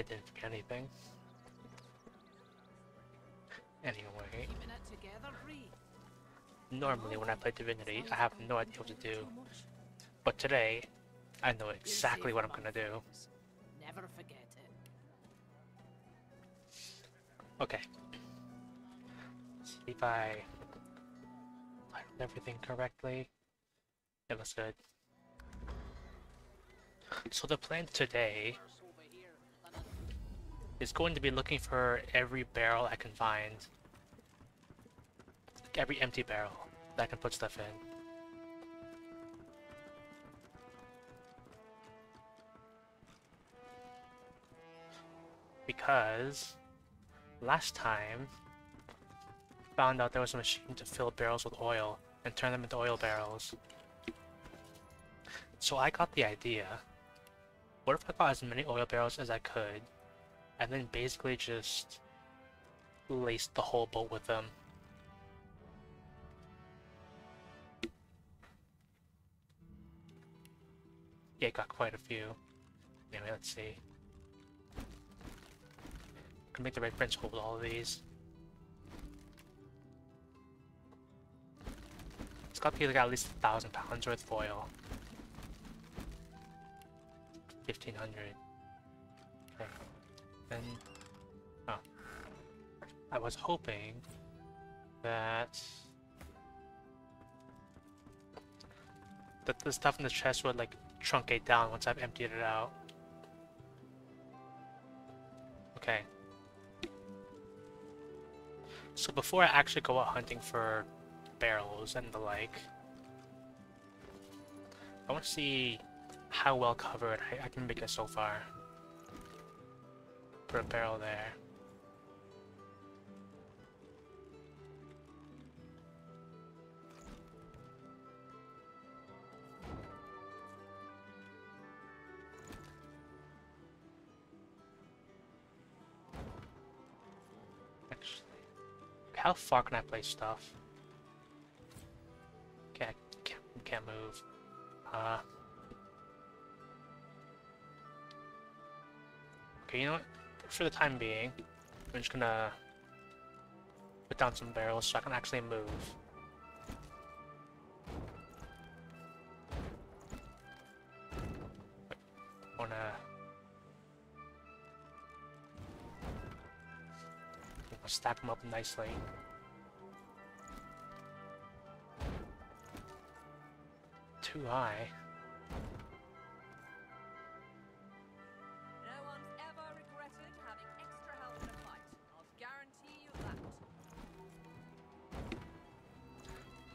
I didn't forget anything. Anyway, normally when I play Divinity, I have no idea what to do. But today, I know exactly what I'm gonna do. Never forget it. Okay. See if I titled everything correctly. It looks good. So the plan today is going to be looking for every barrel I can find. Every empty barrel that I can put stuff in. Because last time found out there was a machine to fill barrels with oil and turn them into oil barrels. So I got the idea, what if I got as many oil barrels as I could and then basically just laced the whole boat with them? Yeah, got quite a few. Anyway, let's see. I can make the right principle with all of these. It's got to be like at least 1,000 pounds worth of oil. 1,500. Okay. Then, oh. I was hoping that the stuff in the chest would like truncate down once I've emptied it out. Okay. So before I actually go out hunting for barrels and the like, I want to see how well covered I can make it so far. Put a barrel there. Actually, how far can I place stuff? Okay, I can't move. Okay, you know what? For the time being, I'm just gonna put down some barrels so I can actually move. Wanna stack them up nicely. Too high. No one's ever regretted having extra help in a fight. I'll guarantee you that.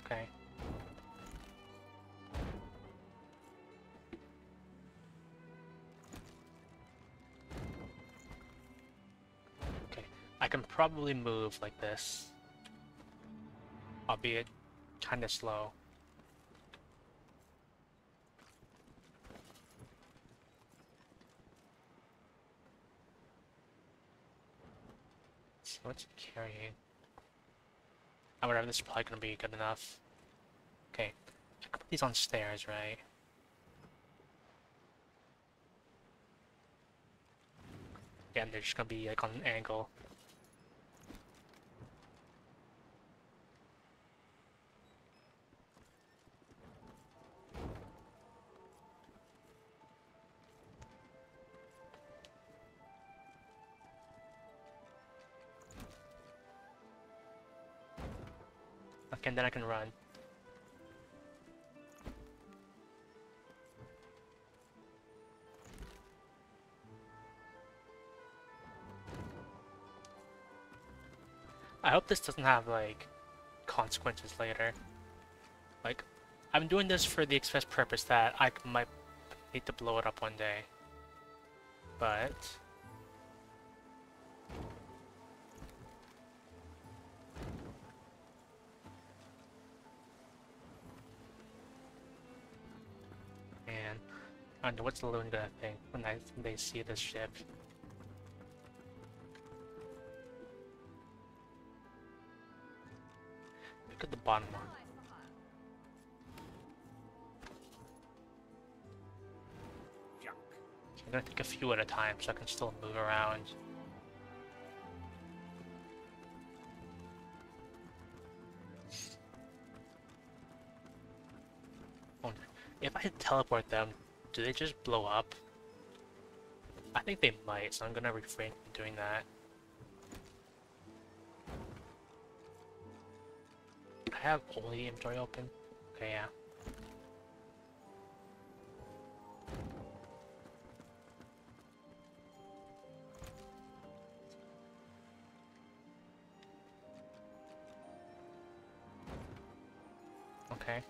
Okay. Okay. I can probably move like this. Albeit kinda slow. So what's it carrying? Whatever, this is probably gonna be good enough. Okay. I can put these on stairs, right? Yeah, and they're just gonna be like on an angle. Okay, and then I can run. I hope this doesn't have, like, consequences later. Like, I'm doing this for the express purpose that I might need to blow it up one day. But... man, I wonder what's the loon gonna think when they see this ship. Look at the bottom one. gonna take a few at a time so I can still move around. If I teleport them, do they just blow up? I think they might, so I'm gonna refrain from doing that. I have only inventory open? Okay, yeah. Okay.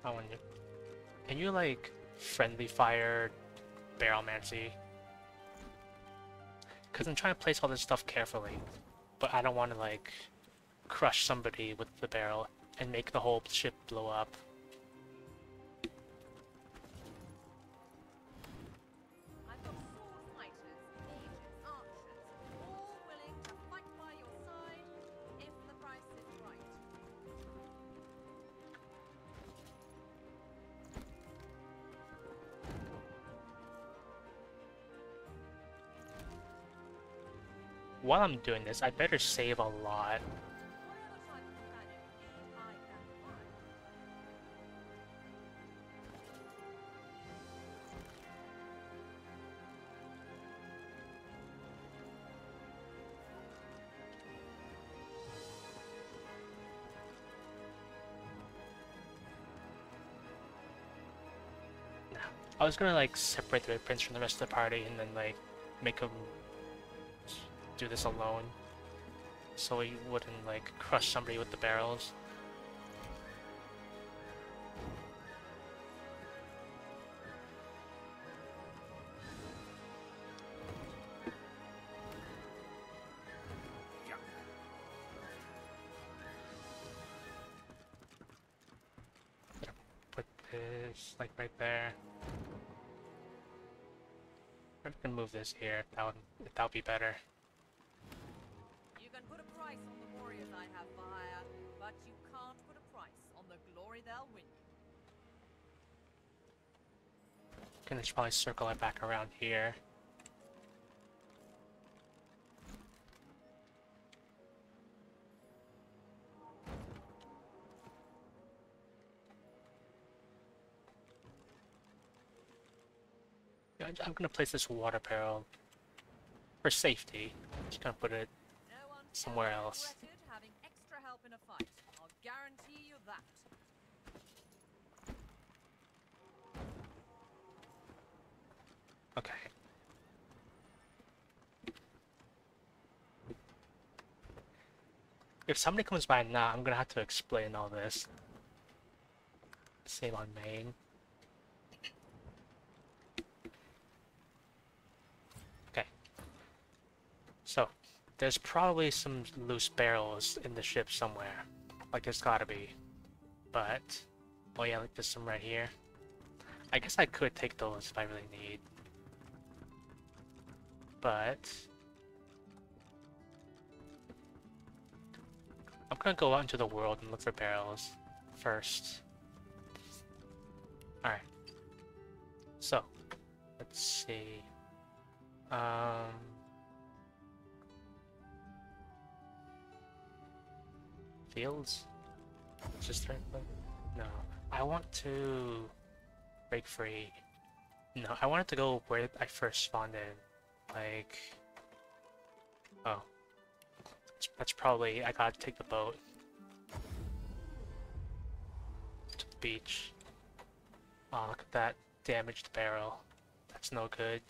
I wonder. Can you like friendly fire Barrelmancy? Because I'm trying to place all this stuff carefully, but I don't want to like crush somebody with the barrel and make the whole ship blow up. I've got sword fighters, mages, archers, all willing to fight by your side if the price is right. While I'm doing this, I better save a lot. Whatever type of companion you need, I can provide. I was gonna like separate the Red Prince from the rest of the party and then like make him do this alone, so he wouldn't like crush somebody with the barrels. Put this like right there. I can move this here. That would be better. You can put a price on the warriors I have for hire, but you can't put a price on the glory they'll win you. Can just probably circle it back around here. Yeah, I'm gonna place this water barrel for safety. Just gonna put it No one somewhere ever else. regretted having extra help in a fight. I'll guarantee you that. Okay. If somebody comes by now, I'm gonna have to explain all this. Save on main. Okay. So, there's probably some loose barrels in the ship somewhere. Like there's gotta be. But, oh yeah, like there's some right here. I guess I could take those if I really need. But I'm gonna go out into the world and look for barrels first. Alright. So, let's see. Fields? Just right. No. I want to break free. No, I wanted to go where I first spawned in. Like, oh, that's probably, I gotta take the boat to the beach. Oh, look at that damaged barrel. That's no good.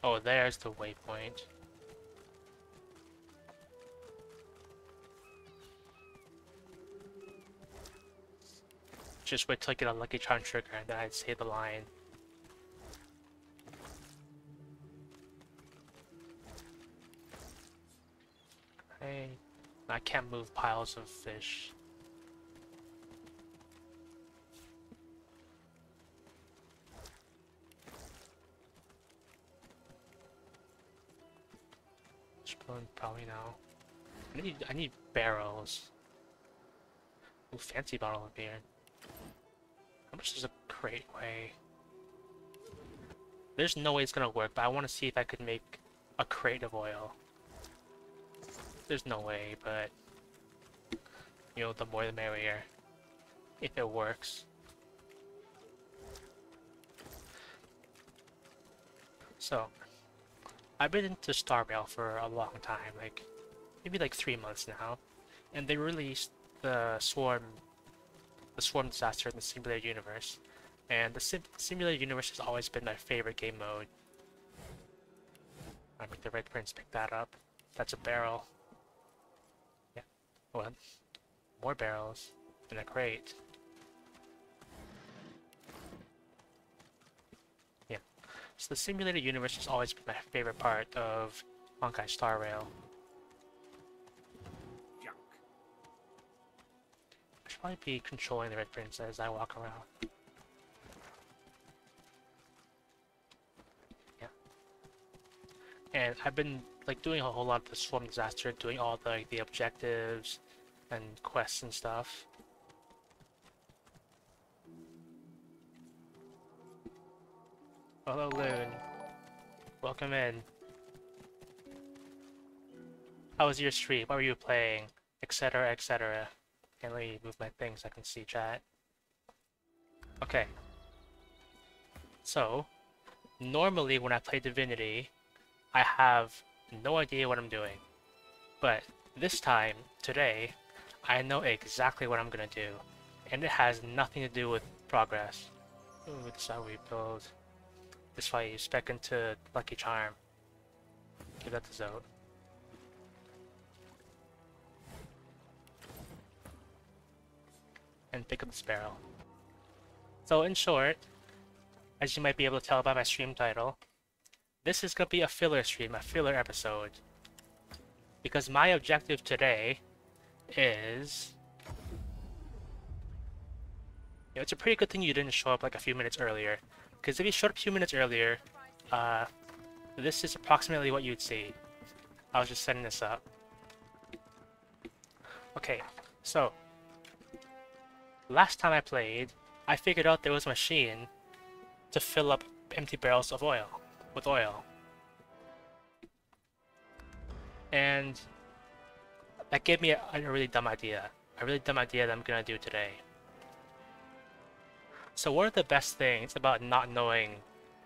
Oh, there's the waypoint. Just wait till I get a Lucky Charm trigger and then I'd say the line. Okay. I can't move piles of fish. Spoon probably now. I need barrels. Ooh, fancy bottle of beer. How much does a crate weigh? There's no way it's gonna work, but I want to see if I could make a crate of oil. There's no way, but you know, the more the merrier. If it works. So, I've been into Star Rail for a long time, like maybe like 3 months now, and they released the Swarm Disaster in the Simulator Universe, and the Simulator Universe has always been my favorite game mode. I make the Red Prince pick that up. That's a barrel. Yeah. Well, more barrels in a crate. Yeah. So the Simulator Universe has always been my favorite part of Honkai Star Rail. Junk. I should probably be controlling the Red Prince as I walk around. Yeah. And I've been like doing a whole lot of the Swarm Disaster, doing all the objectives and quests and stuff. Hello, Loon. Welcome in. How was your stream? What were you playing? Etc. etc. And let me move my thing so I can see chat. Okay. So, normally when I play Divinity, I have no idea what I'm doing. But this time, today, I know exactly what I'm gonna do. And it has nothing to do with progress. Ooh, this is how we build. This is why you spec into Lucky Charm. Give that to Zote. And pick up the Sparrow. So in short, as you might be able to tell by my stream title, this is gonna be a filler stream, a filler episode. Because my objective today is... You know, it's a pretty good thing you didn't show up like a few minutes earlier. Because if you showed up a few minutes earlier, this is approximately what you'd see. I was just setting this up. Okay, so last time I played, I figured out there was a machine to fill up empty barrels of oil with oil. And that gave me a really dumb idea. A really dumb idea that I'm gonna do today. So one of the best things about not knowing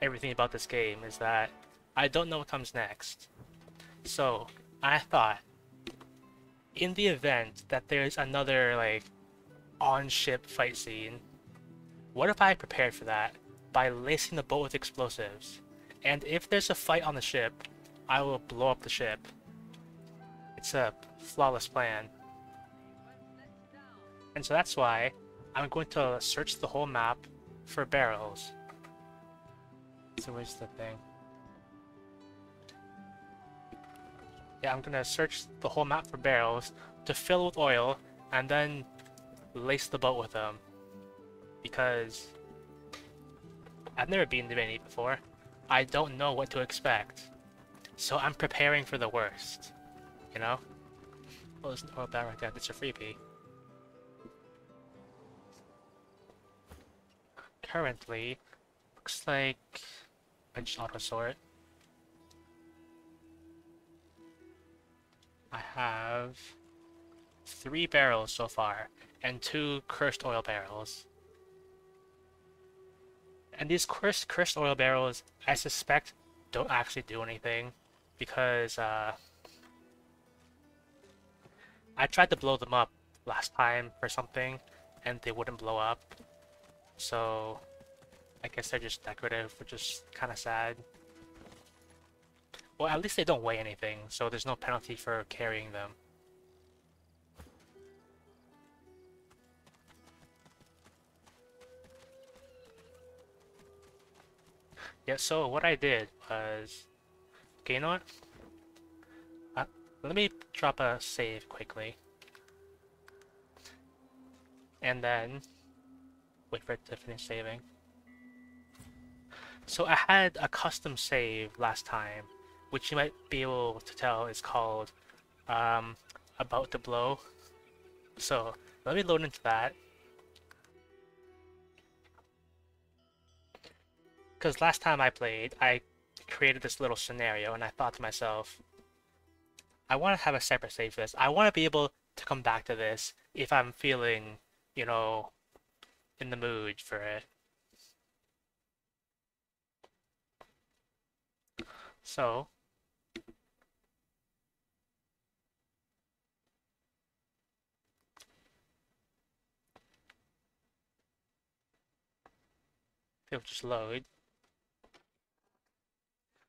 everything about this game is that I don't know what comes next. So I thought, in the event that there's another like on-ship fight scene, what if I prepared for that by lacing the boat with explosives? And if there's a fight on the ship, I will blow up the ship. It's a flawless plan. And so that's why I'm going to search the whole map for barrels. So where's the thing? Yeah, I'm gonna search the whole map for barrels to fill with oil and then lace the boat with them. Because I've never been to Divinity before. I don't know what to expect. So I'm preparing for the worst. You know? Oh, there's an oil barrel right there. That's a freebie. Currently, looks like I just auto-sort. I have 3 barrels so far, and 2 cursed oil barrels. And these cursed oil barrels, I suspect, don't actually do anything, because I tried to blow them up last time or something, and they wouldn't blow up. So I guess they're just decorative, which is kind of sad. Well, at least they don't weigh anything, so there's no penalty for carrying them. Yeah, so what I did was... Okay, you know what? Let me drop a save quickly. And then wait for it to finish saving. So I had a custom save last time, which you might be able to tell is called About to Blow. So let me load into that. Because last time I played, I created this little scenario and I thought to myself, I want to have a separate save for this. I want to be able to come back to this if I'm feeling, you know, in the mood for it. So, it'll just load.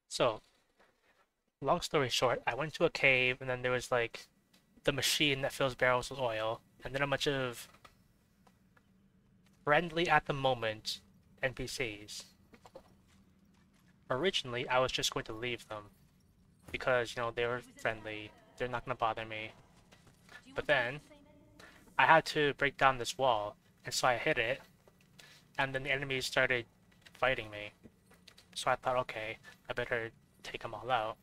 So, long story short, I went to a cave and then there was like the machine that fills barrels with oil, and then a bunch of friendly at the moment NPCs. Originally, I was just going to leave them because, you know, they were friendly, they're not going to bother me. But then, I had to break down this wall, and so I hit it, and then the enemies started fighting me. So I thought, okay, I better take them all out.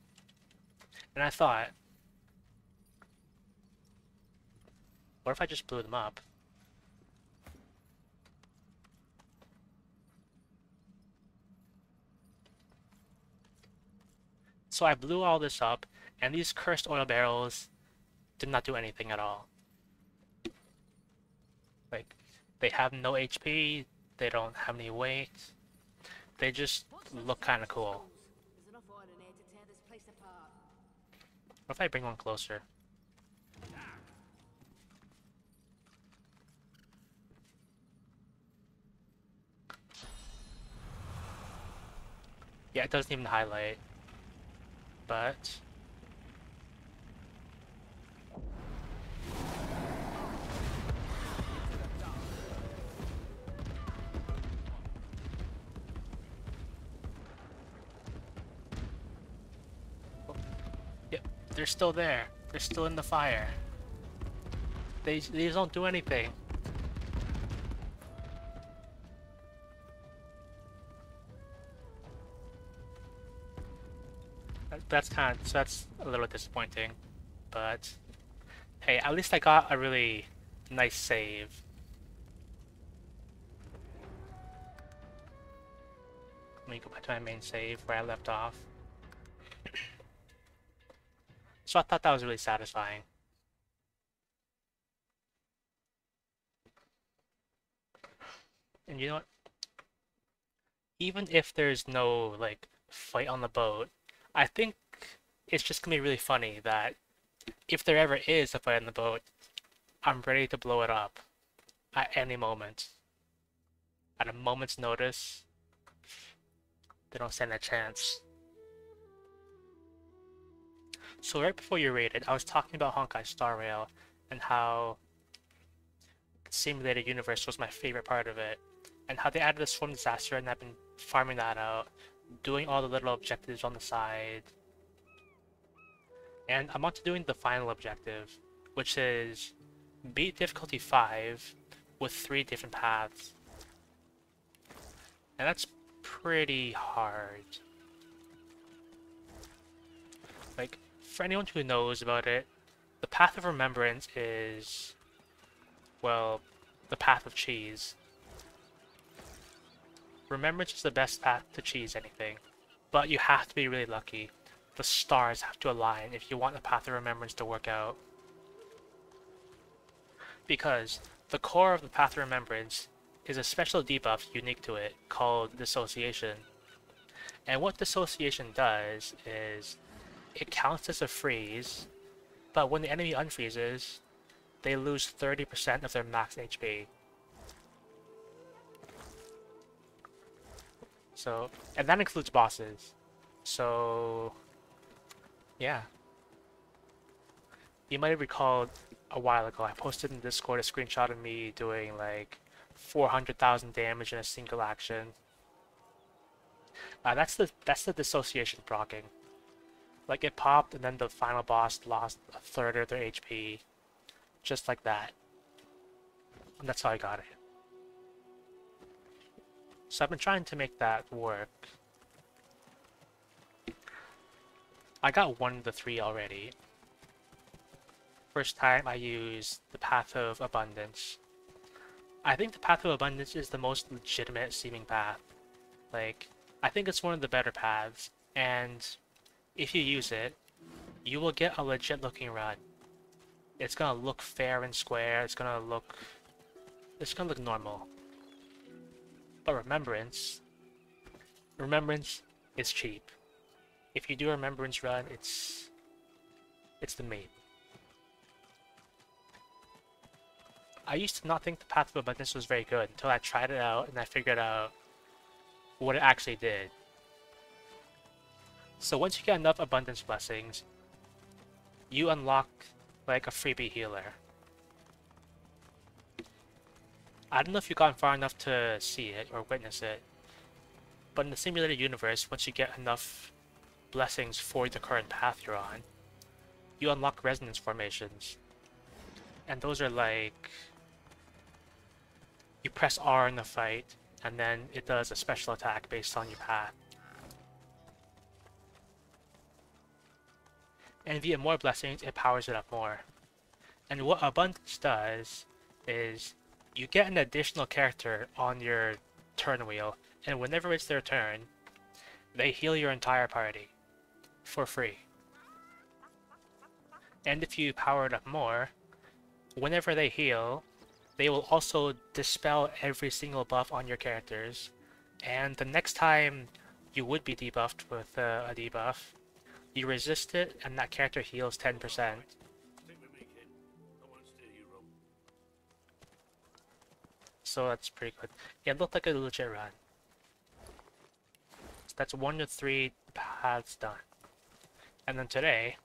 And I thought, what if I just blew them up? So I blew all this up, and these cursed oil barrels did not do anything at all. Like, they have no HP, they don't have any weight, they just look kind of cool. What if I bring one closer? Yeah, it doesn't even highlight, but yep, they're still there. They're still in the fire. These don't do anything. That's kind of, so that's a little disappointing, but hey, at least I got a really nice save. Let me go back to my main save where I left off. So I thought that was really satisfying. And you know what? Even if there's no like fight on the boat, I think it's just gonna be really funny that if there ever is a fight on the boat, I'm ready to blow it up at any moment. At a moment's notice, they don't stand a chance. So right before you raided, I was talking about Honkai Star Rail and how Simulated Universe was my favorite part of it, and how they added a Swarm Disaster, and I've been farming that out, doing all the little objectives on the side. And I'm on to doing the final objective, which is beat difficulty 5 with 3 different paths. And that's pretty hard. Like, for anyone who knows about it, the Path of Remembrance is, well, the path of cheese. Remembrance is the best path to cheese anything, but you have to be really lucky. The stars have to align if you want the Path of Remembrance to work out. Because the core of the Path of Remembrance is a special debuff unique to it called Dissociation. And what Dissociation does is it counts as a freeze, but when the enemy unfreezes, they lose 30% of their max HP. So, and that includes bosses. So, yeah. You might have recalled a while ago, I posted in Discord a screenshot of me doing like 400,000 damage in a single action. That's the dissociation proccing. Like it popped and then the final boss lost a third of their HP. Just like that. And that's how I got it. So I've been trying to make that work. I got one of the three already. First time I used the Path of Abundance. I think the Path of Abundance is the most legitimate seeming path. Like, I think it's one of the better paths, and if you use it, you will get a legit looking run. It's gonna look fair and square, it's gonna look normal. But Remembrance is cheap. If you do a Remembrance run, it's the main. I used to not think the Path of Abundance was very good until I tried it out and I figured out what it actually did. So once you get enough Abundance Blessings, you unlock like a freebie healer. I don't know if you've gotten far enough to see it or witness it, but in the simulated universe, once you get enough blessings for the current path you're on, you unlock resonance formations. And those are like, you press R in the fight, and then it does a special attack based on your path. And if you get more blessings, it powers it up more. And what Abundance does is you get an additional character on your turn wheel, and whenever it's their turn, they heal your entire party for free. And if you power it up more, whenever they heal, they will also dispel every single buff on your characters. And the next time you would be debuffed with a debuff, you resist it and that character heals 10%. So that's pretty good. Yeah, it looked like a legit run. So that's 1 to 3 paths done. And then today,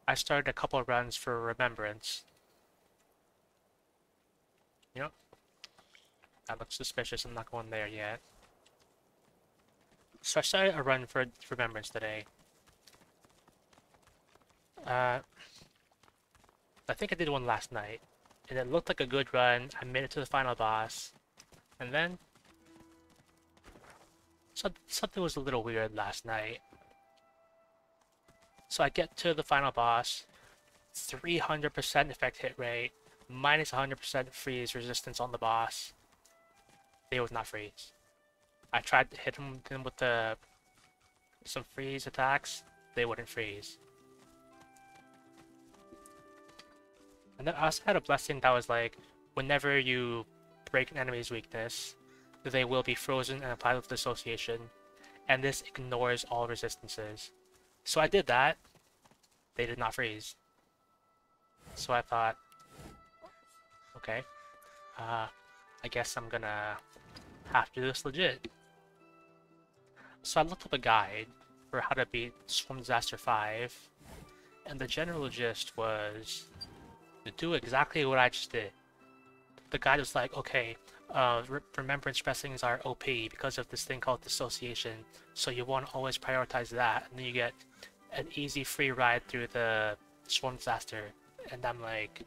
I started a couple of runs for Remembrance. You know, that looks suspicious. I'm not going there yet. So I started a run for Remembrance today. I think I did one last night, and it looked like a good run. I made it to the final boss, and then something was a little weird last night. So I get to the final boss, 300% effect hit rate, minus 100% freeze resistance on the boss. They would not freeze. I tried to hit them with some freeze attacks. They wouldn't freeze. And then I also had a blessing that was like, whenever you break an enemy's weakness, they will be frozen and applied with dissociation, and this ignores all resistances. So I did that. They did not freeze. So I thought, okay, I guess I'm gonna have to do this legit. So I looked up a guide for how to beat Swarm Disaster 5, and the general gist was to do exactly what I just did. The guide was like, okay, Remembrance blessings are OP because of this thing called dissociation, so you want to always prioritize that, and then you get an easy free ride through the Swarm Disaster. And I'm like,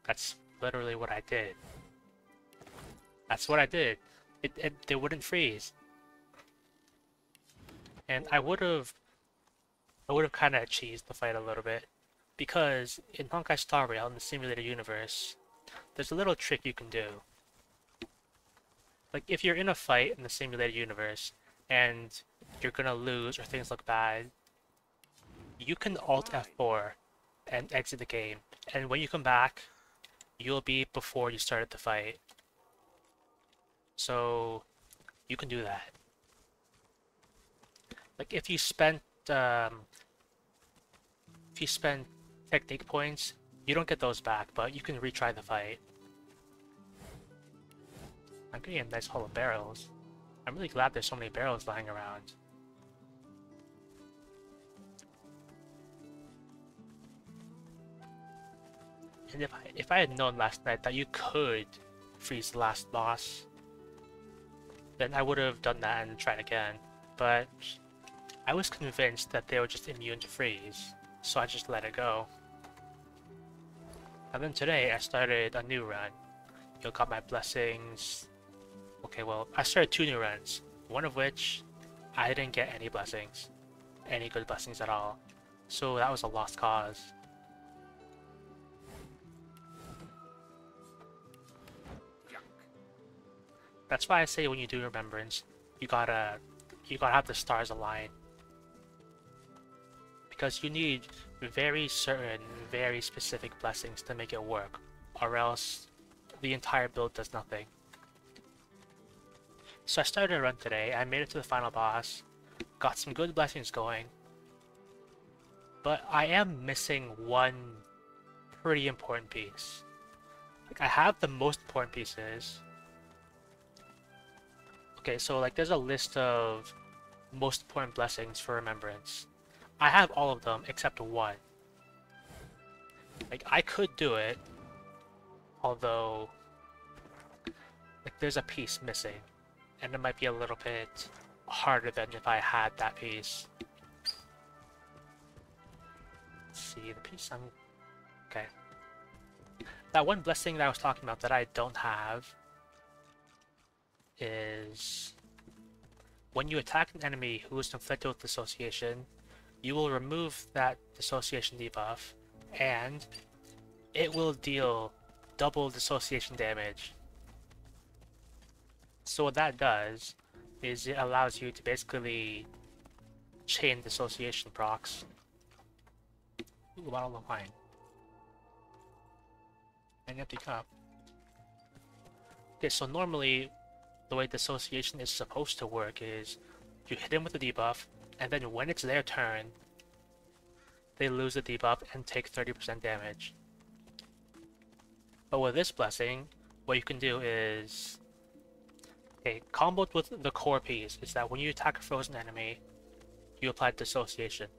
that's literally what I did. That's what I did. They wouldn't freeze. And I would have kind of cheesed the fight a little bit, because in Honkai Star Rail, in the simulated universe, there's a little trick you can do. Like, if you're in a fight in the simulated universe, and you're gonna lose or things look bad, you can Alt F4 and exit the game, and when you come back, you'll be before you started the fight. So, you can do that. Like, if you spent technique points, you don't get those back, but you can retry the fight. I'm getting a nice haul of barrels. I'm really glad there's so many barrels lying around. And if I had known last night that you could freeze the last boss, then I would have done that and tried again. But I was convinced that they were just immune to freeze, so I just let it go. And then today I started a new run. You got my blessings. Okay, well, I started 2 new runs, one of which I didn't get any blessings, any good blessings at all. So that was a lost cause. That's why I say when you do Remembrance, you gotta have the stars align. Because you need very certain, very specific blessings to make it work, or else the entire build does nothing. So I started a run today, I made it to the final boss, got some good blessings going, but I am missing one pretty important piece. Like, I have the most important pieces. Okay, so like there's a list of most important blessings for Remembrance. I have all of them except one. Like, I could do it, although like there's a piece missing, and it might be a little bit harder than if I had that piece. Let's see, the piece I'm... Okay. That one blessing that I was talking about that I don't have is... When you attack an enemy who is inflicted with Dissociation, you will remove that Dissociation debuff, and it will deal double Dissociation damage. So what that does is it allows you to basically chain Dissociation procs. Ooh, bottle of wine. An empty cup. Okay, so normally the way Dissociation is supposed to work is you hit them with a debuff, and then when it's their turn, they lose the debuff and take 30% damage. But with this blessing, what you can do is... Okay, comboed with the core piece is that when you attack a frozen enemy, you apply Dissociation.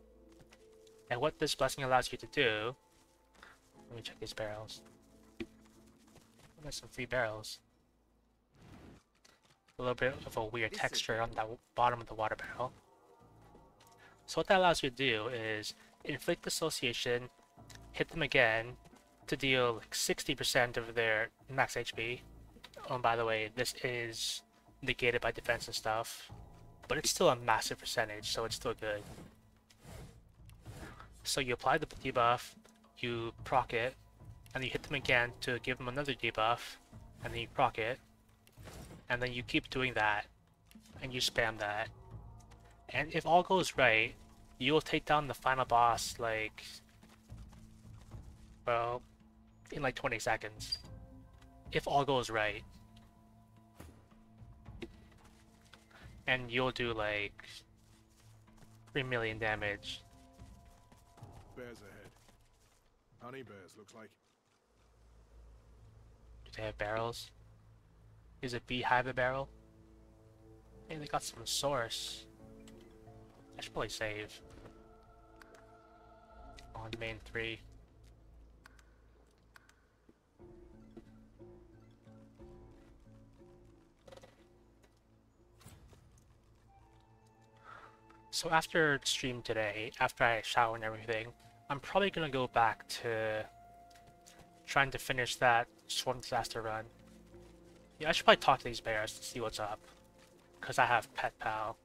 And what this blessing allows you to do... Let me check these barrels. I got some free barrels. A little bit of a weird texture on the bottom of the water barrel. So what that allows you to do is inflict Dissociation, hit them again to deal like 60% of their max HP. Oh, and by the way, this is negated by defense and stuff, but it's still a massive percentage, so it's still good. So you apply the debuff, you proc it, and you hit them again to give them another debuff, and then you proc it, and then you keep doing that, and you spam that. And if all goes right, you will take down the final boss, like, well, in like 20 seconds. If all goes right. And you'll do like 3 million damage. Bears ahead. Honey bears, looks like. Do they have barrels? Is it Beehive a barrel? Hey, they got some source. I should probably save. On main 3. So after stream today, after I shower and everything, I'm probably gonna go back to trying to finish that Swarm Disaster run. Yeah, I should probably talk to these bears to see what's up. Because I have Pet Pal.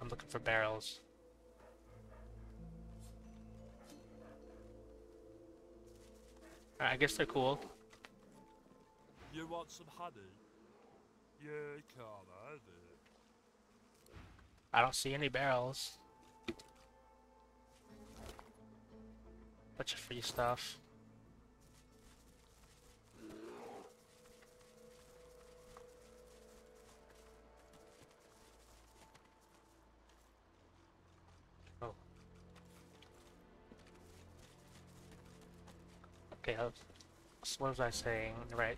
I'm looking for barrels. Alright, I guess they're cool. You want some honey? You can't have it. I don't see any barrels. Bunch of free stuff. Oh. Okay, so what was I saying? Right.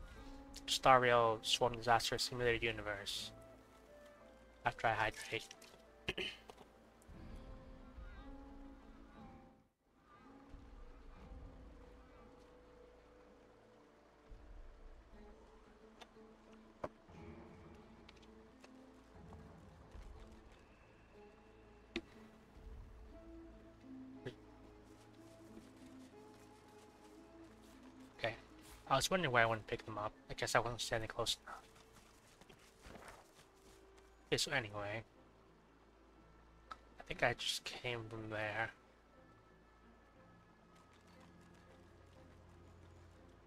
Star Rail Swarm Disaster Simulated Universe. After I hydrate. I was wondering why I wouldn't pick them up. I guess I wasn't standing close enough. Okay, so anyway. I think I just came from there.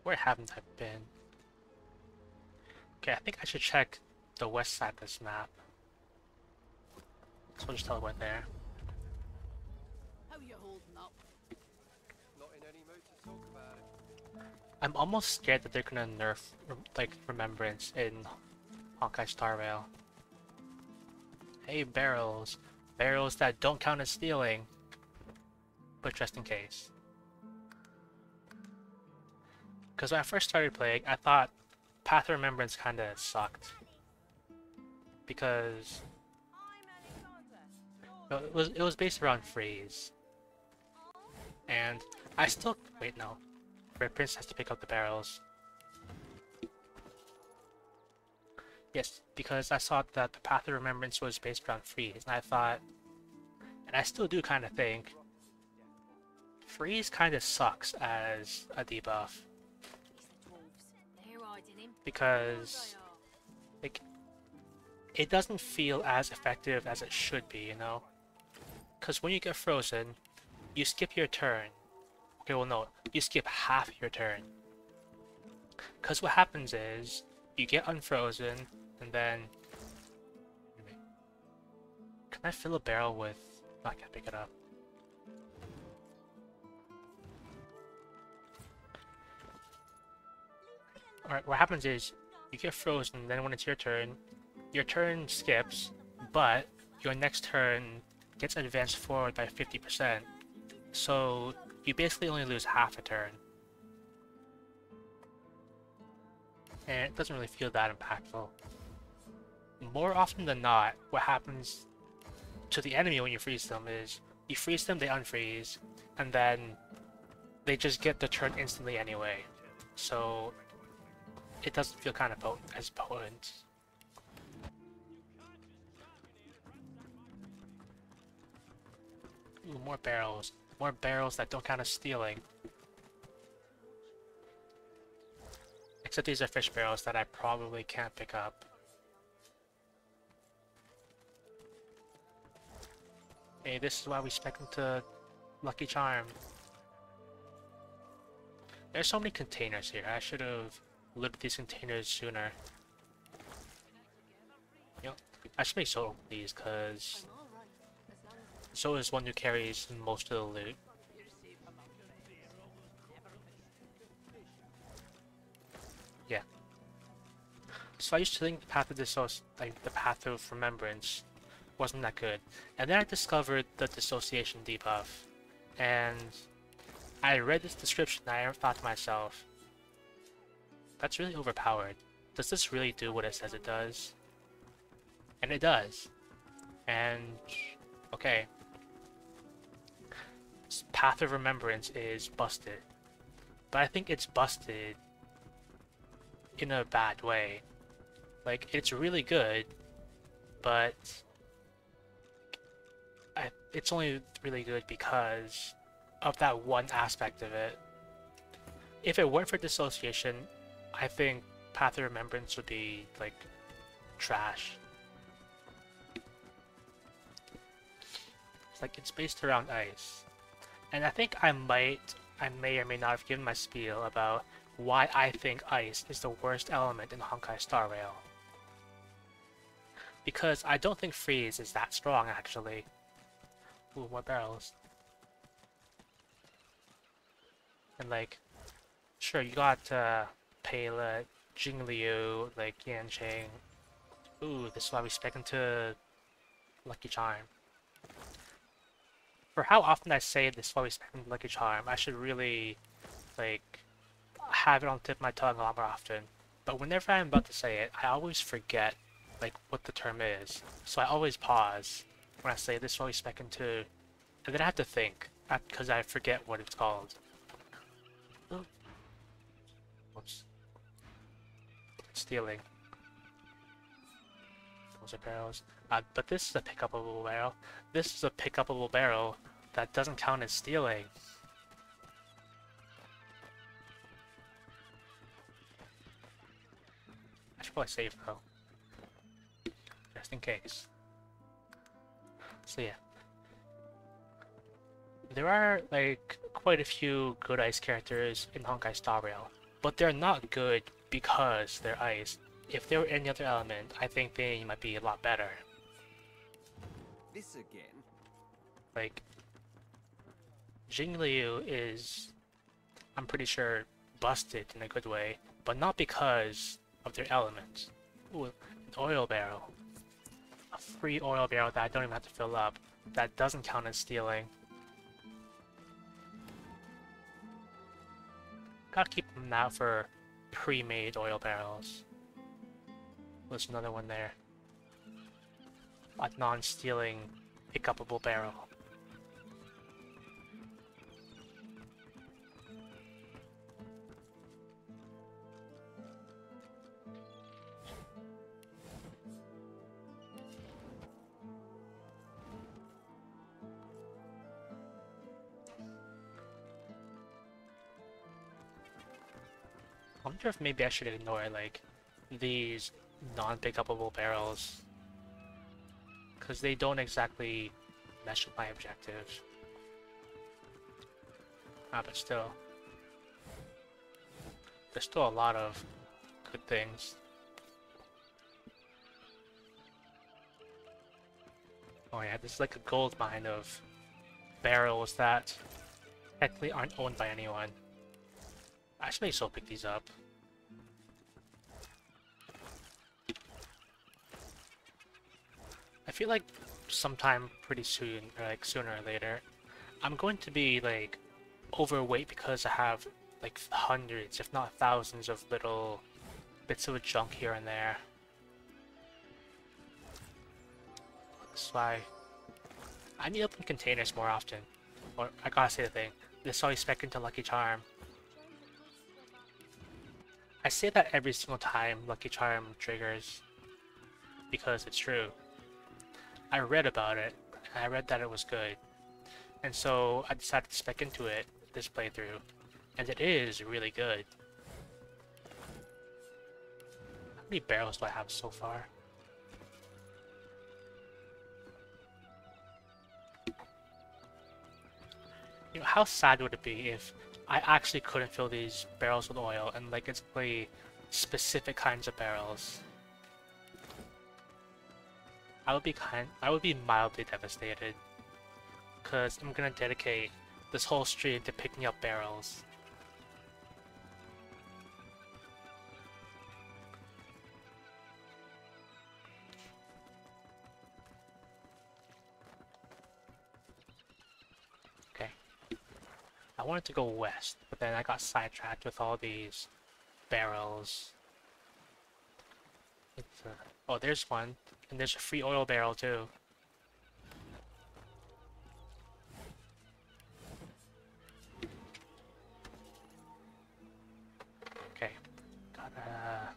Where haven't I been? Okay, I think I should check the west side of this map. So we'll just teleport there. How you holding up? Not in any mood to talk about it. I'm almost scared that they're gonna nerf like Remembrance in Honkai Star Rail. Hey, barrels. Barrels that don't count as stealing. But just in case. Because when I first started playing, I thought Path of Remembrance kinda sucked. Because it was based around freeze. And I still wait no. Prince has to pick up the barrels. Yes, because I saw that the Path of Remembrance was based around freeze, and I thought, and I still do kind of think, freeze kind of sucks as a debuff. Because, like, it doesn't feel as effective as it should be, you know? Because when you get frozen, you skip your turn. Okay, well no, you skip half your turn. Because what happens is, you get unfrozen, and then... Can I fill a barrel with... No, I can't pick it up. Alright, what happens is, you get frozen, then when it's your turn skips, but your next turn gets advanced forward by 50%. So, you basically only lose half a turn. And it doesn't really feel that impactful. More often than not, what happens to the enemy when you freeze them is, you freeze them, they unfreeze, and then they just get the turn instantly anyway. So, it doesn't feel kind of as potent. Ooh, more barrels. More barrels that don't count as stealing. Except these are fish barrels that I probably can't pick up. Hey, this is why we spec into Lucky Charm. There's so many containers here. I should have looked at these containers sooner. You know, I should make Soul these, because Soul is one who carries most of the loot. Yeah. So I used to think the Path of the Path of Remembrance wasn't that good. And then I discovered the Dissociation debuff. And I read this description and I thought to myself, that's really overpowered. Does this really do what it says it does? And it does. And okay. Path of Remembrance is busted. But I think it's busted in a bad way. Like, it's really good, but it's only really good because of that one aspect of it. If it weren't for Dissociation, I think Path of Remembrance would be, like, trash. It's like, it's based around ice. And I think I may or may not have given my spiel about why I think ice is the worst element in Honkai Star Rail. Because I don't think freeze is that strong, actually. Ooh, more barrels. And like, sure, you got Pela, Jingliu, like Yanqing. Ooh, this is why we spec into Lucky Charm. For how often I say this is why we spec into Lucky Charm, I should really, like, have it on the tip of my tongue a lot more often. But whenever I'm about to say it, I always forget, like, what the term is. So I always pause when I say this is why we spec into, and then I have to think, because I forget what it's called. Oh. Whoops. Stealing. Those are barrels. But this is a pick-upable barrel. This is a pick-upable barrel that doesn't count as stealing. should probably save though, just in case. So yeah. There are, like, quite a few good ice characters in Honkai Star Rail, but they're not good because they're ice. If they were any other element, I think they might be a lot better. This again? Like, Jingliu is, I'm pretty sure, busted in a good way, but not because of their elements. Ooh, an oil barrel. A free oil barrel that I don't even have to fill up. That doesn't count as stealing. Gotta keep them out for pre-made oil barrels. There's another one there. A non-stealing, pick-upable barrel. I wonder if maybe I should ignore, like, these non-pick-upable barrels, because they don't exactly mesh with my objectives. Ah, but still. There's still a lot of good things. Oh yeah, this is like a gold mine of barrels that technically aren't owned by anyone. I should maybe still pick these up. I feel like sometime pretty soon, or like sooner or later, I'm going to be like overweight because I have like hundreds, if not thousands of little bits of junk here and there. That's why I need to open containers more often. Or I gotta say the thing, this is always spec into Lucky Charm. I say that every single time Lucky Charm triggers because it's true. I read about it, and I read that it was good, and so I decided to spec into it this playthrough, and it is really good. How many barrels do I have so far? You know, how sad would it be if I actually couldn't fill these barrels with oil, and like it's really specific kinds of barrels? I would be mildly devastated, because I'm gonna dedicate this whole stream to picking up barrels. Okay. I wanted to go west, but then I got sidetracked with all these barrels. Oh, there's one. And there's a free oil barrel too. Okay. Gotta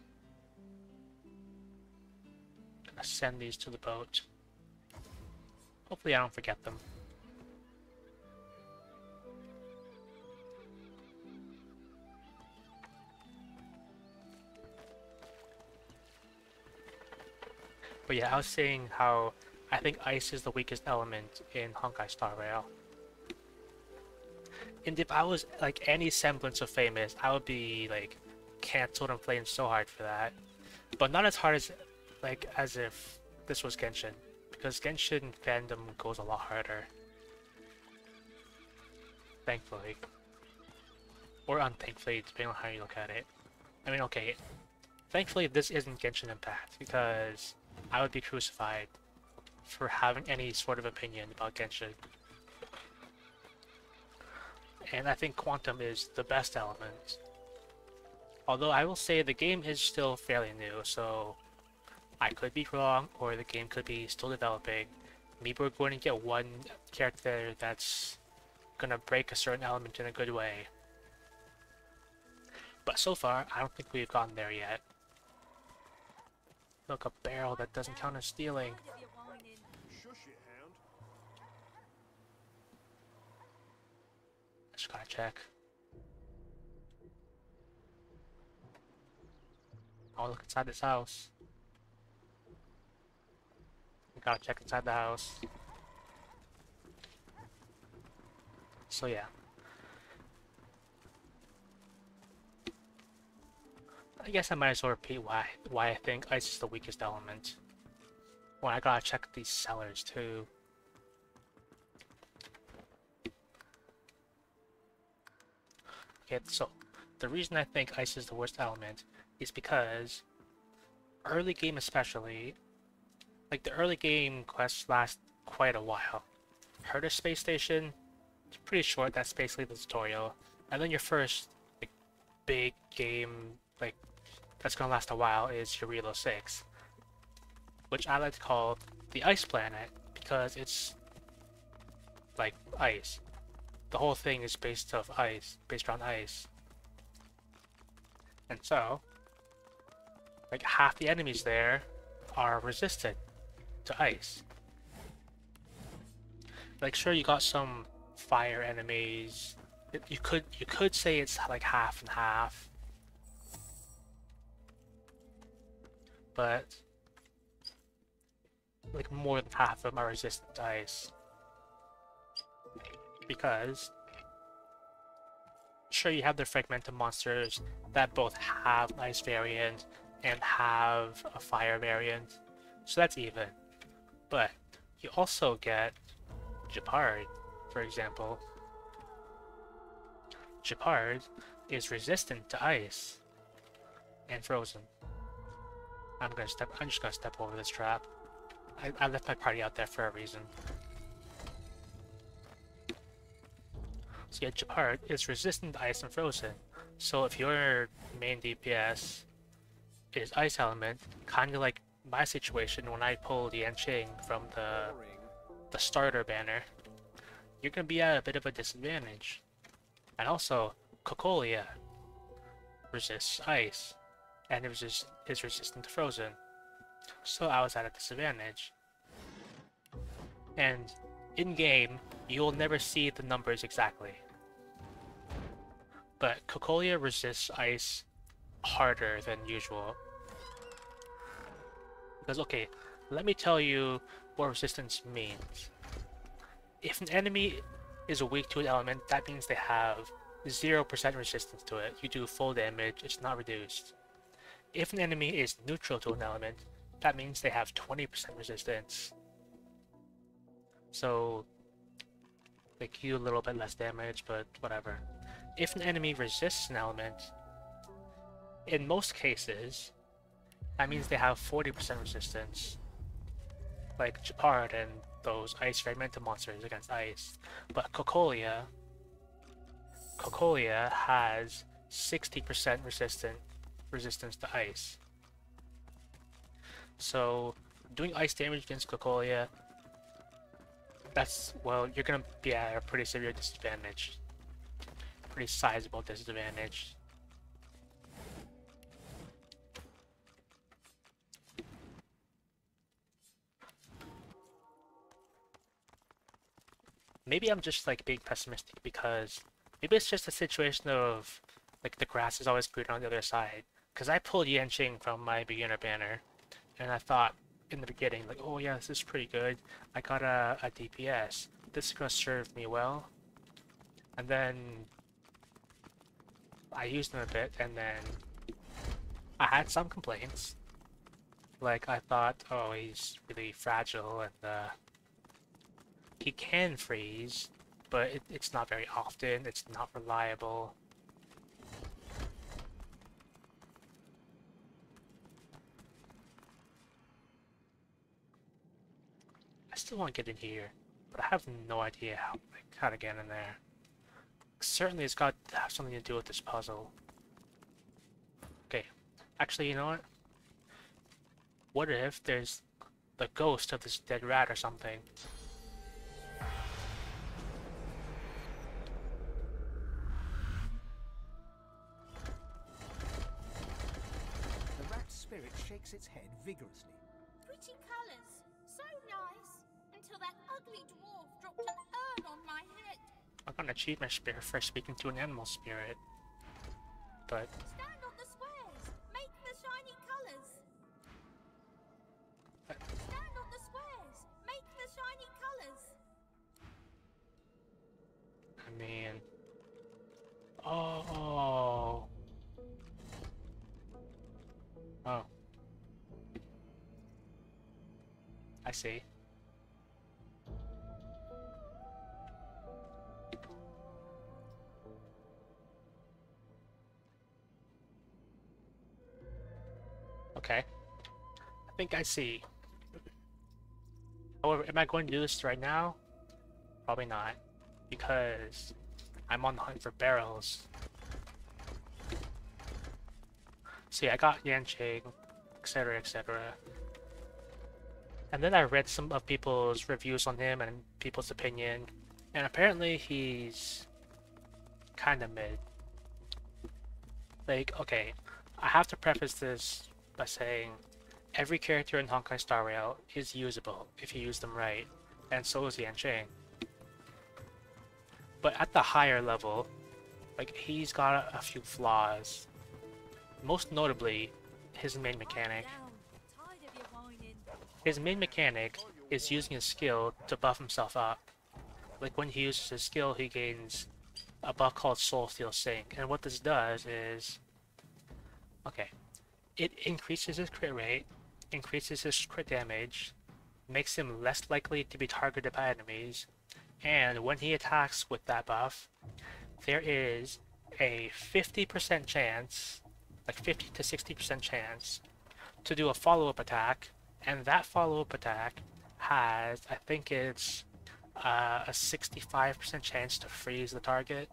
send these to the boat. Hopefully I don't forget them. But yeah, I was saying how I think ice is the weakest element in Honkai Star Rail. And if I was like any semblance of famous, I would be like cancelled and playing so hard for that. But not as hard as like as if this was Genshin, because Genshin fandom goes a lot harder. Thankfully. Or unthankfully, depending on how you look at it. I mean, okay, thankfully this isn't Genshin Impact, because I would be crucified for having any sort of opinion about Genshin. And I think Quantum is the best element. Although I will say the game is still fairly new, so I could be wrong, or the game could be still developing. Maybe we're going to get one character that's gonna break a certain element in a good way. But so far, I don't think we've gotten there yet. Look, a barrel that doesn't count as stealing. Shush it, hound. Just gotta check. Oh, look inside this house. We gotta check inside the house. So yeah. I guess I might as well repeat why I think ice is the weakest element. Well, I gotta check these cellars too. Okay, so the reason I think ice is the worst element is because early game especially, like the early game quests last quite a while. Herder Space Station, it's pretty short, that's basically the tutorial. And then your first like big game like that's gonna last a while is Eurilo 6. Which I like to call the Ice Planet because it's like ice. The whole thing is based around ice. And so, like half the enemies there are resistant to ice. Like sure you got some fire enemies. You could say it's like half and half. But like more than half of them are resistant to ice. Because sure you have the fragmented monsters that both have an ice variant and have a fire variant, so that's even. But you also get Gepard, for example. Gepard is resistant to ice and frozen. I'm just gonna step over this trap. I left my party out there for a reason. So yeah, Gepard is resistant to ice and frozen. So if your main DPS is ice element, kinda like my situation when I pulled Yanqing from the starter banner, you're gonna be at a bit of a disadvantage. And also, Cocolia resists ice, and is resistant to frozen. So I was at a disadvantage. And in-game, you'll never see the numbers exactly. But Cocolia resists ice harder than usual. Because, okay, let me tell you what resistance means. If an enemy is weak to an element, that means they have 0% resistance to it. You do full damage, it's not reduced. If an enemy is neutral to an element, that means they have 20% resistance. So, they do a little bit less damage, but whatever. If an enemy resists an element, in most cases, that means they have 40% resistance. Like Gepard and those ice fragmented monsters against ice. But Cocolia has 60% resistance to ice. So doing ice damage against Cocolia, well, you're gonna be at a pretty severe disadvantage. Pretty sizable disadvantage. Maybe I'm just like being pessimistic because maybe it's just a situation of like the grass is always greener on the other side. Because I pulled Yanqing from my beginner banner, and I thought in the beginning like, oh yeah, this is pretty good. I got a DPS. This is gonna serve me well. And then I used him a bit, and then I had some complaints. Like I thought, oh, he's really fragile and he can freeze, but it's not very often, it's not reliable. I still want to get in here, but I have no idea how to get in there. Certainly it's got to have something to do with this puzzle. Okay, actually, you know what? What if there's the ghost of this dead rat or something? The rat's spirit shakes its head vigorously. Pretty colours. So nice. Until that ugly dwarf dropped an urn on my head. I'm gonna cheat my spirit for speaking to an animal spirit. But Stand on the squares. Make the shiny colours. colours. Stand on the squares. Make the shiny colours. I mean... Oh... Oh. I see. Okay. I think I see. However, am I going to do this right now? Probably not. Because I'm on the hunt for barrels. See, I got Yanqing, etc, etc. And then I read some of people's reviews on him and people's opinion, and apparently he's kinda mid. Like, okay, I have to preface this by saying every character in Honkai Star Rail is usable if you use them right, and so is Yanqing. But at the higher level, like, he's got a few flaws. Most notably, his main mechanic. His main mechanic is using his skill to buff himself up. Like, when he uses his skill, he gains a buff called Soul Steel Sync, and what this does is... Okay, it increases his crit rate, increases his crit damage, makes him less likely to be targeted by enemies, and when he attacks with that buff, there is a 50% chance, like 50 to 60% chance, to do a follow-up attack, and that follow-up attack has, I think it's a 65% chance to freeze the target.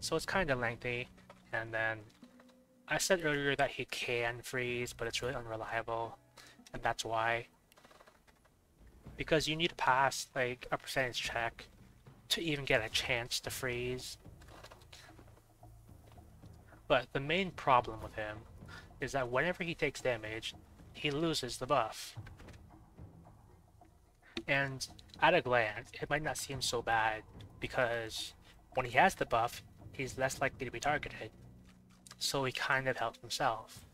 So it's kind of lengthy, and then I said earlier that he can freeze, but it's really unreliable, and that's why. Because you need to pass like a percentage check to even get a chance to freeze. But the main problem with him is that whenever he takes damage, he loses the buff. And at a glance, it might not seem so bad, because when he has the buff, he's less likely to be targeted. So he kind of helps himself.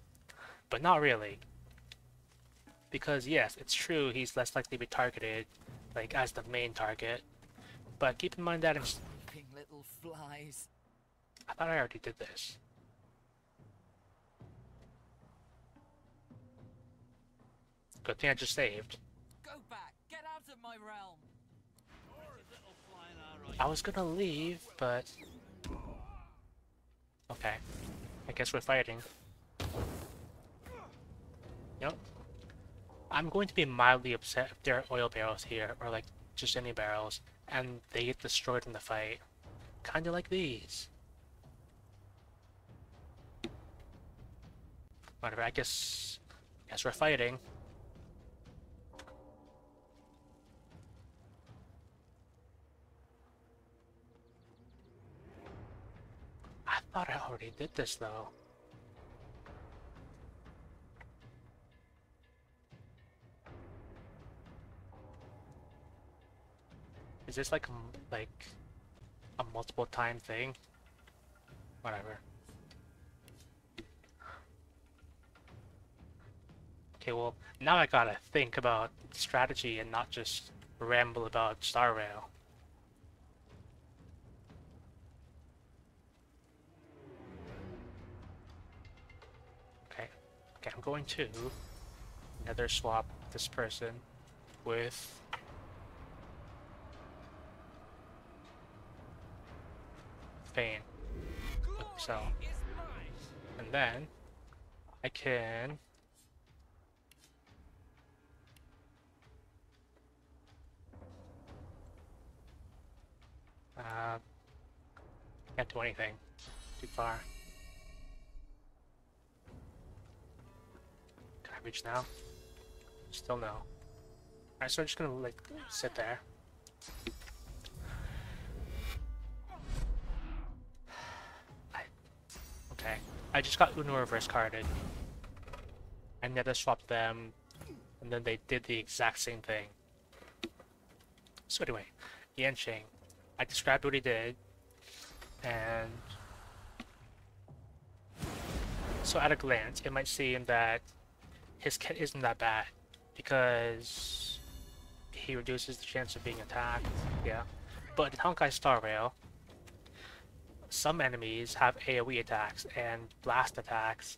But not really. Because yes, it's true he's less likely to be targeted, like as the main target. But keep in mind that little flies. I thought I already did this. Good thing I just saved. Go back. Get out of my realm. I was gonna leave, but... Okay. I guess we're fighting. Yep. I'm going to be mildly upset if there are oil barrels here, or like just any barrels, and they get destroyed in the fight. Kinda like these. Whatever, I guess we're fighting. I thought I already did this though. Is this like a multiple time thing? Whatever. Okay, well, now I gotta think about strategy and not just ramble about Star Rail. Okay, I'm going to nether swap this person with Fane. So, and then I can can't do anything. Too far. Can I reach now? Still no. Alright, so I'm just gonna like sit there. Okay. I just got Uno reverse carded. I nether swapped them, and then they did the exact same thing. So anyway, Yanqing. I described what he did, and So at a glance, it might seem that his kit isn't that bad because he reduces the chance of being attacked, yeah. But in Honkai Star Rail, some enemies have AoE attacks and blast attacks.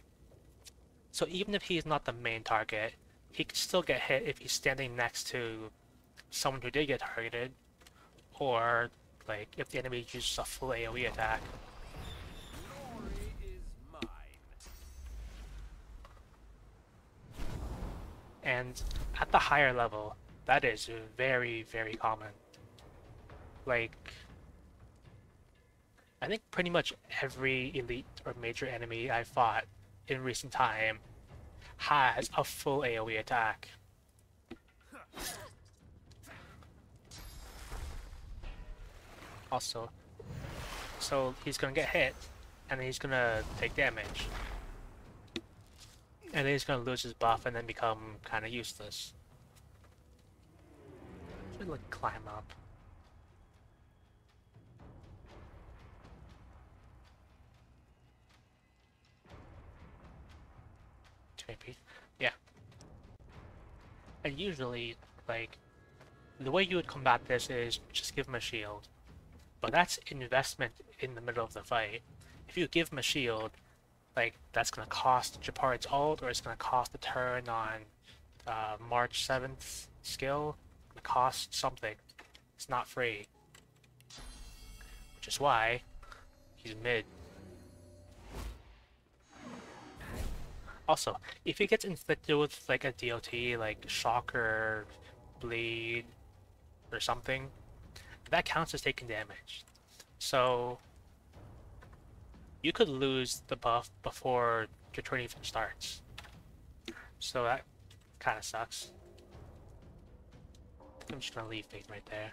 So even if he's not the main target, he can still get hit if he's standing next to someone who did get targeted, or like if the enemy uses a full AoE attack. Glory is mine. And at the higher level, that is very, very common. Like, I think pretty much every elite or major enemy I fought in recent time has a full AoE attack. Also, so he's gonna get hit, and then he's gonna take damage. And then he's gonna lose his buff and then become kinda useless. Should like climb up. Maybe. Yeah. And usually, like, the way you would combat this is just give him a shield. But that's investment in the middle of the fight. If you give him a shield, like, that's gonna cost Japarit's ult, or it's gonna cost a turn on March 7th skill. It's gonna cost something. It's not free. Which is why he's mid. Also, if he gets inflicted with like a DOT, like shock or bleed or something, that counts as taking damage. So you could lose the buff before your turn even starts. So that kind of sucks. I'm just gonna leave Fate right there.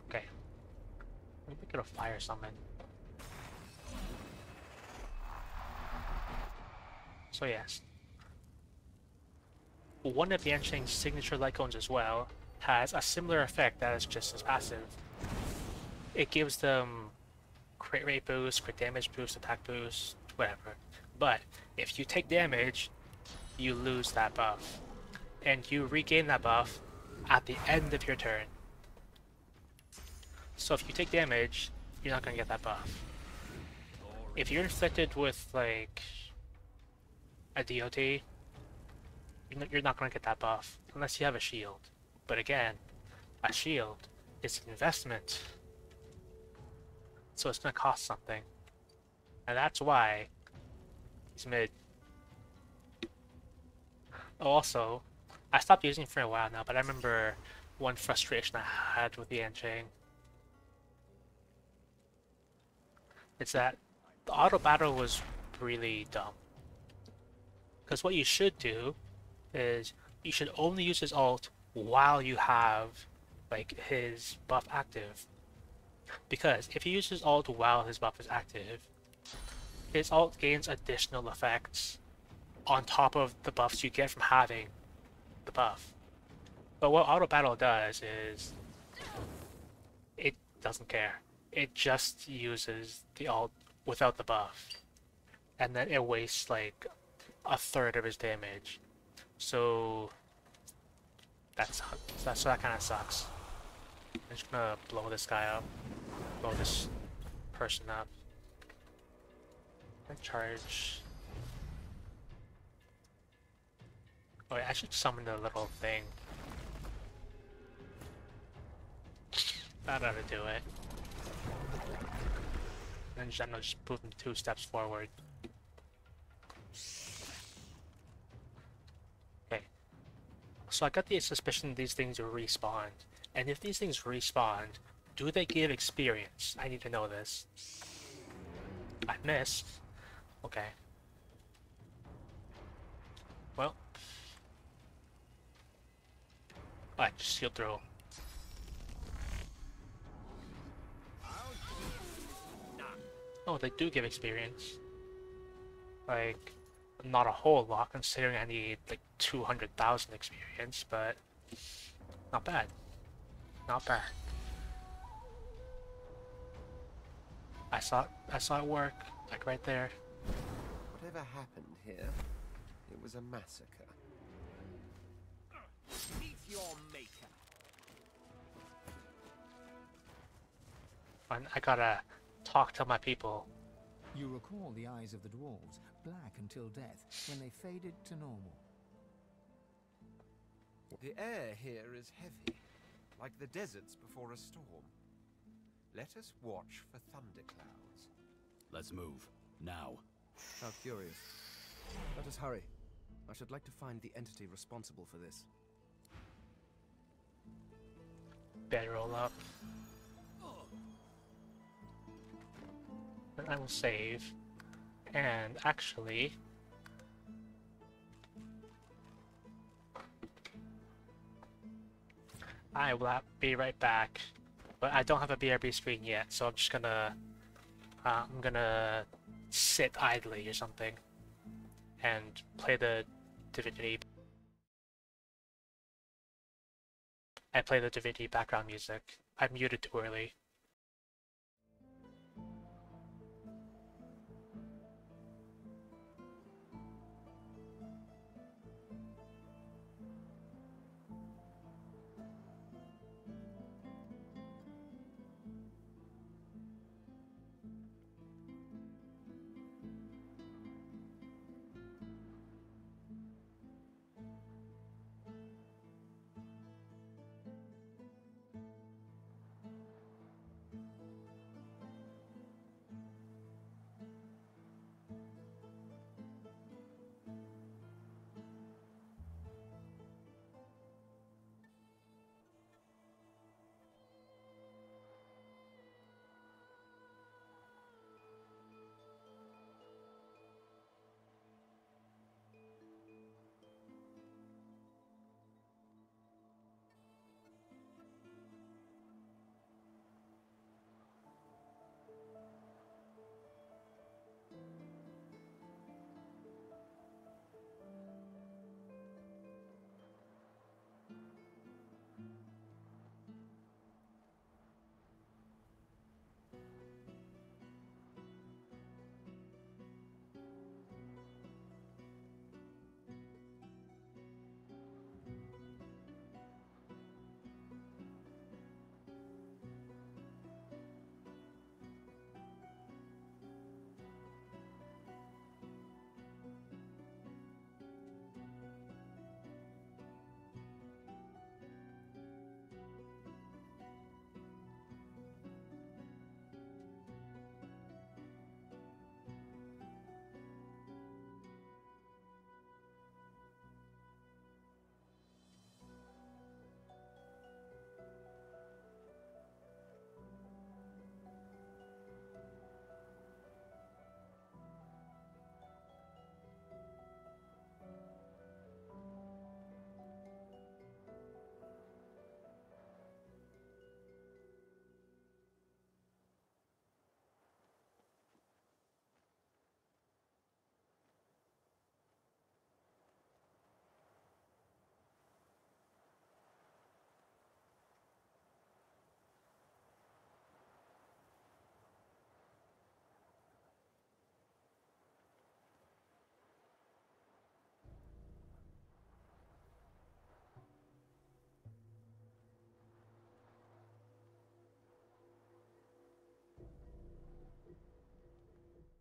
Okay. Maybe we could have fire summon. So yes. One of Yansheng's signature Lycones as well has a similar effect that is just as passive. It gives them crit rate boost, crit damage boost, attack boost, whatever. But if you take damage, you lose that buff. And you regain that buff at the end of your turn. So if you take damage, you're not gonna get that buff. If you're inflicted with like a DOT, you're not gonna get that buff unless you have a shield. But again, a shield is an investment, so it's gonna cost something, and that's why he's mid. Oh, also, I stopped using it for a while now, but I remember one frustration I had with the Yansheng. It's that the auto battle was really dumb. Because what you should do is you should only use his ult while you have like his buff active. Because if you use his ult while his buff is active, his ult gains additional effects on top of the buffs you get from having the buff. But what auto battle does is it doesn't care. It just uses the ult without the buff, and then it wastes like a third of his damage. So that kind of sucks. I'm just gonna blow this guy up, blow this person up, and charge. Oh, wait, I should summon the little thing. That ought to do it. And then I'm gonna just move him 2 steps forward. Okay. So I got the suspicion these things are respawned. And if these things respawned, do they give experience? I need to know this. I missed. Okay. Well. I just shield throw. Oh, they do give experience. Like, not a whole lot considering I need like 200,000 experience, but not bad. Not bad. I saw it work, like right there. Whatever happened here, it was a massacre. Meet your maker. And I gotta talk to my people. You recall the eyes of the dwarves, black until death, when they faded to normal. The air here is heavy, like the deserts before a storm. Let us watch for thunderclouds. Let's move. Now. How curious. Let us hurry. I should like to find the entity responsible for this. Better roll up. Then I will save. And actually, I will be right back. But I don't have a BRB screen yet, so I'm just gonna I'm gonna sit idly or something and play the Divinity background music. I muted too early.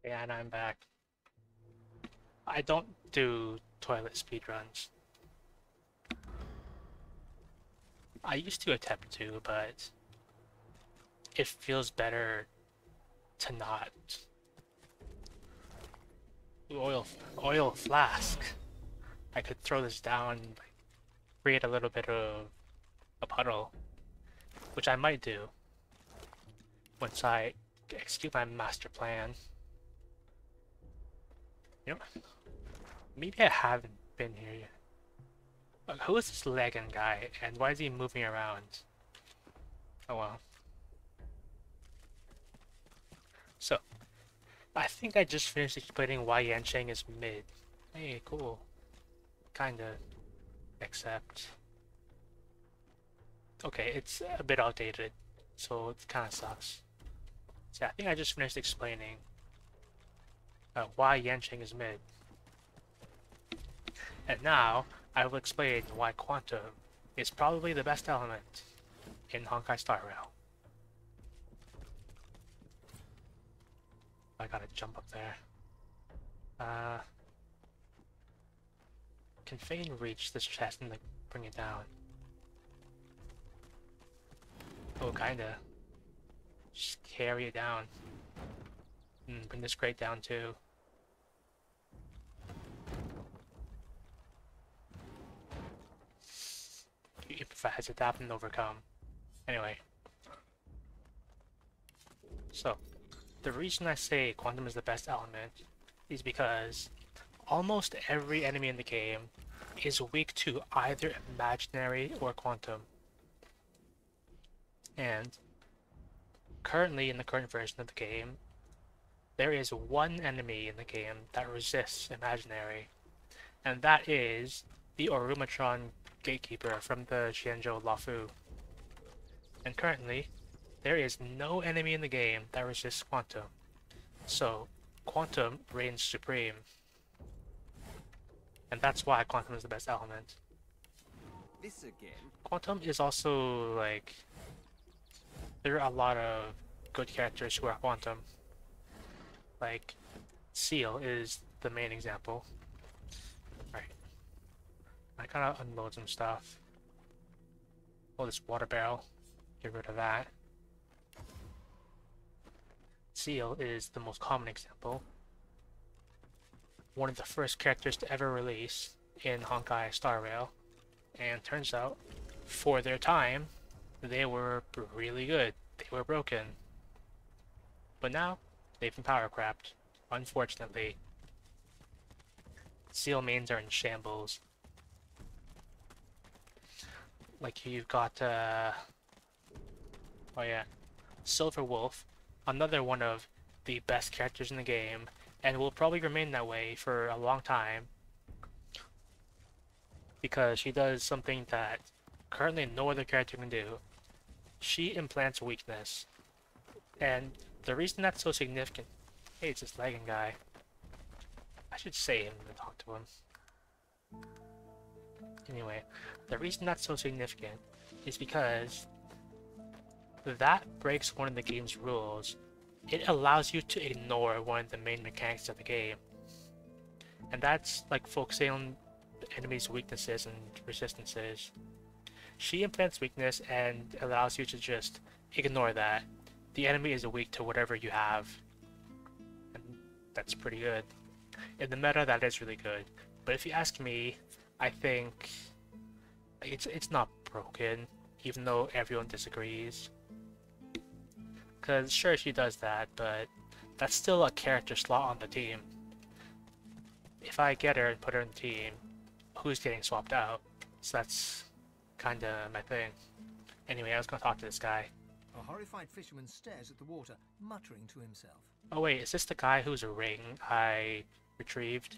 Yeah, and I'm back. I don't do toilet speedruns. I used to attempt to, but it feels better to not. Oil flask. I could throw this down, like, create a little bit of a puddle, which I might do once I execute my master plan. You know, maybe I haven't been here yet. Who is this Legan guy, and why is he moving around? Oh well. So, I think I just finished explaining why Yansheng is mid. Hey, cool. Kinda. Except... Okay, it's a bit outdated, so it kinda sucks. So yeah, I think I just finished explaining why Yansheng is mid. And now, I will explain why Quantum is probably the best element in Honkai Star Rail. I gotta jump up there. Can Fane reach this chest and like bring it down? Oh, kinda. Just carry it down. Bring this crate down too. You improvise, adapt, and overcome. Anyway. So, the reason I say Quantum is the best element is because almost every enemy in the game is weak to either Imaginary or Quantum. And currently, in the current version of the game, there is one enemy in the game that resists Imaginary, and that is the Orumatron Gatekeeper from the Xianzhou Luofu. And currently, there is no enemy in the game that resists Quantum. So, Quantum reigns supreme. And that's why Quantum is the best element. This again. Quantum is also, like... There are a lot of good characters who are Quantum. Like, Seal is the main example. Alright. I gotta unload some stuff. Oh, this water barrel. Get rid of that. Seal is the most common example. One of the first characters to ever release in Honkai Star Rail. And turns out, for their time, they were really good. They were broken. But now, they've been power crapped. Unfortunately. Seal mains are in shambles. Like you've got, oh yeah, Silver Wolf, another one of the best characters in the game, and will probably remain that way for a long time. Because she does something that currently no other character can do. She implants weakness. And the reason that's so significant... Hey, it's this lagging guy. I should say him and talk to him. Anyway, the reason that's so significant is because that breaks one of the game's rules. It allows you to ignore one of the main mechanics of the game. And that's like focusing on the enemy's weaknesses and resistances. She implants weakness and allows you to just ignore that. The enemy is weak to whatever you have. And that's pretty good. In the meta, that is really good. But if you ask me, I think it's not broken, even though everyone disagrees. Because sure, she does that, but that's still a character slot on the team. If I get her and put her in the team, who's getting swapped out? So that's kinda my thing. Anyway, I was gonna talk to this guy. A horrified fisherman stares at the water, muttering to himself. Oh wait, is this the guy whose ring I retrieved?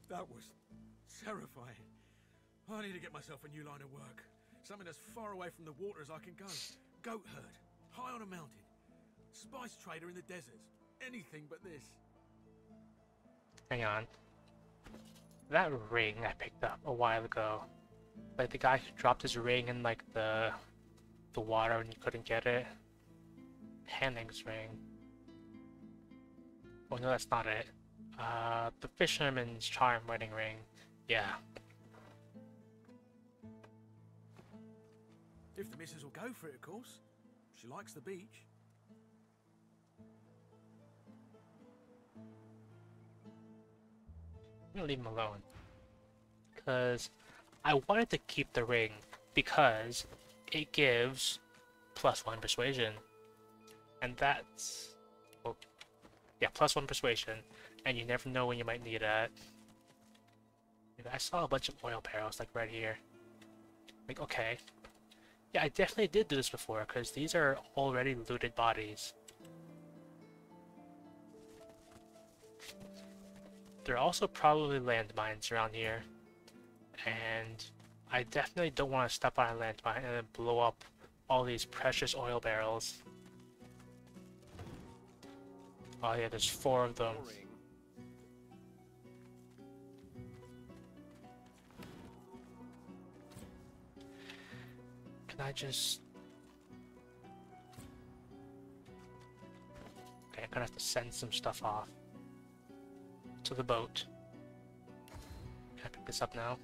That was terrifying. I need to get myself a new line of work. Something as far away from the water as I can go. Goat herd, high on a mountain. Spice trader in the deserts. Anything but this. Hang on. That ring I picked up a while ago. Like the guy who dropped his ring in like the water and you couldn't get it. Henning's ring. Oh no, that's not it. The fisherman's charm wedding ring. Yeah. If the missus will go for it, of course. She likes the beach. I'm gonna leave him alone. Because I wanted to keep the ring because it gives +1 persuasion. And that's... well, yeah, +1 persuasion. And you never know when you might need it. I saw a bunch of oil barrels like right here. Like, okay. Yeah, I definitely did do this before, because these are already looted bodies. There are also probably landmines around here. And I definitely don't want to step on a landmine and then blow up all these precious oil barrels. Oh yeah, there's 4 of them. Can I just... Okay, I'm gonna have to send some stuff off to the boat. Can I pick this up now?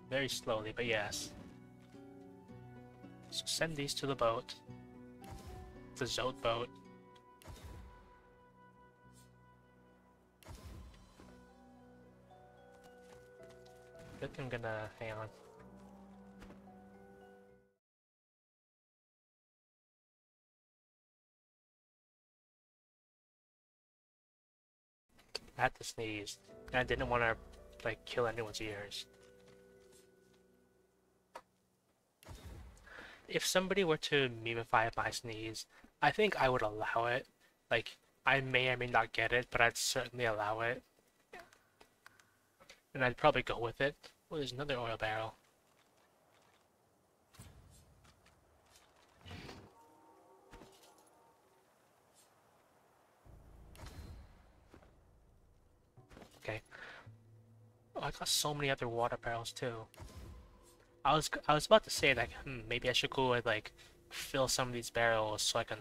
Very slowly, but yes. So send these to the boat. The Zote boat. I think I'm gonna... hang on. I had to sneeze, and I didn't want to, like, kill anyone's ears. If somebody were to memify my sneeze, I think I would allow it. Like, I may or may not get it, but I'd certainly allow it. And I'd probably go with it. Oh, there's another oil barrel. Okay. Oh, I got so many other water barrels too. I was about to say like, maybe I should go and like fill some of these barrels so I can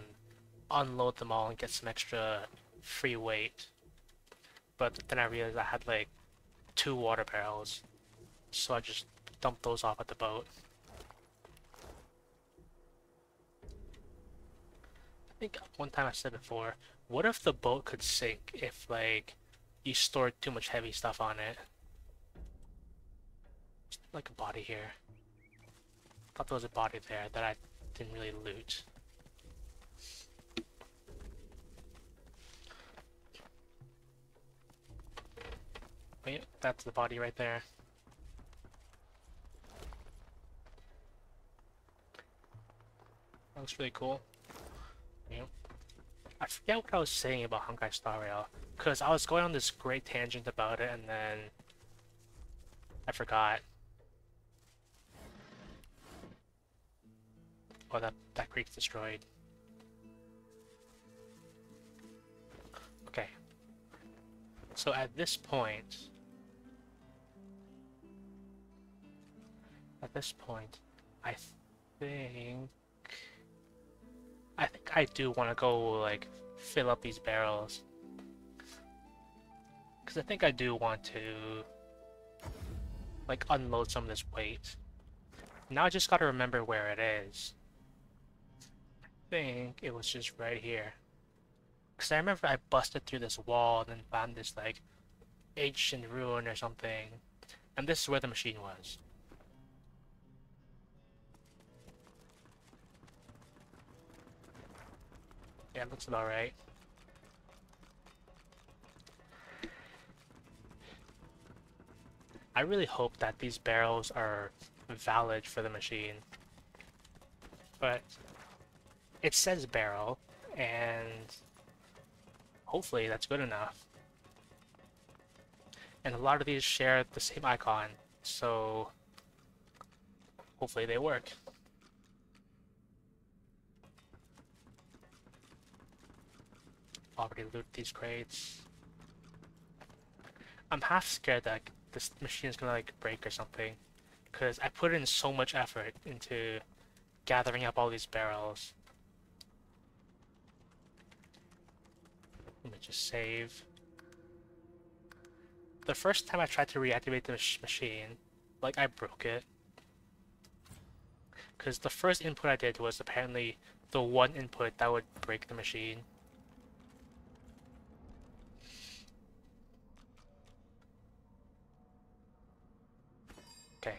unload them all and get some extra free weight. But then I realized I had like 2 water barrels, so I just dumped those off at the boat. I think one time I said before, what if the boat could sink if like you stored too much heavy stuff on it? Just like a body here. Thought there was a body there that I didn't really loot. Wait, that's the body right there. That looks really cool. Yeah. I forget what I was saying about Honkai Star Rail, because I was going on this great tangent about it and then I forgot. Oh, that creek's destroyed. Okay. So at this point, I think I do want to go like fill up these barrels, because I think I do want to like unload some of this weight. Now I just gotta remember where it is. I think it was just right here, because I remember I busted through this wall and then found this like ancient ruin or something, and this is where the machine was. Yeah, it looks about right. I really hope that these barrels are valid for the machine. But it says barrel, and hopefully that's good enough. And a lot of these share the same icon, so hopefully they work. Already looted these crates. I'm half scared that this machine is gonna like break or something, because I put in so much effort into gathering up all these barrels. Let me just save. The first time I tried to reactivate the machine, like I broke it. Because the first input I did was apparently the one input that would break the machine. Okay.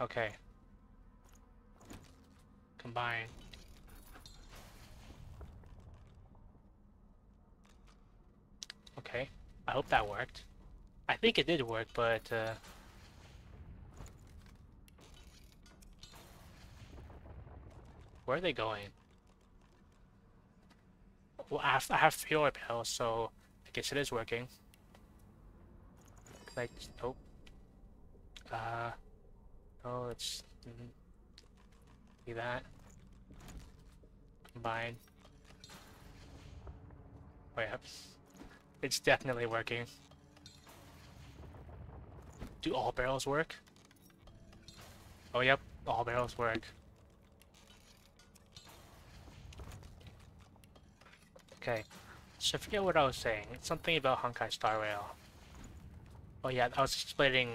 Okay. Combine. Okay, I hope that worked. I think it did work, but where are they going? Well, I have 3 orb bells, so I guess it is working. Like, nope. No, let's see that. Combine. Oh yeah, it's definitely working. Do all barrels work? Oh yep, all barrels work. Okay, so I forget what I was saying. It's something about Honkai Star Rail. Oh yeah, I was explaining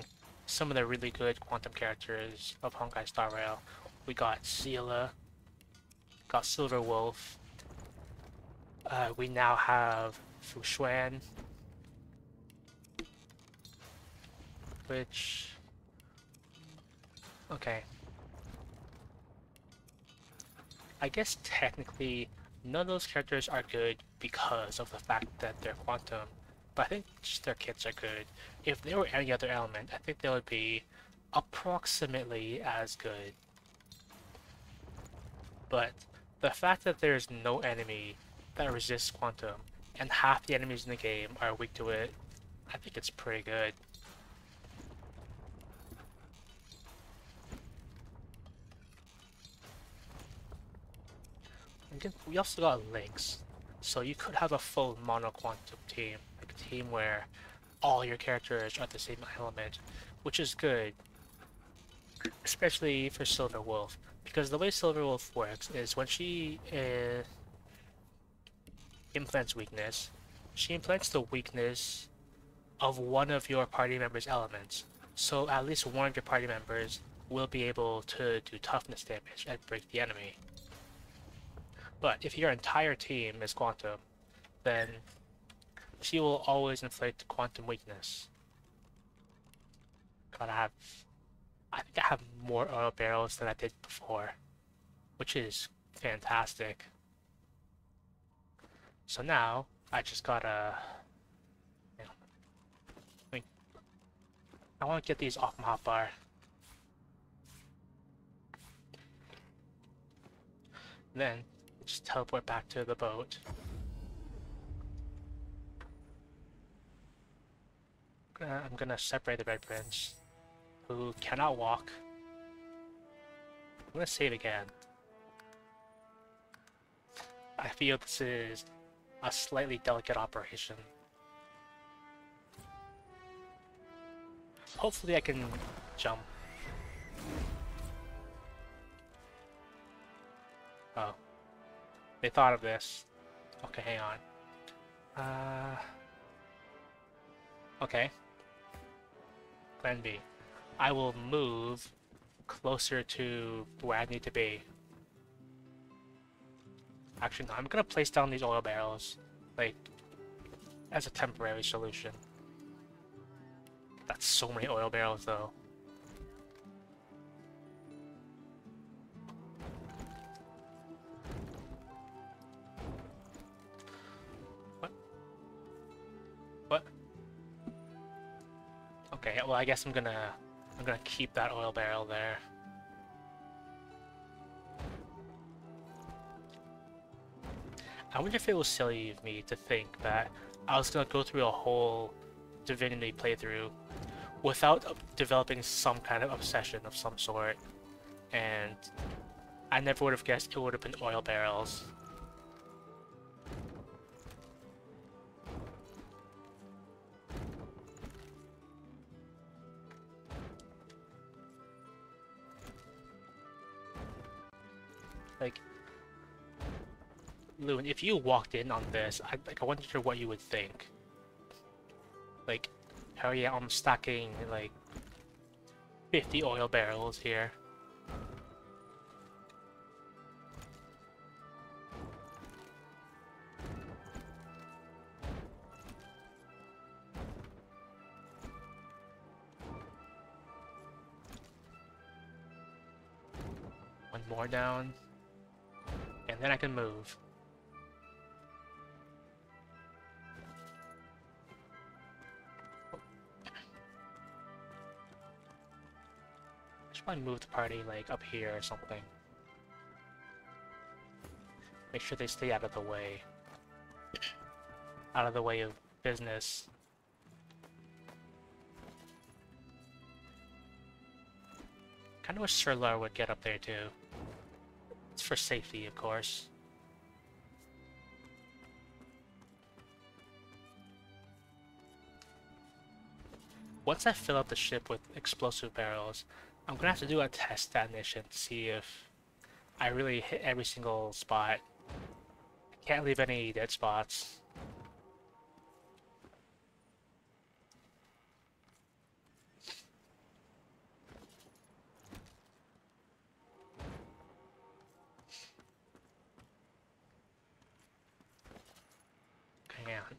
some of the really good quantum characters of Honkai Star Rail. We got Seela, got Silver Wolf. We now have Fu Xuan, which... okay. I guess technically none of those characters are good because of the fact that they're quantum, but I think just their kits are good. If they were any other element, I think they would be approximately as good. But the fact that there's no enemy that resists quantum, and half the enemies in the game are weak to it, I think it's pretty good. Again, we also got links, so you could have a full mono quantum team, like a team where all your characters are the same element, which is good, especially for Silver Wolf, because the way Silver Wolf works is when she implants weakness, she implants the weakness of one of your party members' elements, so at least one of your party members will be able to do toughness damage and break the enemy. But if your entire team is quantum, then she will always inflict quantum weakness. I think I have more oil barrels than I did before, which is fantastic. So now, I just gotta... I want to get these off my hotbar. Then, just teleport back to the boat. I'm gonna separate the Red Prince, who cannot walk. I'm gonna save again. I feel this is a slightly delicate operation. Hopefully I can jump. Oh. They thought of this. Okay, hang on. Okay. Plan B. I will move closer to where I need to be. Actually, no, I'm gonna place down these oil barrels, like, as a temporary solution. That's so many oil barrels, though. What? Okay, well, I guess I'm gonna keep that oil barrel there. I wonder if it was silly of me to think that I was gonna go through a whole Divinity playthrough without developing some kind of obsession of some sort, and I never would have guessed it would have been oil barrels. Like, Loon, if you walked in on this, I wonder what you would think. Like, hell yeah, I'm stacking like 50 oil barrels here. One more down, and then I can move. Should probably move the party like up here or something. Make sure they stay out of the way. Out of the way of business. Kinda wish Sir Lar would get up there too. It's for safety, of course. Once I fill up the ship with explosive barrels, I'm gonna have to do a test detonation to see if I really hit every single spot. I can't leave any dead spots. Hang on.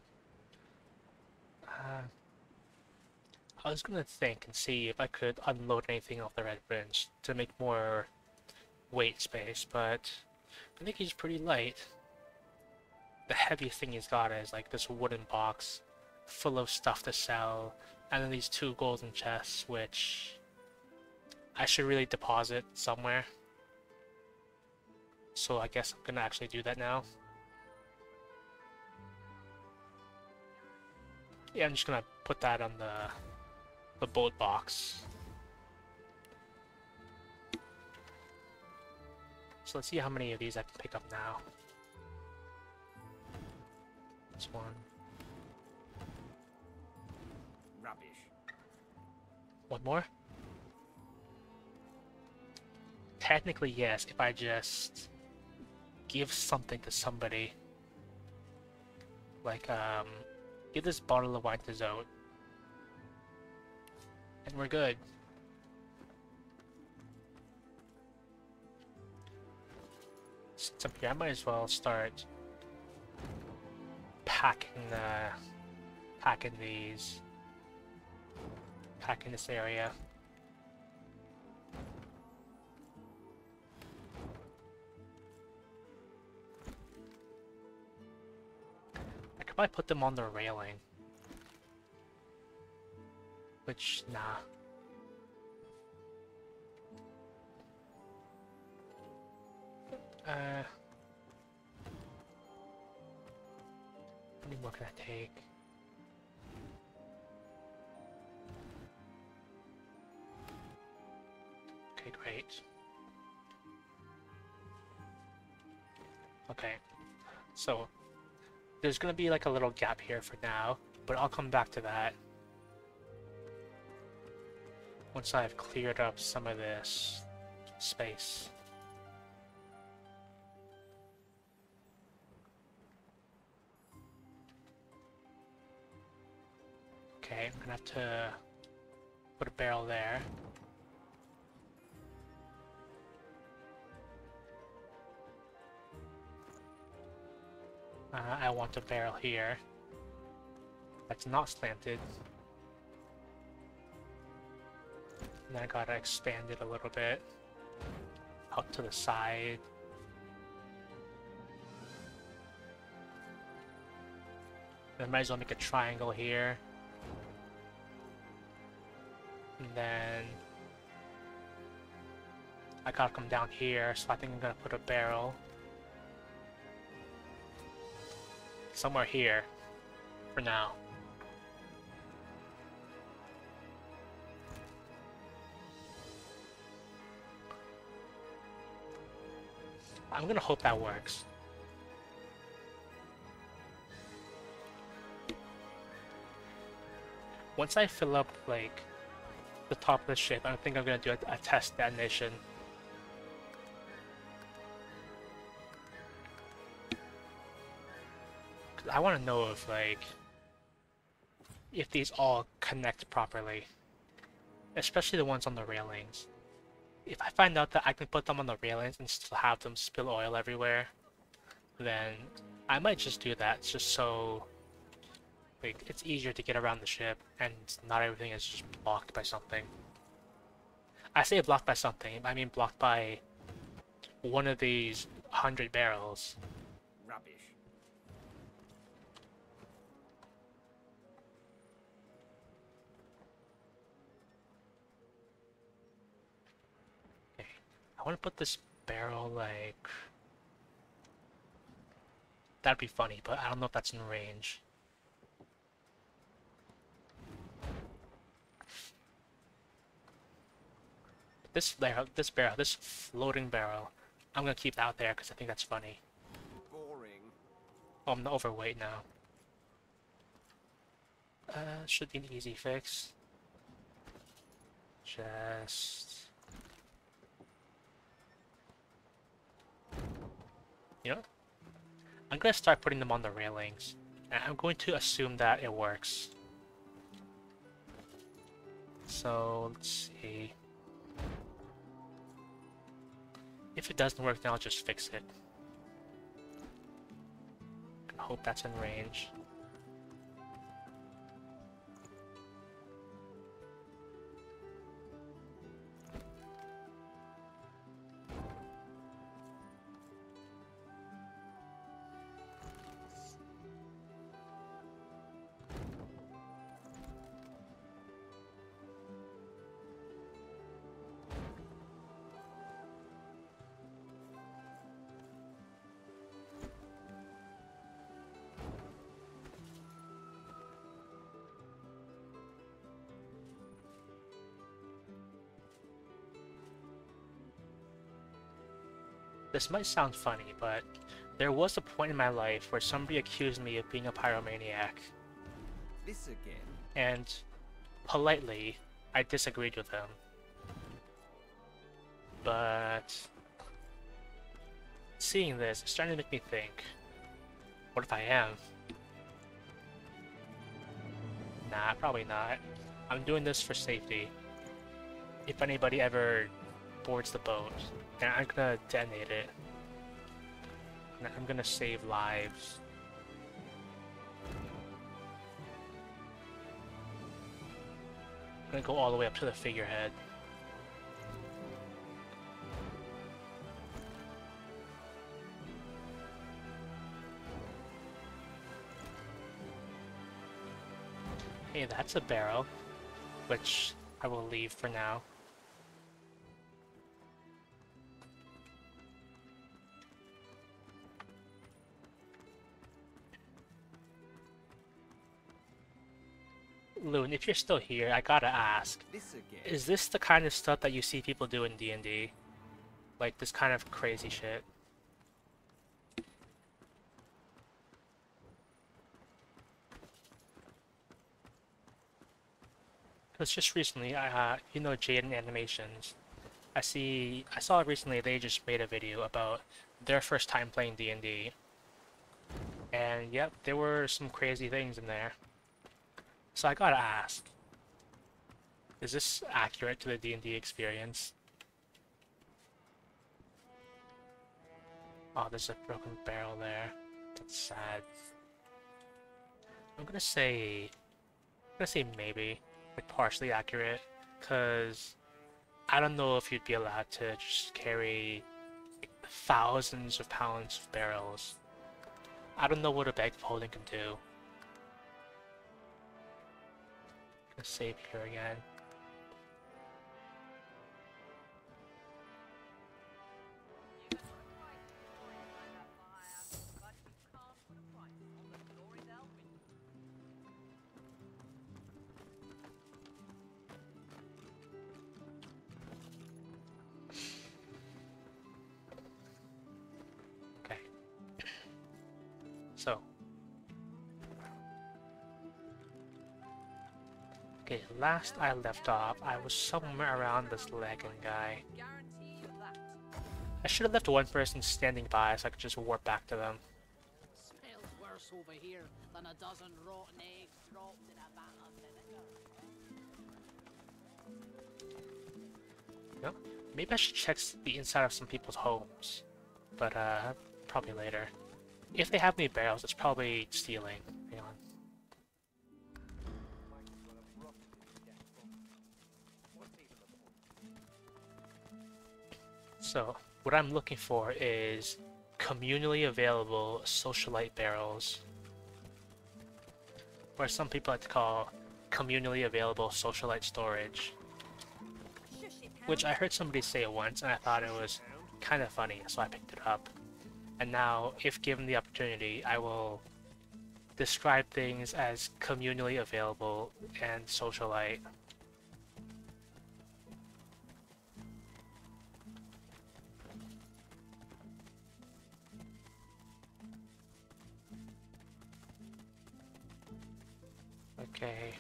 I was gonna think and see if I could unload anything off the Red Prince to make more weight space, but I think he's pretty light. The heaviest thing he's got is like this wooden box full of stuff to sell, and then these 2 golden chests, which I should really deposit somewhere. So I guess I'm gonna actually do that now. Yeah, I'm just gonna put that on the boat box. So let's see how many of these I can pick up now. This one. Rubbish. One more? Technically, yes, if I just give something to somebody. Like, give this bottle of wine to Zoe. And we're good. Since I'm here, I might as well start packing these. Packing this area. I could probably put them on the railing. Which, nah. How many more can I take? Okay, great. Okay, so there's gonna be like a little gap here for now, but I'll come back to that once I've cleared up some of this space. Okay, I'm gonna have to put a barrel there. I want a barrel here that's not slanted. And then I gotta expand it a little bit out to the side. Then I might as well make a triangle here. And then I gotta come down here, so I think I'm gonna put a barrel somewhere here for now. I'm gonna hope that works. Once I fill up like the top of the ship, I think I'm gonna do a test detonation. I want to know if these all connect properly, especially the ones on the railings. If I find out that I can put them on the railings and still have them spill oil everywhere, then I might just do that, just so it's easier to get around the ship and not everything is just blocked by something. I say blocked by something, I mean blocked by one of these 100 barrels. Rubbish. I want to put this barrel like... That'd be funny, but I don't know if that's in range. This floating barrel, I'm gonna keep out there because I think that's funny. Boring. Oh, I'm overweight now. Should be an easy fix. Just... You know? I'm gonna start putting them on the railings. And I'm going to assume that it works. So, let's see. If it doesn't work, then I'll just fix it. I hope that's in range. This might sound funny, but there was a point in my life where somebody accused me of being a pyromaniac. This again? And politely, I disagreed with them. But seeing this, it's starting to make me think, what if I am? Nah, probably not. I'm doing this for safety. If anybody ever boards the boat, then I'm gonna detonate it. I'm gonna save lives. I'm gonna go all the way up to the figurehead. Hey, that's a barrel, which I will leave for now. Loon, if you're still here, I gotta ask, is this the kind of stuff that you see people do in D&D? Like, this kind of crazy shit? Because just recently, you know Jaden Animations, I saw recently they just made a video about their first time playing D&D. And yep, there were some crazy things in there. So I gotta ask, is this accurate to the D&D experience? Oh, there's a broken barrel there. That's sad. I'm gonna say maybe, like partially accurate, because I don't know if you'd be allowed to just carry like, thousands of pounds of barrels. I don't know what a bag of holding can do. Save here again. Okay. So. Okay, last I left off, I was somewhere around this Lagan guy. I should have left one person standing by so I could just warp back to them. Smells worse over here than a dozen rotten eggs dropped in a vat of vinegar. You know, maybe I should check the inside of some people's homes. But, probably later. If they have any barrels, it's probably stealing. Hang on. So, what I'm looking for is communally available socialite barrels, or some people like to call communally available socialite storage. which I heard somebody say it once and I thought it was kind of funny, so I picked it up. And now, if given the opportunity, I will describe things as communally available and socialite. Okay.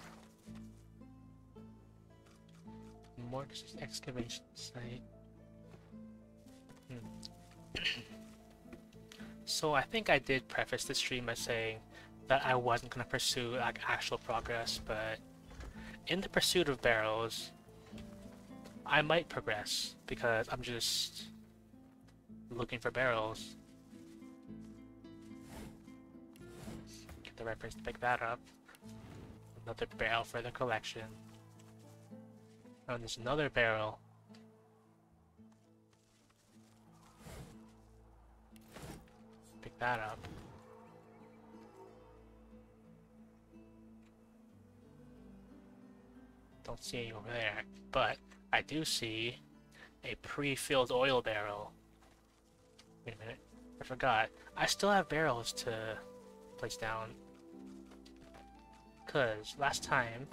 More excavation site. So I think I did preface the stream by saying that I wasn't going to pursue like actual progress, but in the pursuit of barrels, I might progress because I'm just looking for barrels. Get the reference to pick that up. Another barrel for the collection. Oh, there's another barrel. Pick that up. Don't see any over there, but I do see a pre-filled oil barrel. Wait a minute, I forgot. I still have barrels to place down. Cause last time,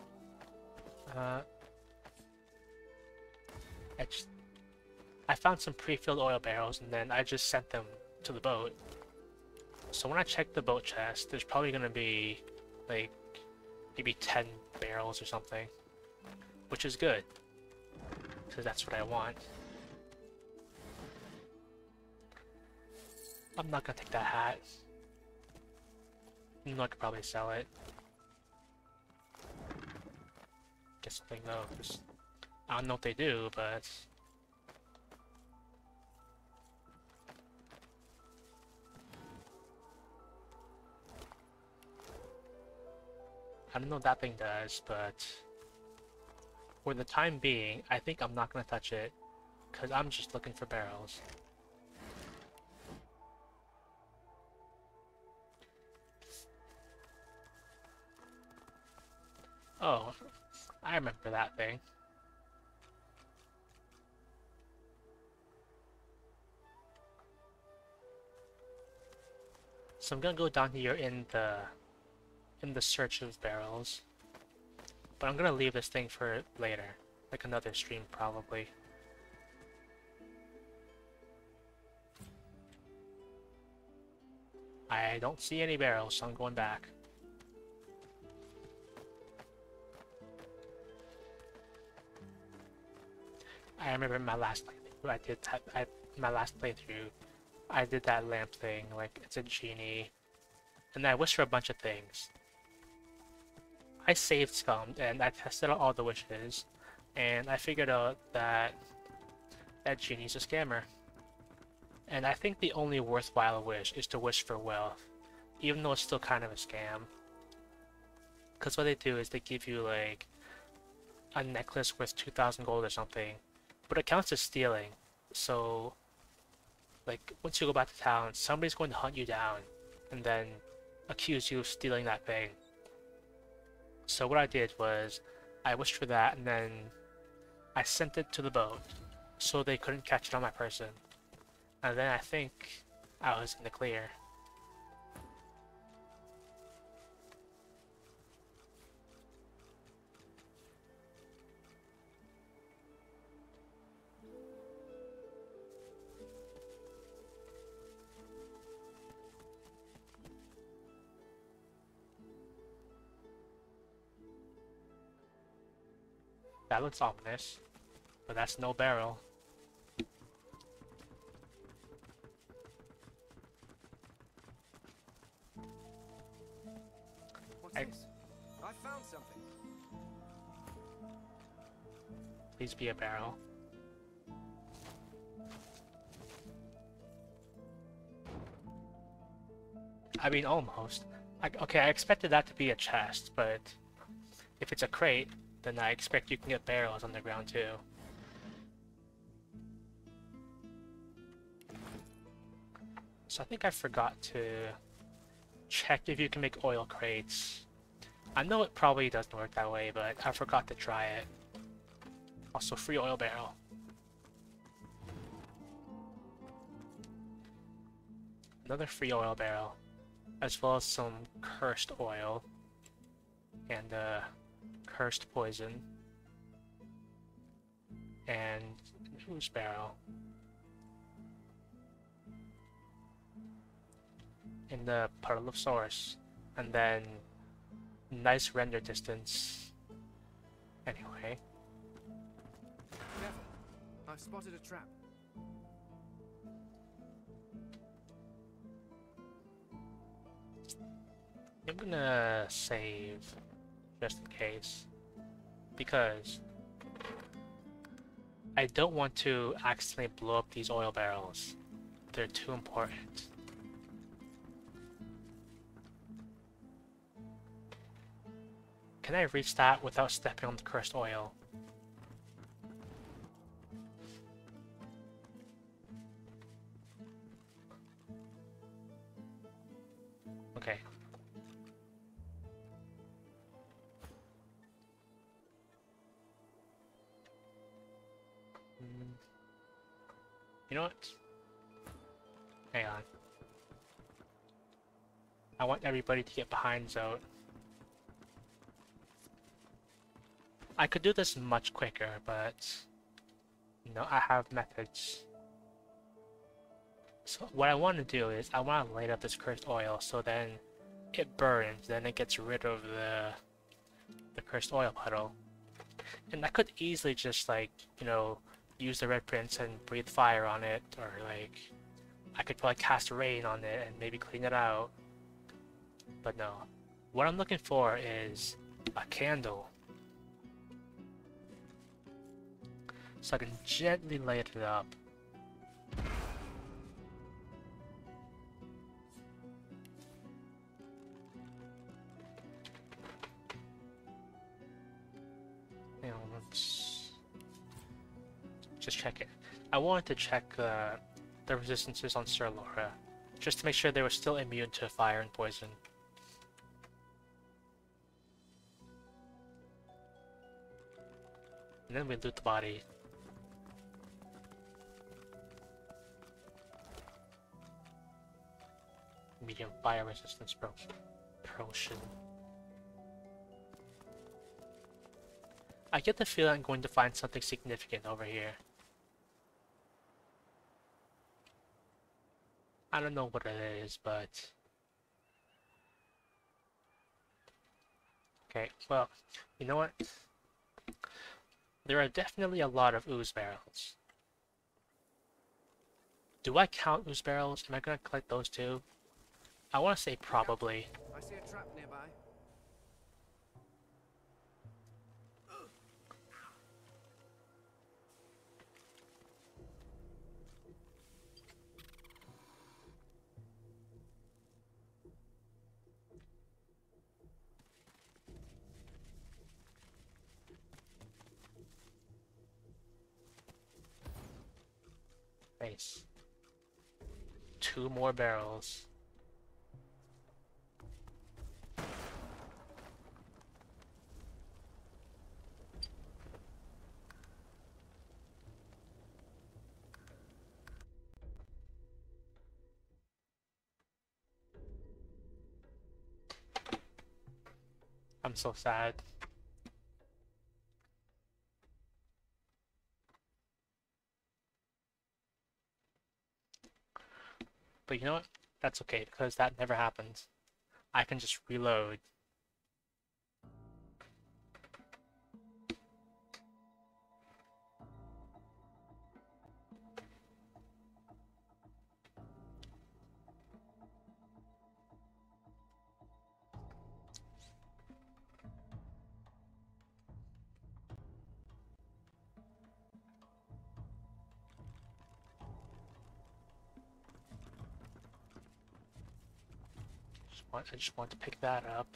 I found some pre-filled oil barrels and then I just sent them to the boat. So when I check the boat chest, there's probably gonna be like maybe 10 barrels or something, which is good, because that's what I want. I'm not gonna take that hat. I could probably sell it. Get something though, 'cause I don't know what they do, but I don't know what that thing does, but for the time being, I think I'm not gonna touch it, because I'm just looking for barrels. Oh, I remember that thing. So I'm gonna go down here in the search of barrels, but I'm gonna leave this thing for later, like another stream probably. I don't see any barrels, so I'm going back. I remember my last playthrough, I did that. My last playthrough, I did that lamp thing, like it's a genie, and I wished for a bunch of things. I saved scummed and I tested out all the wishes, and I figured out that that genie's a scammer. And I think the only worthwhile wish is to wish for wealth, even though it's still kind of a scam. Because what they do is they give you like a necklace worth 2,000 gold or something, but it counts as stealing. So like once you go back to town, somebody's going to hunt you down and then accuse you of stealing that thing. So what I did was I wished for that and then I sent it to the boat so they couldn't catch it on my person. And then I think I was in the clear. That looks ominous, but that's no barrel. What's this? I found something. Please be a barrel. I mean, almost. Okay, I expected that to be a chest, but if it's a crate, then I expect you can get barrels on the ground too. So I think I forgot to check if you can make oil crates. I know it probably doesn't work that way, but I forgot to try it. Also, free oil barrel. another free oil barrel, as well as some cursed oil and cursed poison and an ooze barrel. In the puddle of source, and then nice render distance. Anyway, Careful. I've spotted a trap. I'm gonna save just in case, because I don't want to accidentally blow up these oil barrels. They're too important. Can I reach that without stepping on the cursed oil? Okay. You know what? Hang on. I want everybody to get behind Zote. I could do this much quicker, but no, I have methods. So what I want to do is I want to light up this cursed oil so then it burns, then it gets rid of the cursed oil puddle. And I could easily just like, you know, use the red prince and breathe fire on it, or like I could probably cast rain on it and maybe clean it out. But no. What I'm looking for is a candle. So I can gently light it up. Hang on, let's just check it. I wanted to check the resistances on Sir Laura, just to make sure they were still immune to fire and poison. And then we loot the body. Medium fire resistance potion. I get the feeling I'm going to find something significant over here. I don't know what it is, but... Okay, well, you know what? There are definitely a lot of ooze barrels. Do I count ooze barrels? Am I gonna collect those too? I want to say probably. I see a trap nearby. Nice. 2 more barrels. I'm so sad. But you know what? That's okay, because that never happens. I can just reload. I just want to pick that up.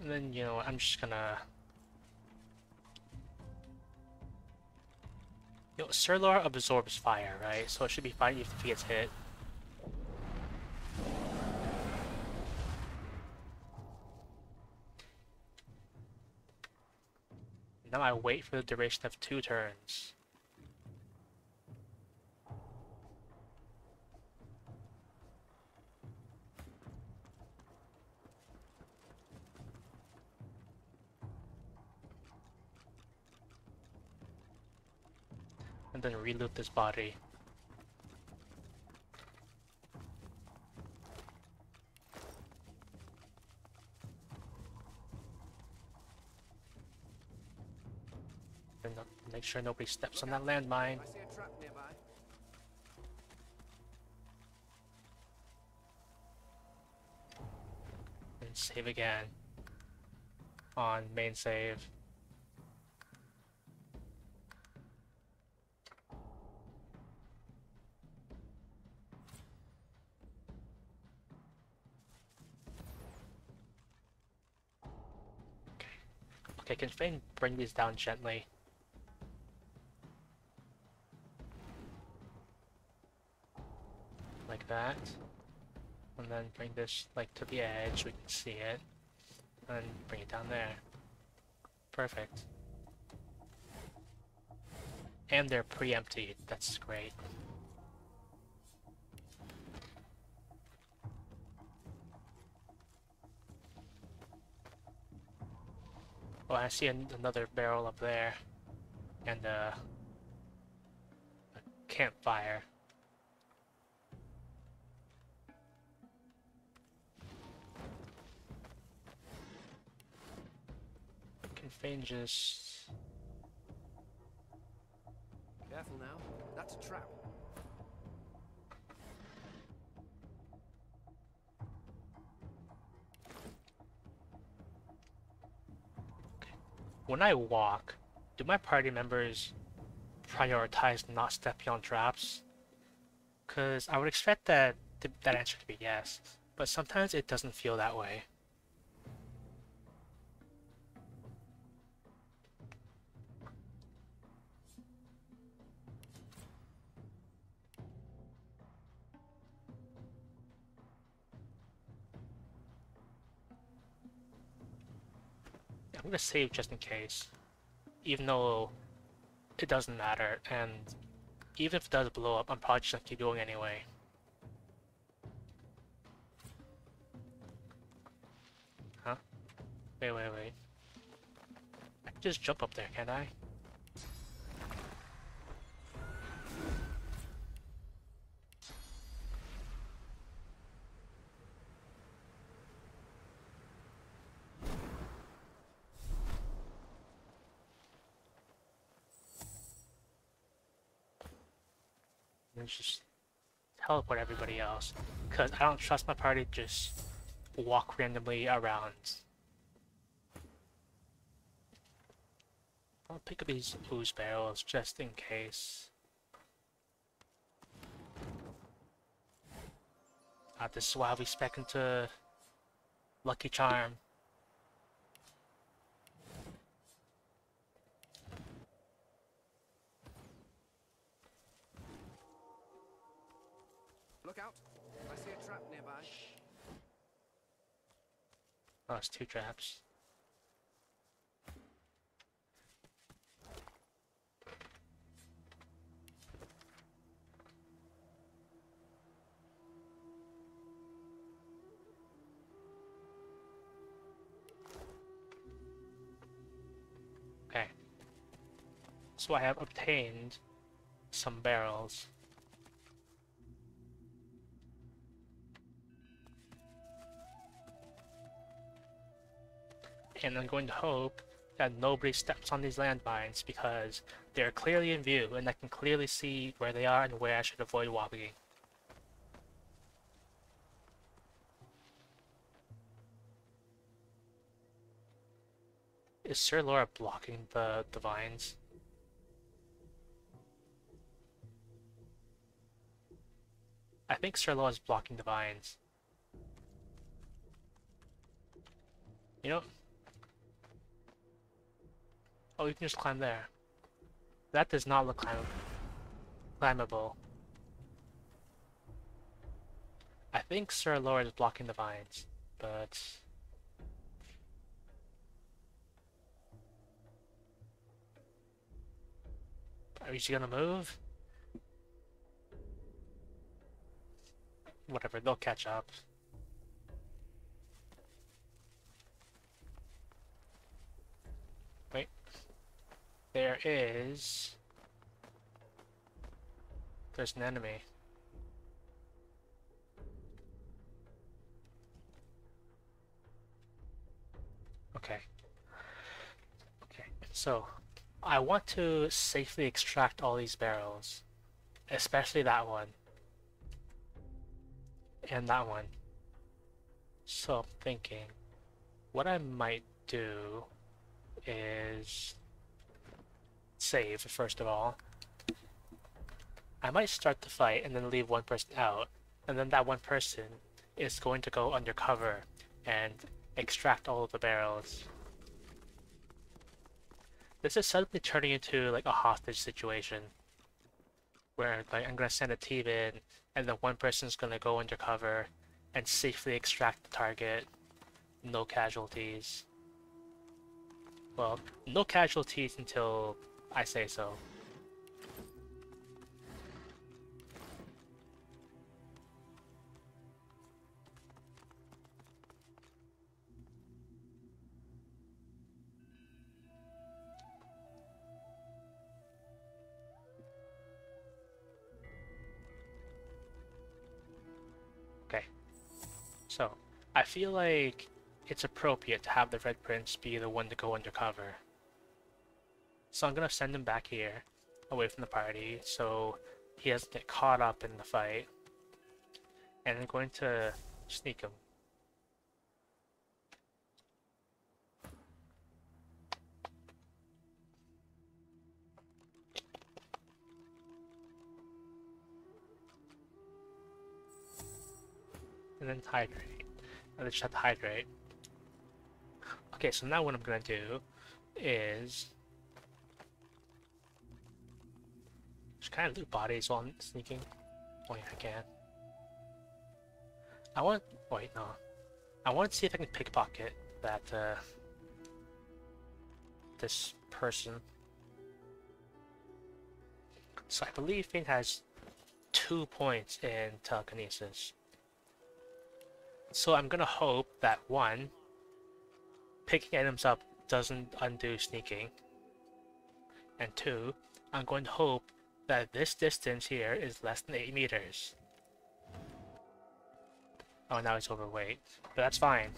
And then, you know, I'm just gonna... You know, Sir Laura absorbs fire, right? So it should be fine if he gets hit. Now I wait for the duration of 2 turns. and then reloot this body. And make sure nobody steps on that landmine. I see a trap nearby. And save again. On main save. Okay, can Fane bring these down gently? Like that. And then bring this like to the edge so we can see it. And bring it down there. Perfect. And they're pre-emptied. That's great. Oh, I see another barrel up there. And a campfire. Can Fane just... Careful now. That's a trap. When I walk, do my party members prioritize not stepping on traps? Because I would expect that answer to be yes, but sometimes it doesn't feel that way. I'm gonna save just in case, even though it doesn't matter, and even if it does blow up, I'm probably just gonna keep going anyway. Huh? Wait. I can just jump up there, can't I? And just teleport everybody else, because I don't trust my party to just walk randomly around. I'll pick up these ooze barrels just in case. This is why we spec into Lucky Charm. Look out! I see a trap nearby. Oh, it's two traps. Okay. So I have obtained some barrels. And I'm going to hope that nobody steps on these landmines because they're clearly in view and I can clearly see where they are and where I should avoid walking. Is Sir Laura blocking the vines? I think Sir Laura is blocking the vines. You know? Oh, you can just climb there. That does not look climbable. I think Sir Laura is blocking the vines, but... Are you gonna move? Whatever, they'll catch up. Wait. There is... There's an enemy. Okay. Okay, so I want to safely extract all these barrels, especially that one and that one. So I'm thinking what I might do is save first of all. I might start the fight and then leave one person out, and then that one person is going to go undercover and extract all of the barrels. This is suddenly turning into like a hostage situation where like I'm gonna send a team in and then one person's gonna go undercover and safely extract the target. No casualties. Well, no casualties until I say so. Okay, so I feel like it's appropriate to have the Red Prince be the one to go undercover. So I'm gonna send him back here, away from the party, so he doesn't get caught up in the fight. And I'm going to sneak him. And then hydrate. And then just have to hydrate. Okay, so now what I'm gonna do is just kind of loot bodies while I'm sneaking. Oh yeah, I can. I want. Wait, no. I want to see if I can pickpocket that this person. So I believe Fane has 2 points in telekinesis. So I'm gonna hope that one, picking items up doesn't undo sneaking, and 2, I'm going to hope that this distance here is less than 8 meters. Oh, now he's overweight, but that's fine,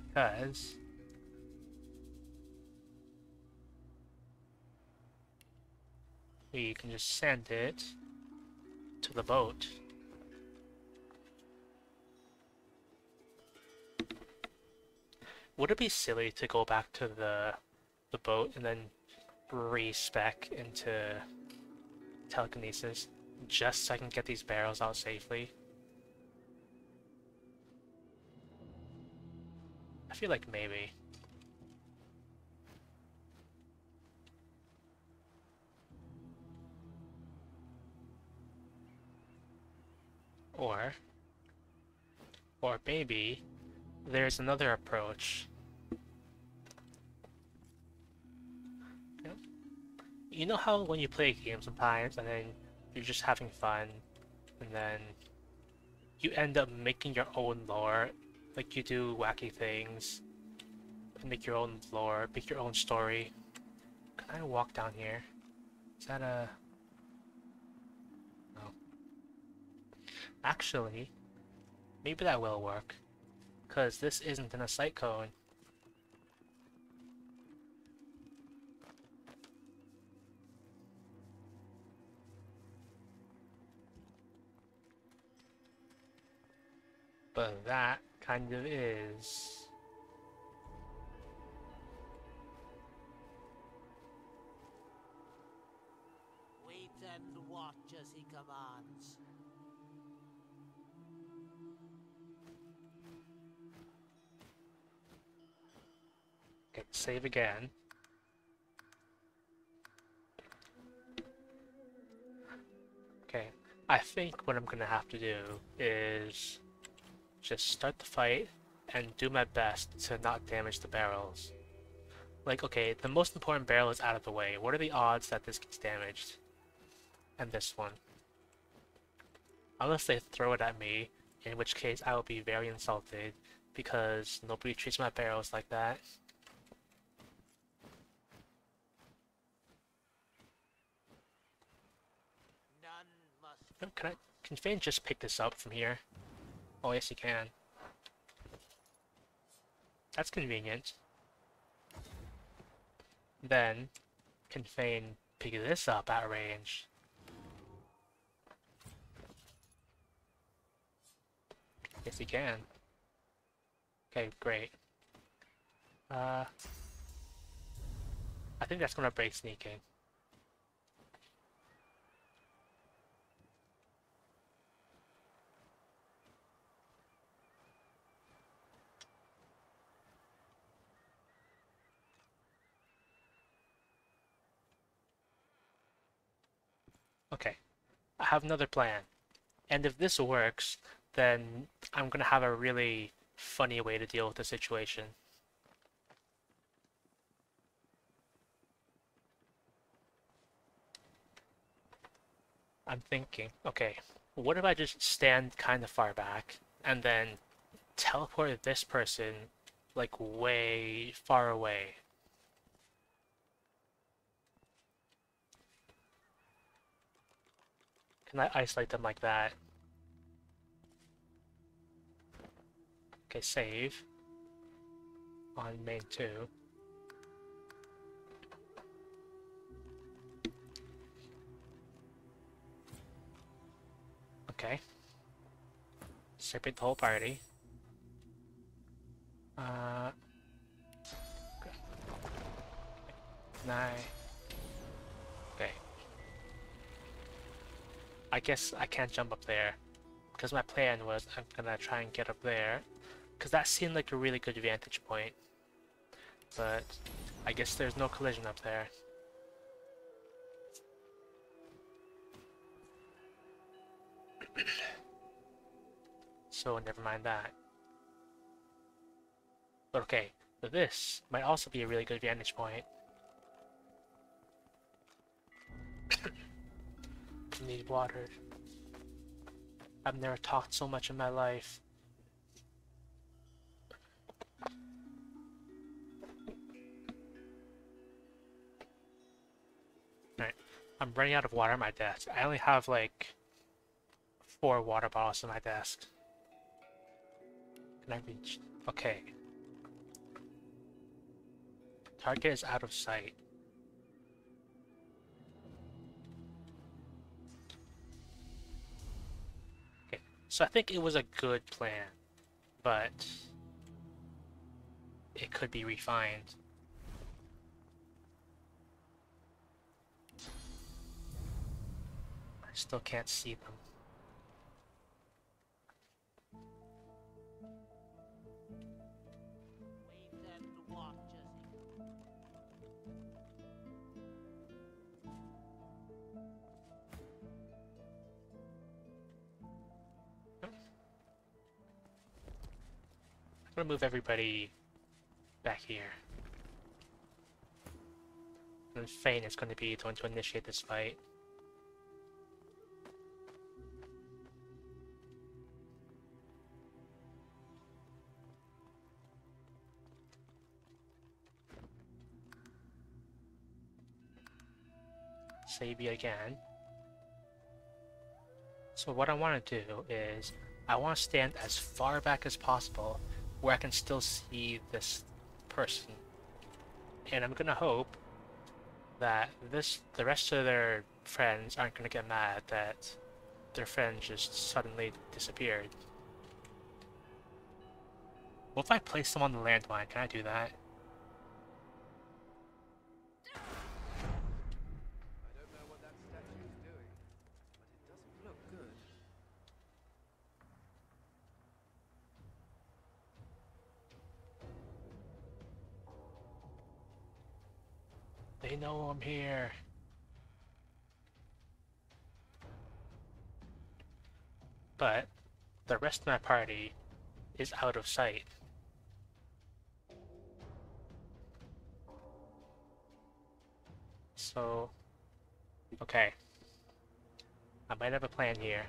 because we can just send it to the boat. Would it be silly to go back to the boat and then re-spec into telekinesis just so I can get these barrels out safely? I feel like maybe. Or maybe there's another approach. You know how when you play a game sometimes and then you're just having fun and then you end up making your own lore, like you do wacky things and make your own lore, make your own story. Can I walk down here? Is that a... No. Actually, maybe that will work. Because this isn't in a sight cone. But that kind of is. Wait and watch as he commands. Okay, save again. Okay, I think what I'm gonna have to do is just start the fight and do my best to not damage the barrels. Like, okay, the most important barrel is out of the way. What are the odds that this gets damaged? And this one. Unless they throw it at me, in which case I will be very insulted because nobody treats my barrels like that. None Can Fane just pick this up from here? Oh, yes, he can. That's convenient. Then, can Fane pick this up at range? Yes, he can. Okay, great. I think that's gonna break sneaking. Okay, I have another plan. And if this works, then I'm gonna have a really funny way to deal with the situation. I'm thinking, okay, what if I just stand kind of far back and then teleport this person like way far away? Can I isolate them like that? Okay, save on main 2. Okay. Separate the whole party. Nine. Okay. I guess I can't jump up there because my plan was I'm gonna try and get up there because that seemed like a really good vantage point, but I guess there's no collision up there. So never mind that. But okay, this might also be a really good vantage point. Need water. I've never talked so much in my life. Alright, I'm running out of water on my desk. I only have like 4 water bottles on my desk. Can I reach? Okay. Target is out of sight. Okay, so I think it was a good plan, but it could be refined. I still can't see them. I'm gonna move everybody back here. And Fane is gonna be the one to initiate this fight. Sabia again. So what I want to do is I want to stand as far back as possible where I can still see this person. And I'm gonna hope that the rest of their friends aren't gonna get mad that their friend just suddenly disappeared. What if I place them on the landmine? Can I do that? I don't know what that statue is doing, but it doesn't look good. They know I'm here. But the rest of my party is out of sight. So, okay. I might have a plan here.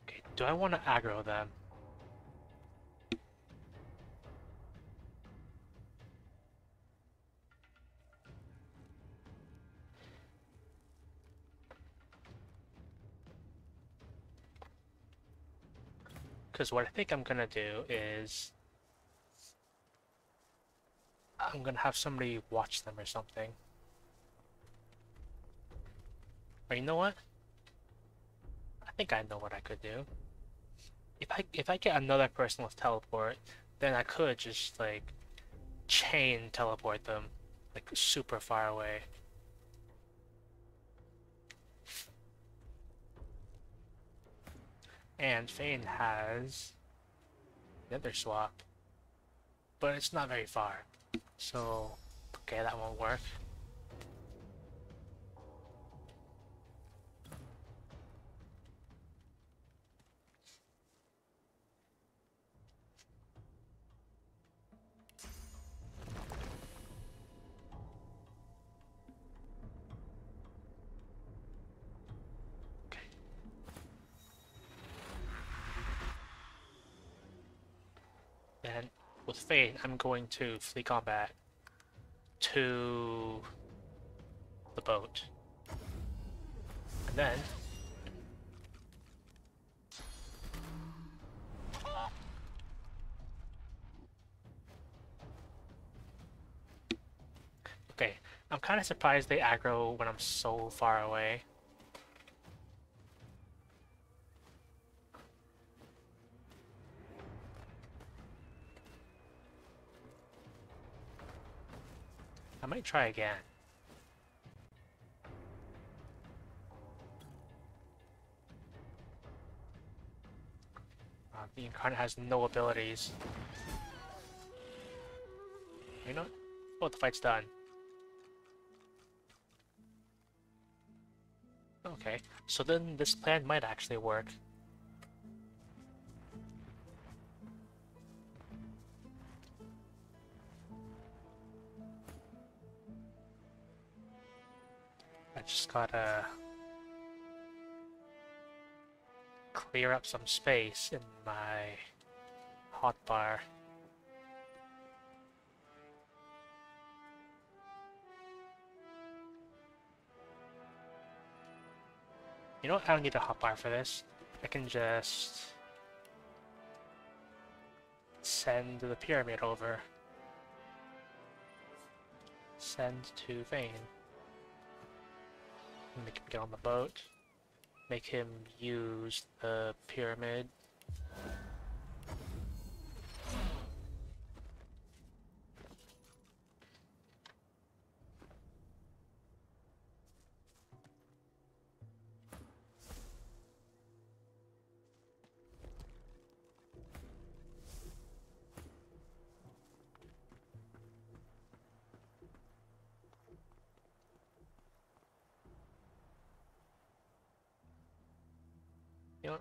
Okay, do I want to aggro them? Because what I think I'm gonna do is I'm gonna have somebody watch them or something. Or you know what? I think I know what I could do. If I get another person with teleport, then I could just like chain teleport them like super far away. And Fane has Nether Swap, but it's not very far, so okay, that won't work. And with Fane, I'm going to flee combat to the boat. And then okay, I'm kind of surprised they aggro when I'm so far away. I might try again. The Incarnate has no abilities. You know what? Oh, the fight's done. Okay, so then this plan might actually work. I just gotta clear up some space in my hotbar. You know what? I don't need a hotbar for this. I can just send the pyramid over. Send to Vayne. Make him get on the boat. Make him use the pyramid. You know,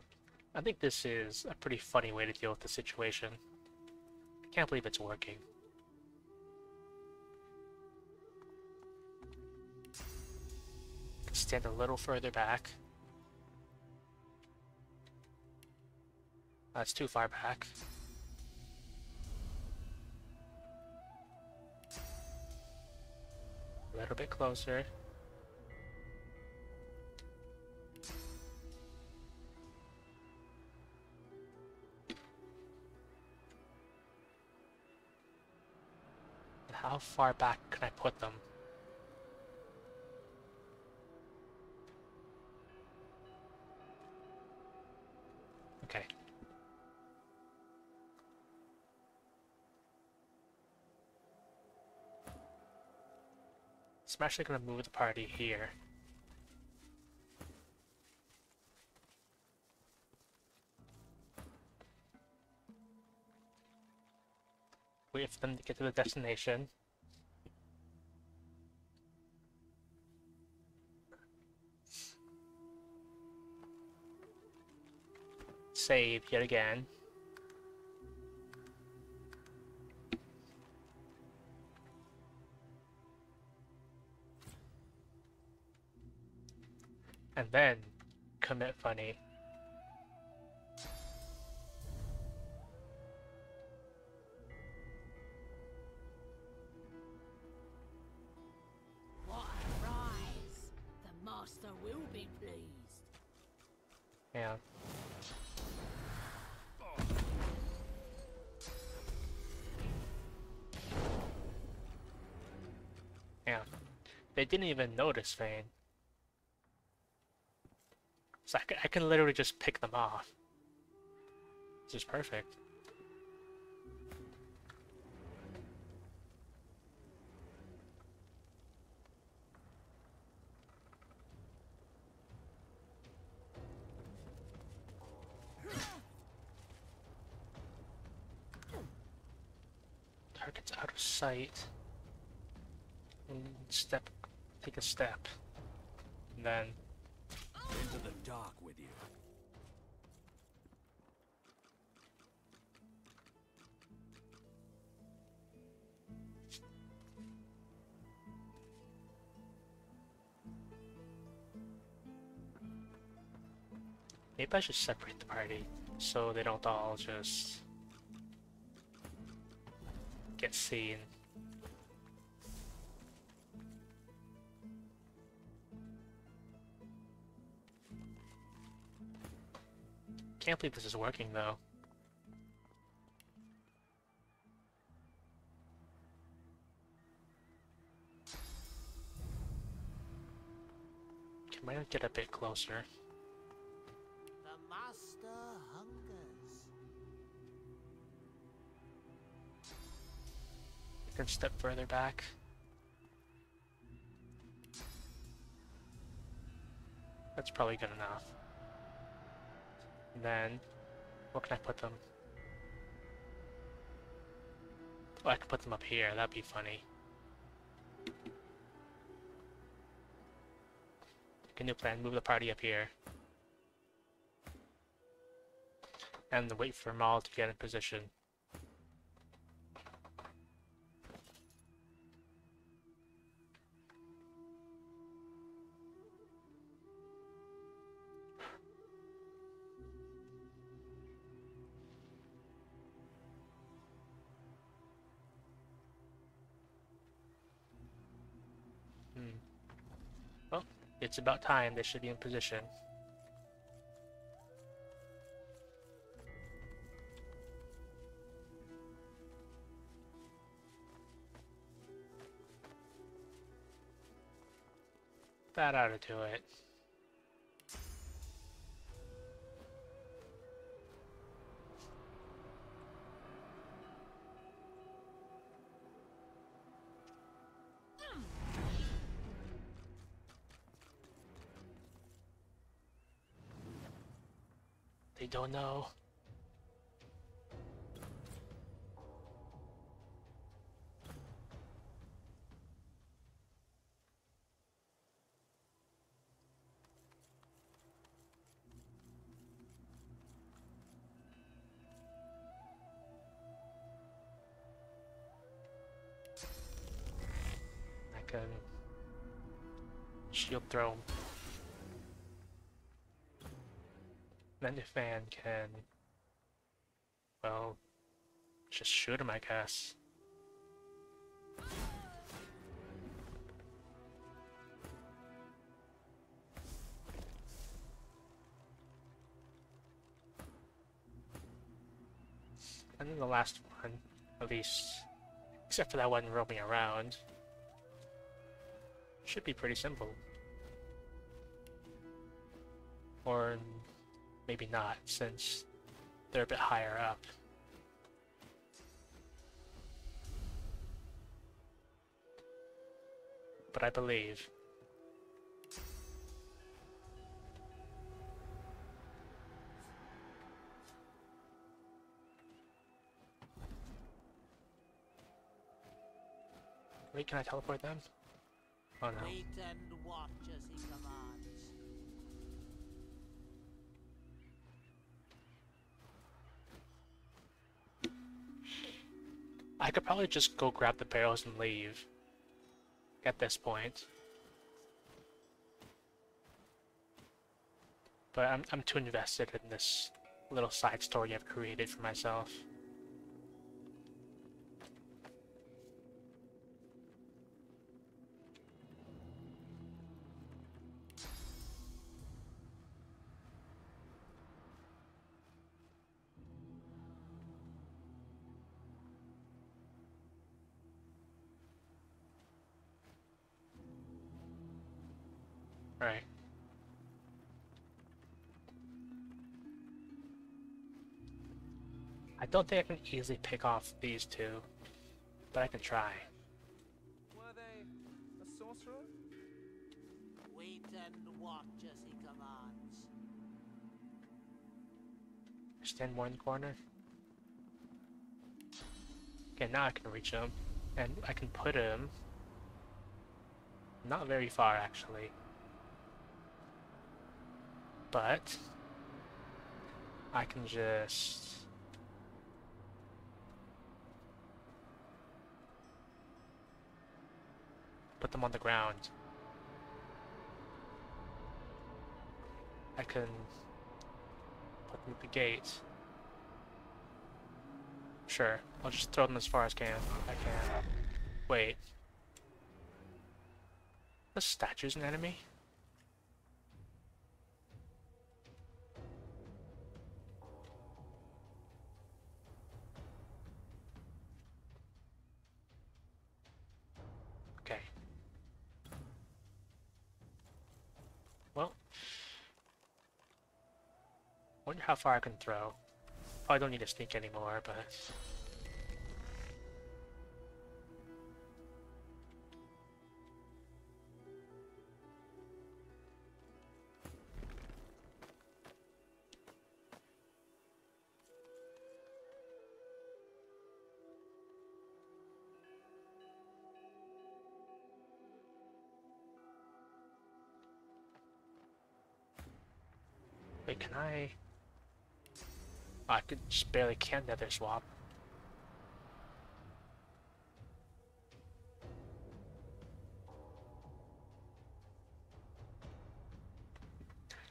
I think this is a pretty funny way to deal with the situation. I can't believe it's working. Stand a little further back. That's too far back. A little bit closer. How far back can I put them? Okay. So I'm actually going to move the party here. Wait for them to get to the destination. Save yet again. And then commit funny. What a rise! The master will be pleased. Yeah. They didn't even notice Vayne. So I can literally just pick them off. This is perfect. Target's out of sight. And take a step. And then into the dark with you. maybe I should separate the party so they don't all just get seen. Can't believe this is working though. Can I get a bit closer? The master hungers. I can step further back. That's probably good enough. And then, where can I put them? Oh, I can put them up here. That'd be funny. New plan, move the party up here. And wait for Maul to get in position. Well, it's about time. They should be in position. That ought to do it. They don't know. I can shield throw him. Then the fan can, well, just shoot him, I guess. And then the last one, at least, except for that one roaming around, should be pretty simple. Or maybe not, since they're a bit higher up. But I believe. Wait, can I teleport them? Oh no. Wait and watch as he commands. I could probably just go grab the barrels and leave at this point. But I'm too invested in this little side story I've created for myself. Right. I don't think I can easily pick off these two, but I can try. Were they a sorcerer? Wait and watch as he commands. Stand more in the corner. Okay, now I can reach him, and I can put him not very far actually, but I can just put them on the ground. I can put them at the gate. Sure, I'll just throw them as far as I can. Wait. The statue's an enemy? Okay. Well. Wonder how far I can throw. Probably don't need to sneak anymore, but... Wait, can I... Oh, I could just barely can't nether swap.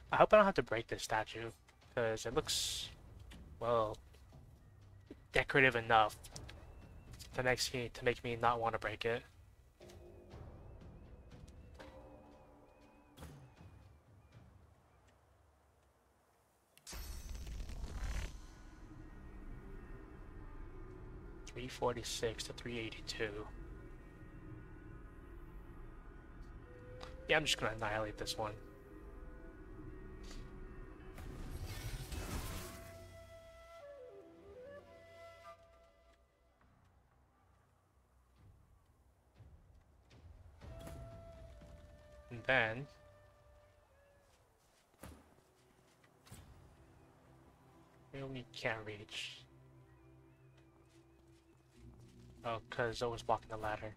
I hope I don't have to break this statue, because it looks, well, decorative enough to make me not want to break it. $346 to $382. Yeah, I'm just gonna annihilate this one. And then we can't reach. Oh, because I was blocking the ladder.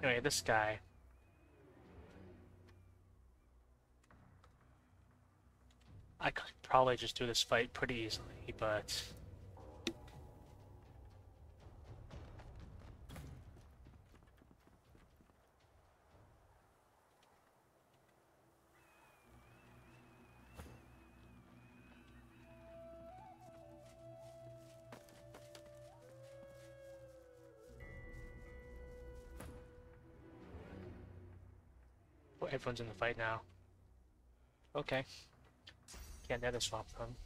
Anyway, this guy. I could probably just do this fight pretty easily, but... Oh, everyone's in the fight now. Okay. Can't nether swap them.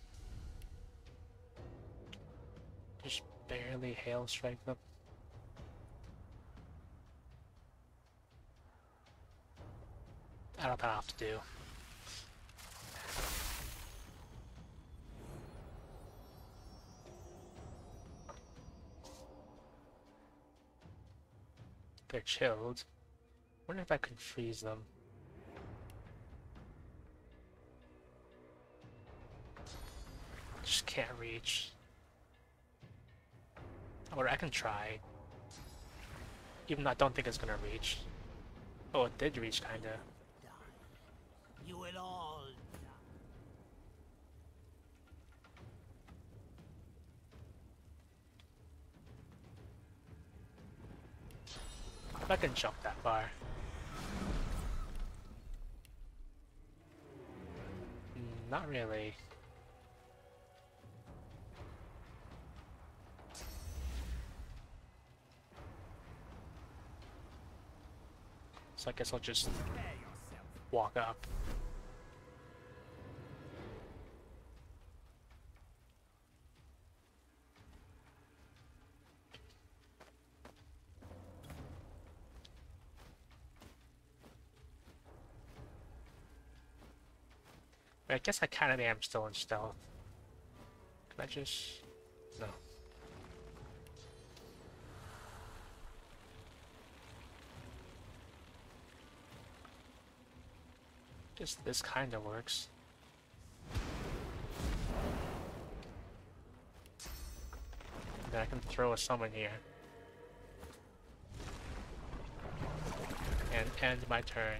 Just barely hail strike them. I don't know what I have to do. They're chilled. Wonder if I could freeze them. Just can't reach. Or I can try. Even though I don't think it's gonna reach. Oh, it did reach, kinda. You will all If I can jump that far. Not really. So I guess I'll just walk up. I guess I kind of am still in stealth. Can I just... No. Just this kind of works. Then I can throw a summon here. And end my turn.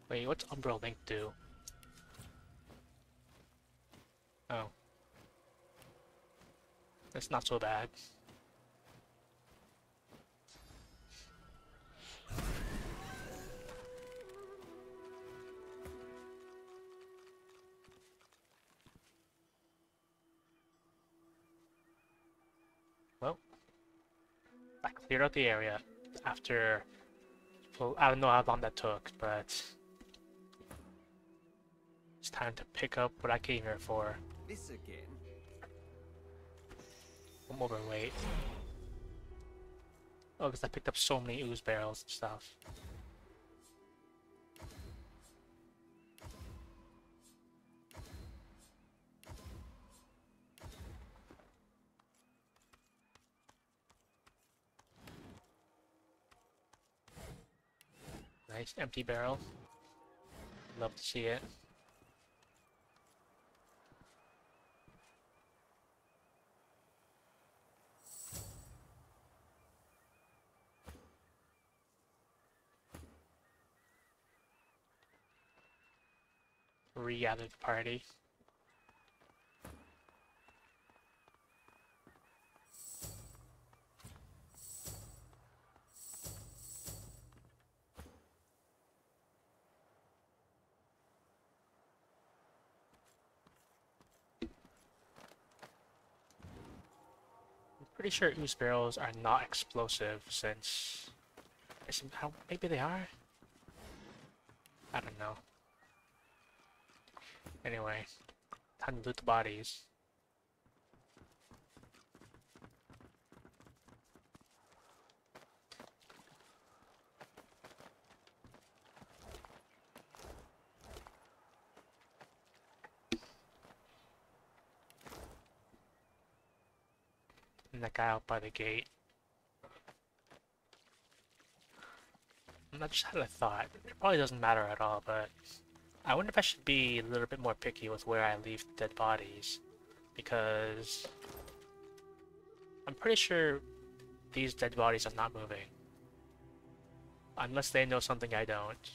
Wait, what's Umbral Link do? Oh. That's not so bad. Well, I cleared out the area after... Well, I don't know how long that took, but... It's time to pick up what I came here for. This again? I'm overweight. Oh, because I picked up so many ooze barrels and stuff. Nice empty barrel. Love to see it. Regather the party. I'm pretty sure ooze barrels are not explosive since... How, maybe they are? I don't know. Anyway, time to loot the bodies. And that guy out by the gate. I just had a thought. It probably doesn't matter at all, but I wonder if I should be a little bit more picky with where I leave dead bodies, because I'm pretty sure these dead bodies are not moving. Unless they know something I don't.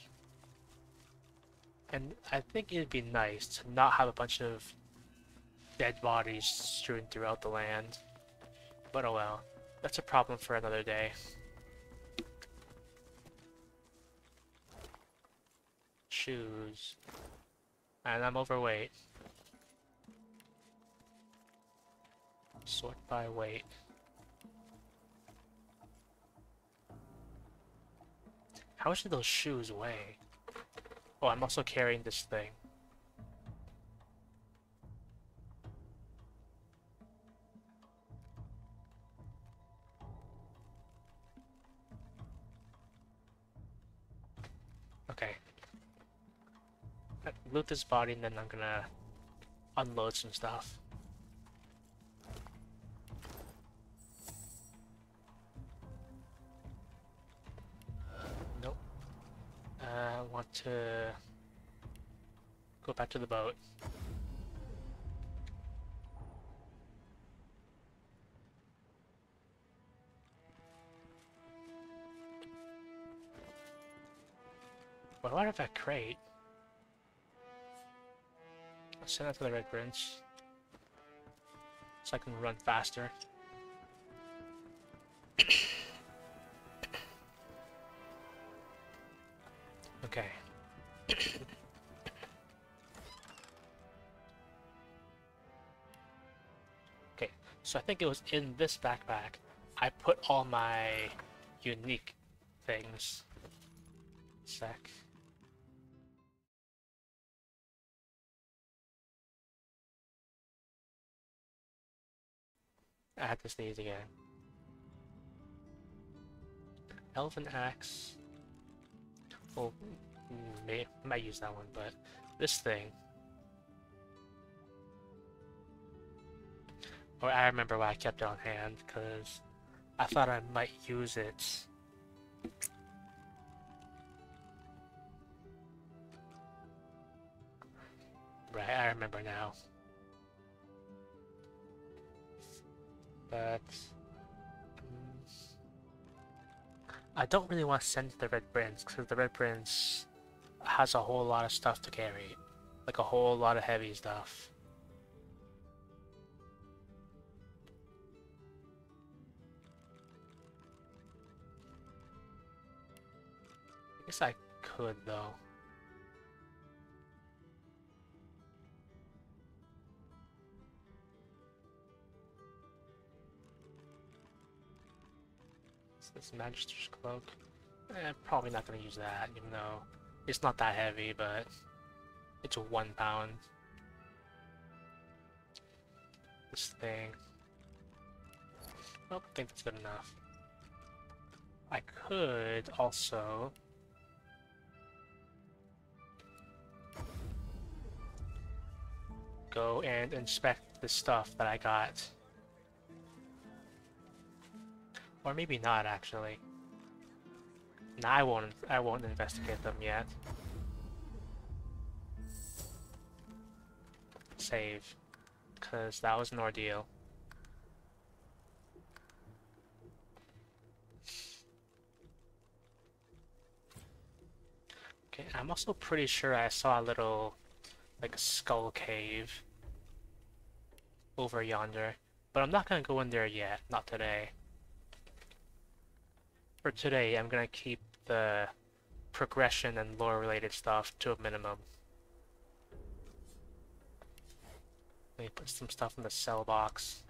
And I think it'd be nice to not have a bunch of dead bodies strewn throughout the land. But oh well, that's a problem for another day. Shoes. And I'm overweight. Sort by weight. How much do those shoes weigh? Oh, I'm also carrying this thing. Okay. Loot this body and then I'm gonna unload some stuff. Nope. I want to go back to the boat. What do I have that crate? I'll send that to the Red Prince so I can run faster. Okay. Okay, so I think it was in this backpack I put all my unique things. Sec. I had to sneeze again. Elven Axe. Well, might use that one, but this thing. Or I remember why I kept it on hand, because I thought I might use it. Right, I remember now. But I don't really want to send it to the Red Prince, because the Red Prince has a whole lot of stuff to carry. Like a whole lot of heavy stuff. I guess I could, though. This Magister's Cloak. Probably not gonna use that, even though it's not that heavy, but it's 1 pound. This thing. I think that's good enough. I could also go and inspect the stuff that I got. Or maybe not, actually. Nah, I won't investigate them yet. Save. Because that was an ordeal. Okay, I'm also pretty sure I saw a little, like, skull cave over yonder. But I'm not gonna go in there yet, not today. For today, I'm gonna keep the progression and lore related stuff to a minimum. Let me put some stuff in the cell box.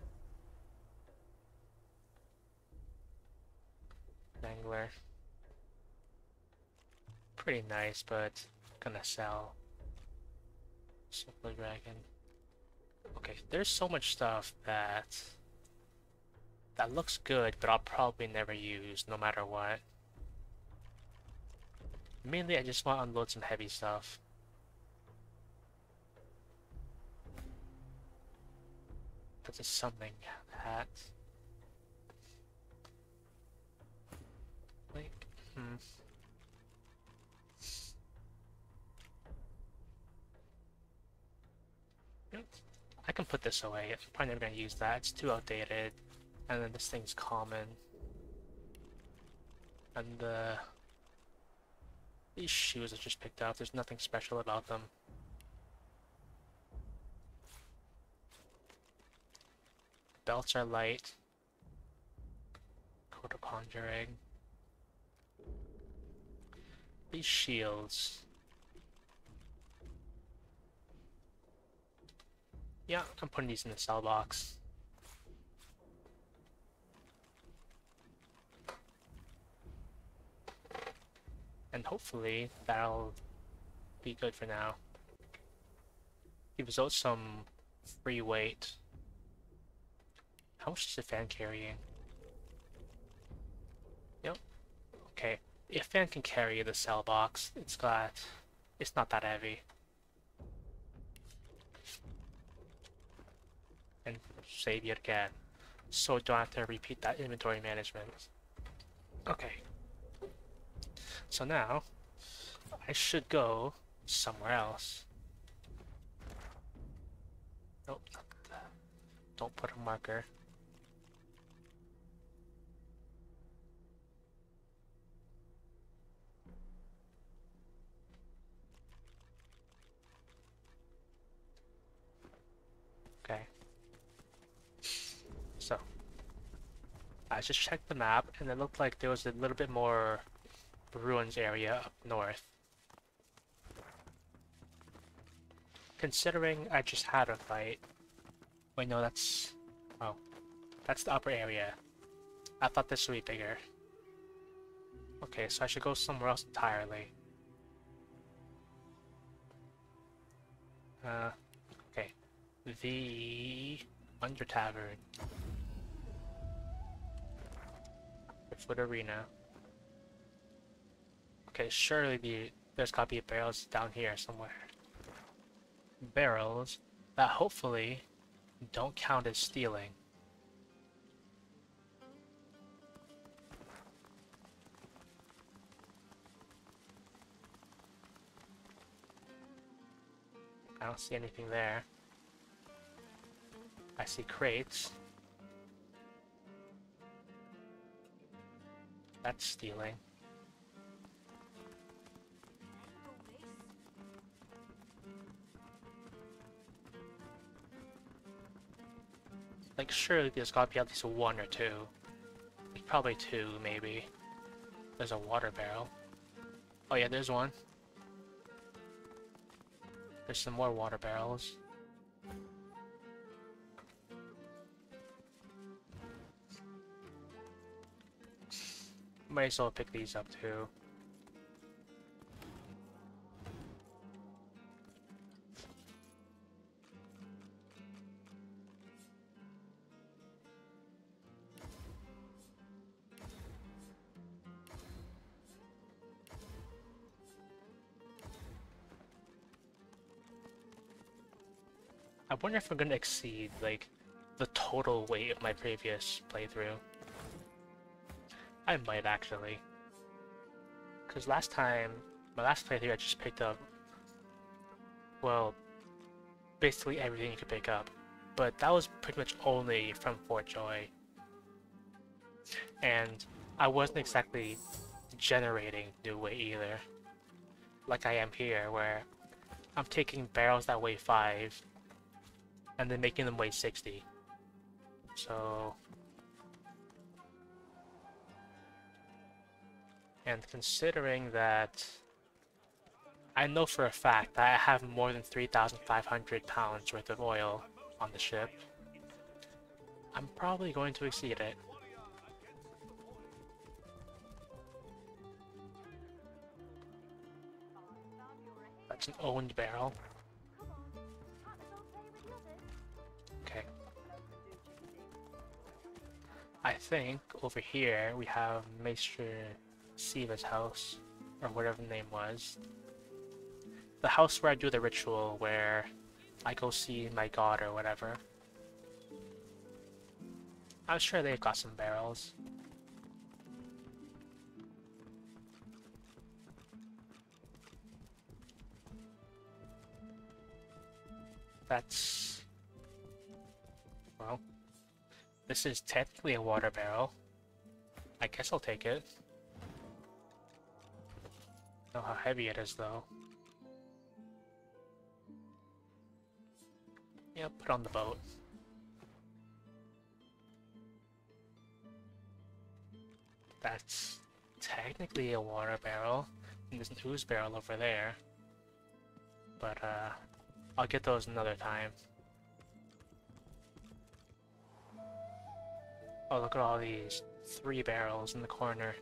Angler. Pretty nice, but gonna sell. Silver Dragon. Okay, there's so much stuff that looks good, but I'll probably never use, no matter what. Mainly, I just want to unload some heavy stuff. That's a summoning hat. Like, I can put this away. I'm probably never gonna use that. It's too outdated. And then this thing's common. And these shoes I just picked up, there's nothing special about them. Belts are light. Coat of Conjuring. These shields. Yeah, I'm putting these in the cell box. And hopefully that'll be good for now. Gives out some free weight. How much is the fan carrying? Yep. Okay. If fan can carry the cell box, it's not that heavy. And save yet again. So don't have to repeat that inventory management. Okay. So now, I should go somewhere else. Nope, not that. Don't put a marker. Okay. So, I just checked the map, and it looked like there was a little bit more ruins area up north. Considering I just had a fight. Wait, no, that's... oh. That's the upper area. I thought this would be bigger. Okay, so I should go somewhere else entirely. Okay. The Under Tavern. Foot Arena. Okay, surely there's gotta be barrels down here somewhere. Barrels that hopefully don't count as stealing. I don't see anything there. I see crates. That's stealing. Like, surely there's gotta be at least one or two. There's probably two, maybe. There's a water barrel. Oh yeah, there's one. There's some more water barrels. Might as well pick these up too. I wonder if I'm gonna exceed, like, the total weight of my previous playthrough. I might actually. Because last time, my last playthrough, I just picked up, well, basically everything you could pick up. But that was pretty much only from Fort Joy. And I wasn't exactly generating new weight either. Like I am here, where I'm taking barrels that weigh 5 and then making them weigh 60. So... And considering that I know for a fact that I have more than 3,500 pounds worth of oil on the ship, I'm probably going to exceed it. That's an owned barrel. Okay. I think over here we have Maester Siva's house, or whatever the name was. The house where I do the ritual, where I go see my god or whatever. I'm sure they've got some barrels. That's... well, this is technically a water barrel. I guess I'll take it. Know how heavy it is though. Yeah, put on the boat. That's technically a water barrel. And there's an ooze barrel over there. But I'll get those another time. Oh, look at all these 3 barrels in the corner.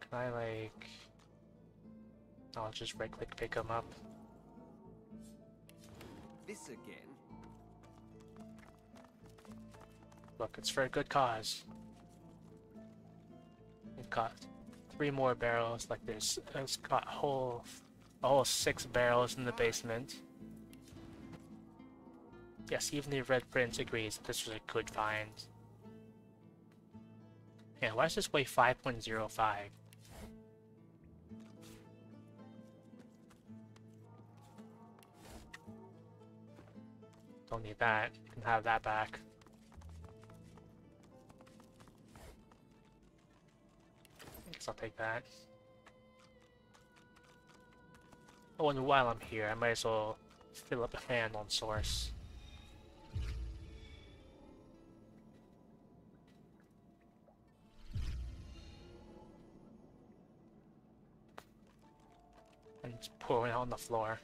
Can I, like... I'll just right-click pick them up. This again? Look, it's for a good cause. We've got 3 more barrels. Like it's got a whole 6 barrels in the basement. Yes, even the Red Prince agrees that this was a good find. Yeah, why does this weigh 5.05? Don't need that. You can have that back. I guess I'll take that. Oh, and while I'm here, I might as well fill up a hand on Source. And just pour it out on the floor.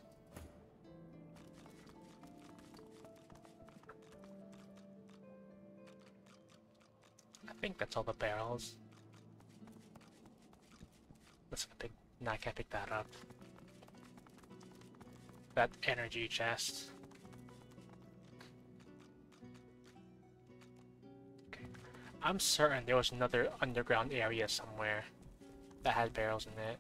I think that's all the barrels. That's a big... No, I can't pick that up. That energy chest. Okay. I'm certain there was another underground area somewhere that had barrels in it.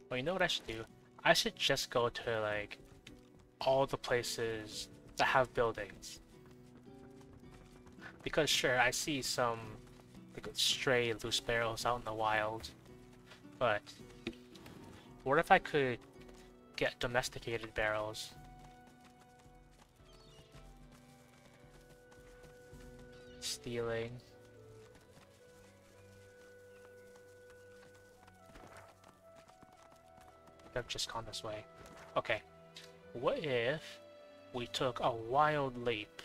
Well, you know what I should do? I should just go to, like, all the places that have buildings. Because sure, I see some like stray loose barrels out in the wild, but what if I could get domesticated barrels? Stealing. I've just gone this way. Okay. What if we took a wild leap?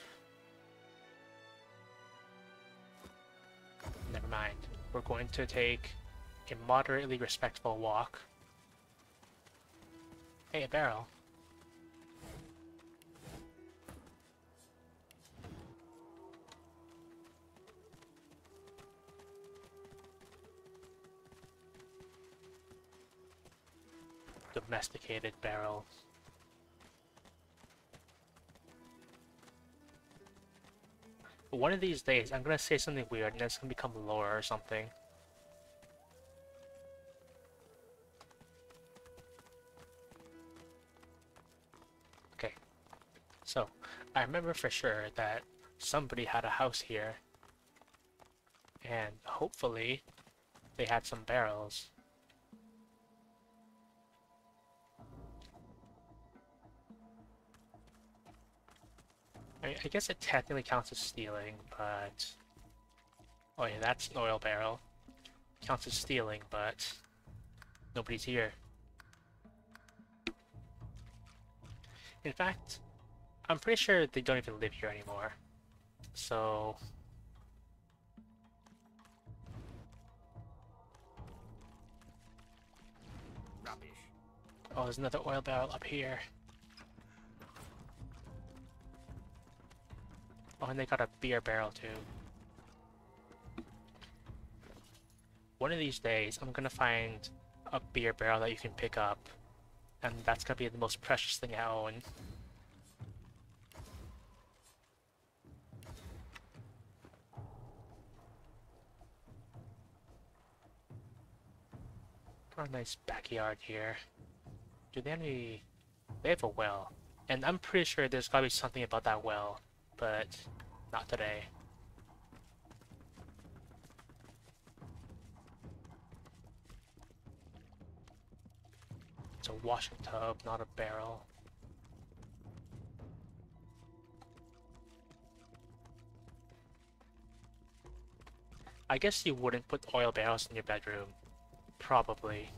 Never mind. We're going to take a moderately respectful walk. Hey, a barrel. Domesticated barrels. One of these days, I'm gonna say something weird and it's gonna become lore or something. Okay, so I remember for sure that somebody had a house here, and hopefully they had some barrels. I guess it technically counts as stealing, but... Oh yeah, that's an oil barrel. Counts as stealing, but... Nobody's here. In fact, I'm pretty sure they don't even live here anymore. So... Rubbish. Oh, there's another oil barrel up here. Oh, and they got a beer barrel too. One of these days, I'm gonna find a beer barrel that you can pick up, and that's gonna be the most precious thing I own. Got a nice backyard here. Do they have any... They have a well. And I'm pretty sure there's gotta be something about that well, but not today. It's a washing tub, not a barrel. I guess you wouldn't put oil barrels in your bedroom. Probably.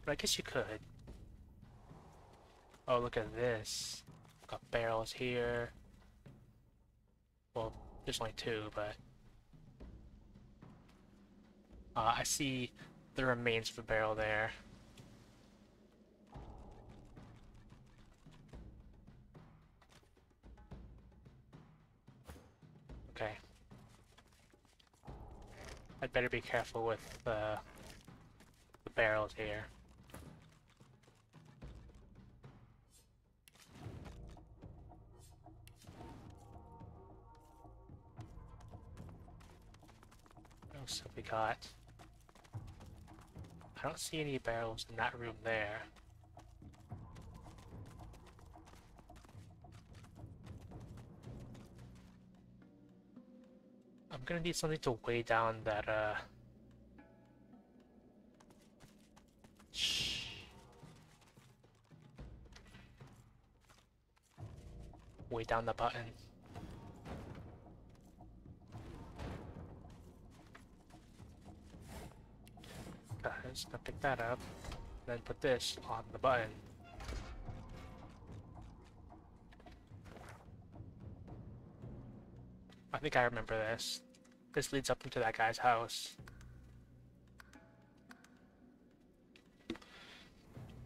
But I guess you could. Oh, look at this. Got barrels here. Well, there's only two, but... I see the remains of a barrel there. Okay. I'd better be careful with the barrels here. What else have we got? I don't see any barrels in that room there. I'm gonna need something to weigh down that, weigh down the button. Guys, gonna pick that up, then put this on the button. I think I remember this. This leads up into that guy's house.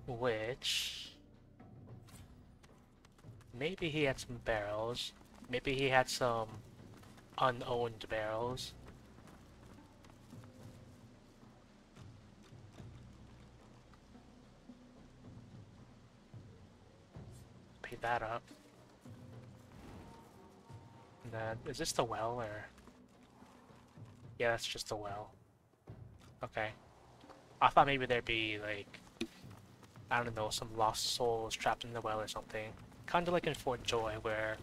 Which... maybe he had some barrels. Maybe he had some unowned barrels. Pay that up. And then, is this the well, or? Yeah, that's just the well. Okay. I thought maybe there'd be, like, I don't know, some lost souls trapped in the well or something. Kind of like in Fort Joy, where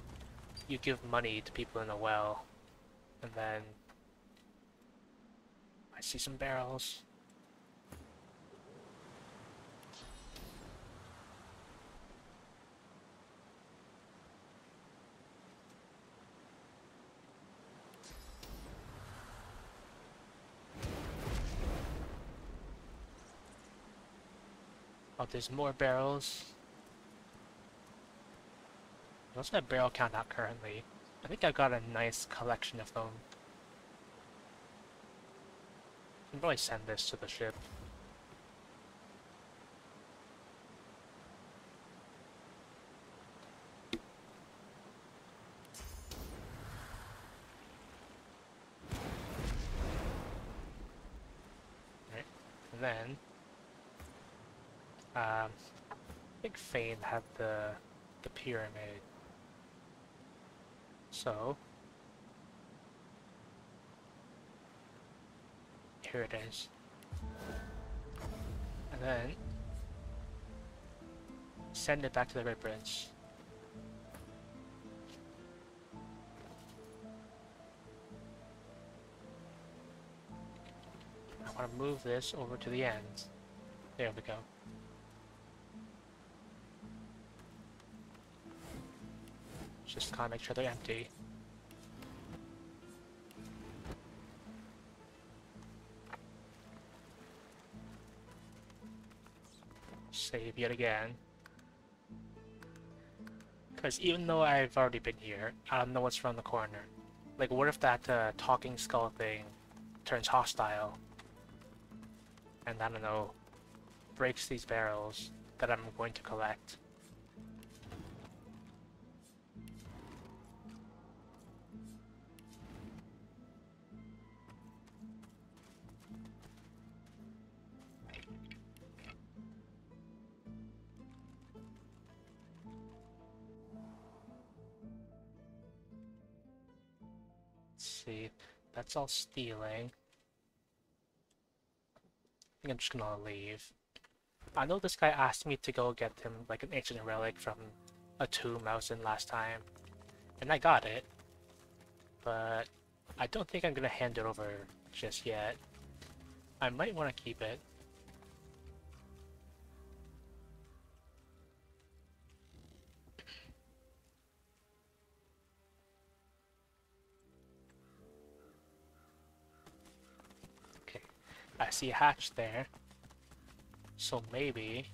you give money to people in a well, and then I see some barrels. Oh, there's more barrels. What's that barrel count out currently? I think I've got a nice collection of them. I can probably send this to the ship. Right. And then I think Fane had the pyramid. So here it is. And then send it back to the Red Bridge. I want to move this over to the end. There we go. Just kind of make sure they're empty. Save yet again. Because even though I've already been here, I don't know what's around the corner. Like, what if that talking skull thing turns hostile? And I don't know, breaks these barrels that I'm going to collect. See, that's all stealing. I think I'm just gonna leave. I know this guy asked me to go get him like an ancient relic from a tomb I was in last time, and I got it, but I don't think I'm gonna hand it over just yet. I might want to keep it. I see a hatch there, so maybe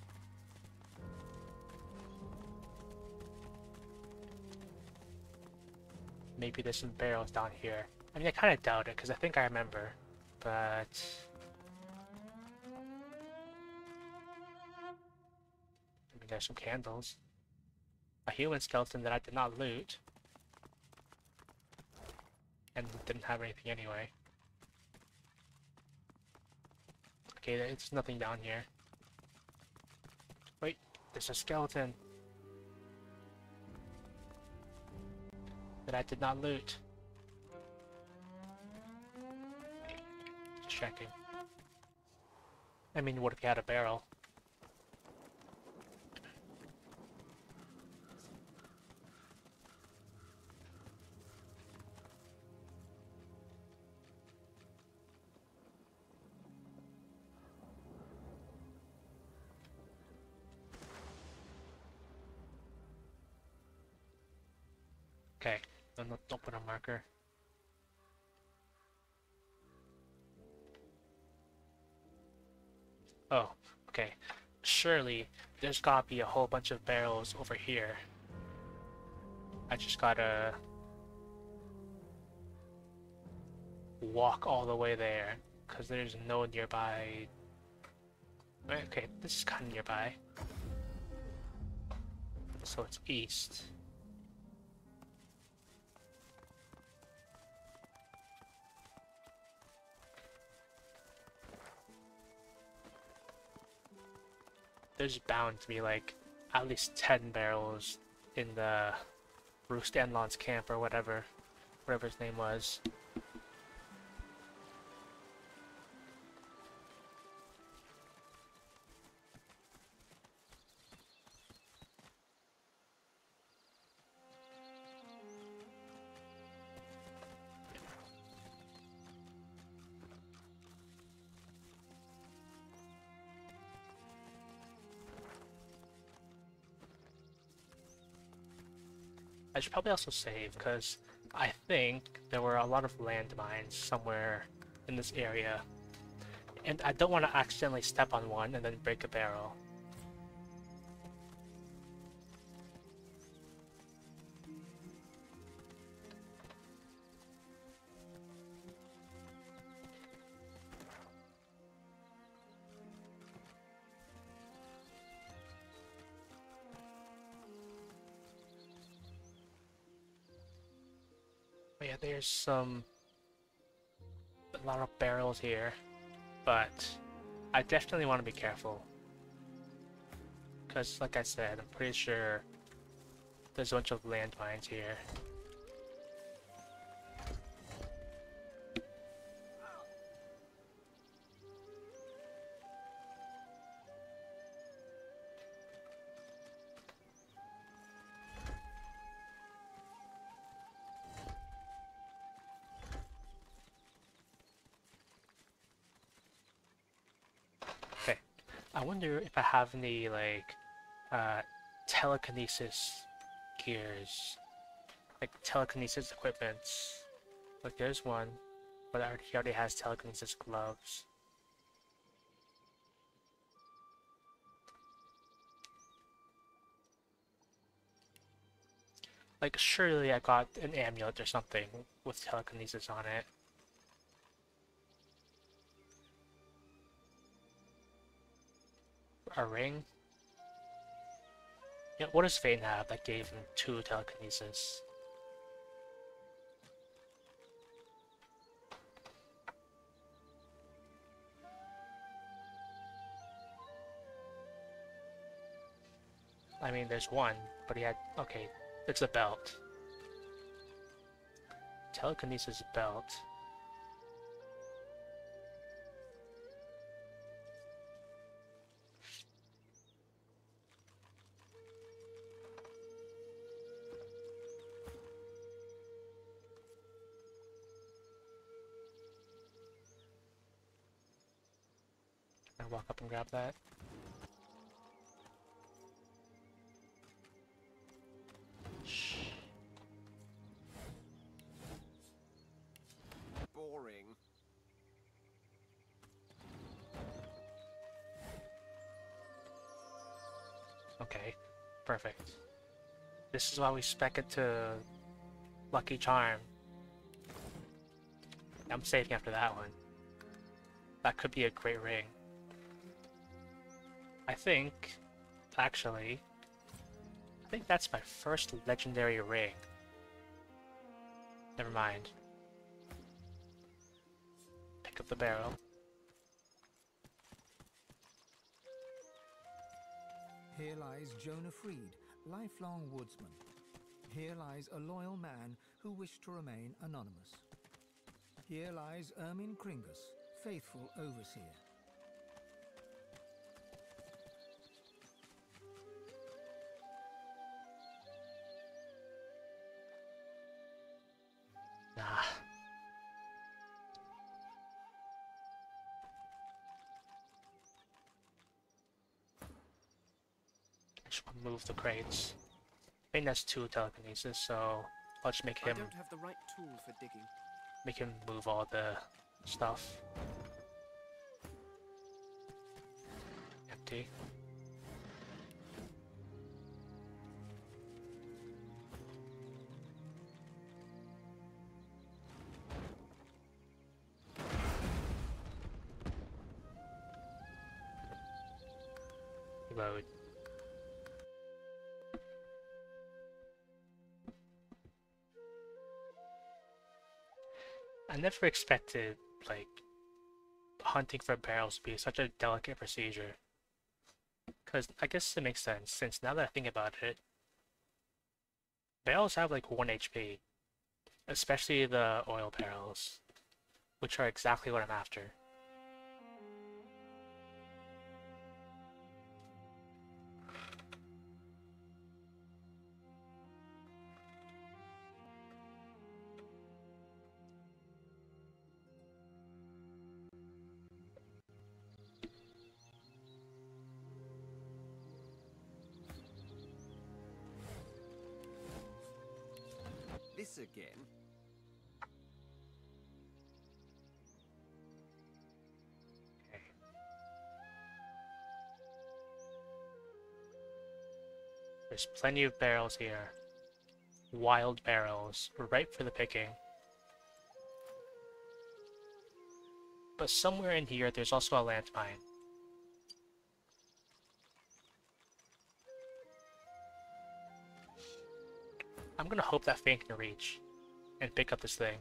there's some barrels down here. I mean, I kind of doubt it because I think I remember, but I mean, there's some candles, a human skeleton that I did not loot, and didn't have anything anyway. Okay, there's nothing down here. Wait, there's a skeleton that I did not loot. Just checking. I mean, what if you had a barrel? Okay, don't put a marker. Oh, okay. Surely there's gotta be a whole bunch of barrels over here. I just gotta walk all the way there, because there's no nearby. Okay, this is kind of nearby. So it's east. there's bound to be like at least 10 barrels in the Bruce Stanlon's camp or whatever his name was. I should probably also save, because I think there were a lot of landmines somewhere in this area. And I don't want to accidentally step on one and then break a barrel. But yeah, there's a lot of barrels here, but I definitely want to be careful. Because, like I said, I'm pretty sure there's a bunch of landmines here. I wonder if I have any, like, telekinesis gears. Like, telekinesis equipments. Like, there's one, but he already has telekinesis gloves. Like, surely I got an amulet or something with telekinesis on it. A ring? Yeah, what does Vayne have that gave him 2 telekinesis? I mean, there's one, but he had... Okay, it's a belt. Telekinesis belt. Can I walk up and grab that? Shh. Boring. Okay, perfect. This is why we spec it to Lucky Charm. I'm saving after that one. That could be a great ring. I think that's my first legendary ring. Never mind. Pick up the barrel. Here lies Jonah Freed, lifelong woodsman. Here lies a loyal man who wished to remain anonymous. Here lies Ermin Kringus, faithful overseer. Nah. I just want to move the crates. I think that's 2 telekinesis, so I'll just make him I don't have the right tool for digging. make him move all the stuff. Empty. Reload. I never expected, like, hunting for barrels to be such a delicate procedure. Because I guess it makes sense, since now that I think about it, barrels have like 1 HP. Especially the oil barrels, which are exactly what I'm after. This again? There's plenty of barrels here. Wild barrels, ripe for the picking. But somewhere in here, there's also a landmine. I'm gonna hope that Fang can reach and pick up this thing.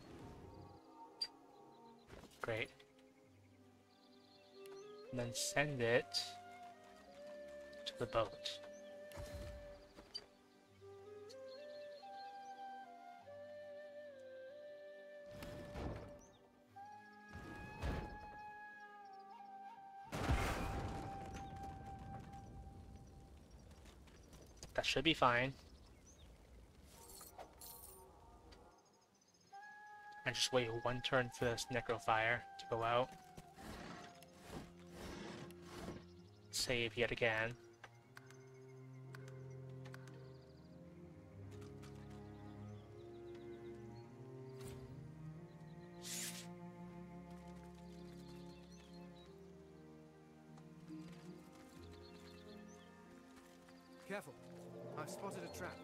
Great. And then send it to the boat. That should be fine. And just wait one turn for this Necrofire to go out. Save yet again. Careful. I've spotted a trap.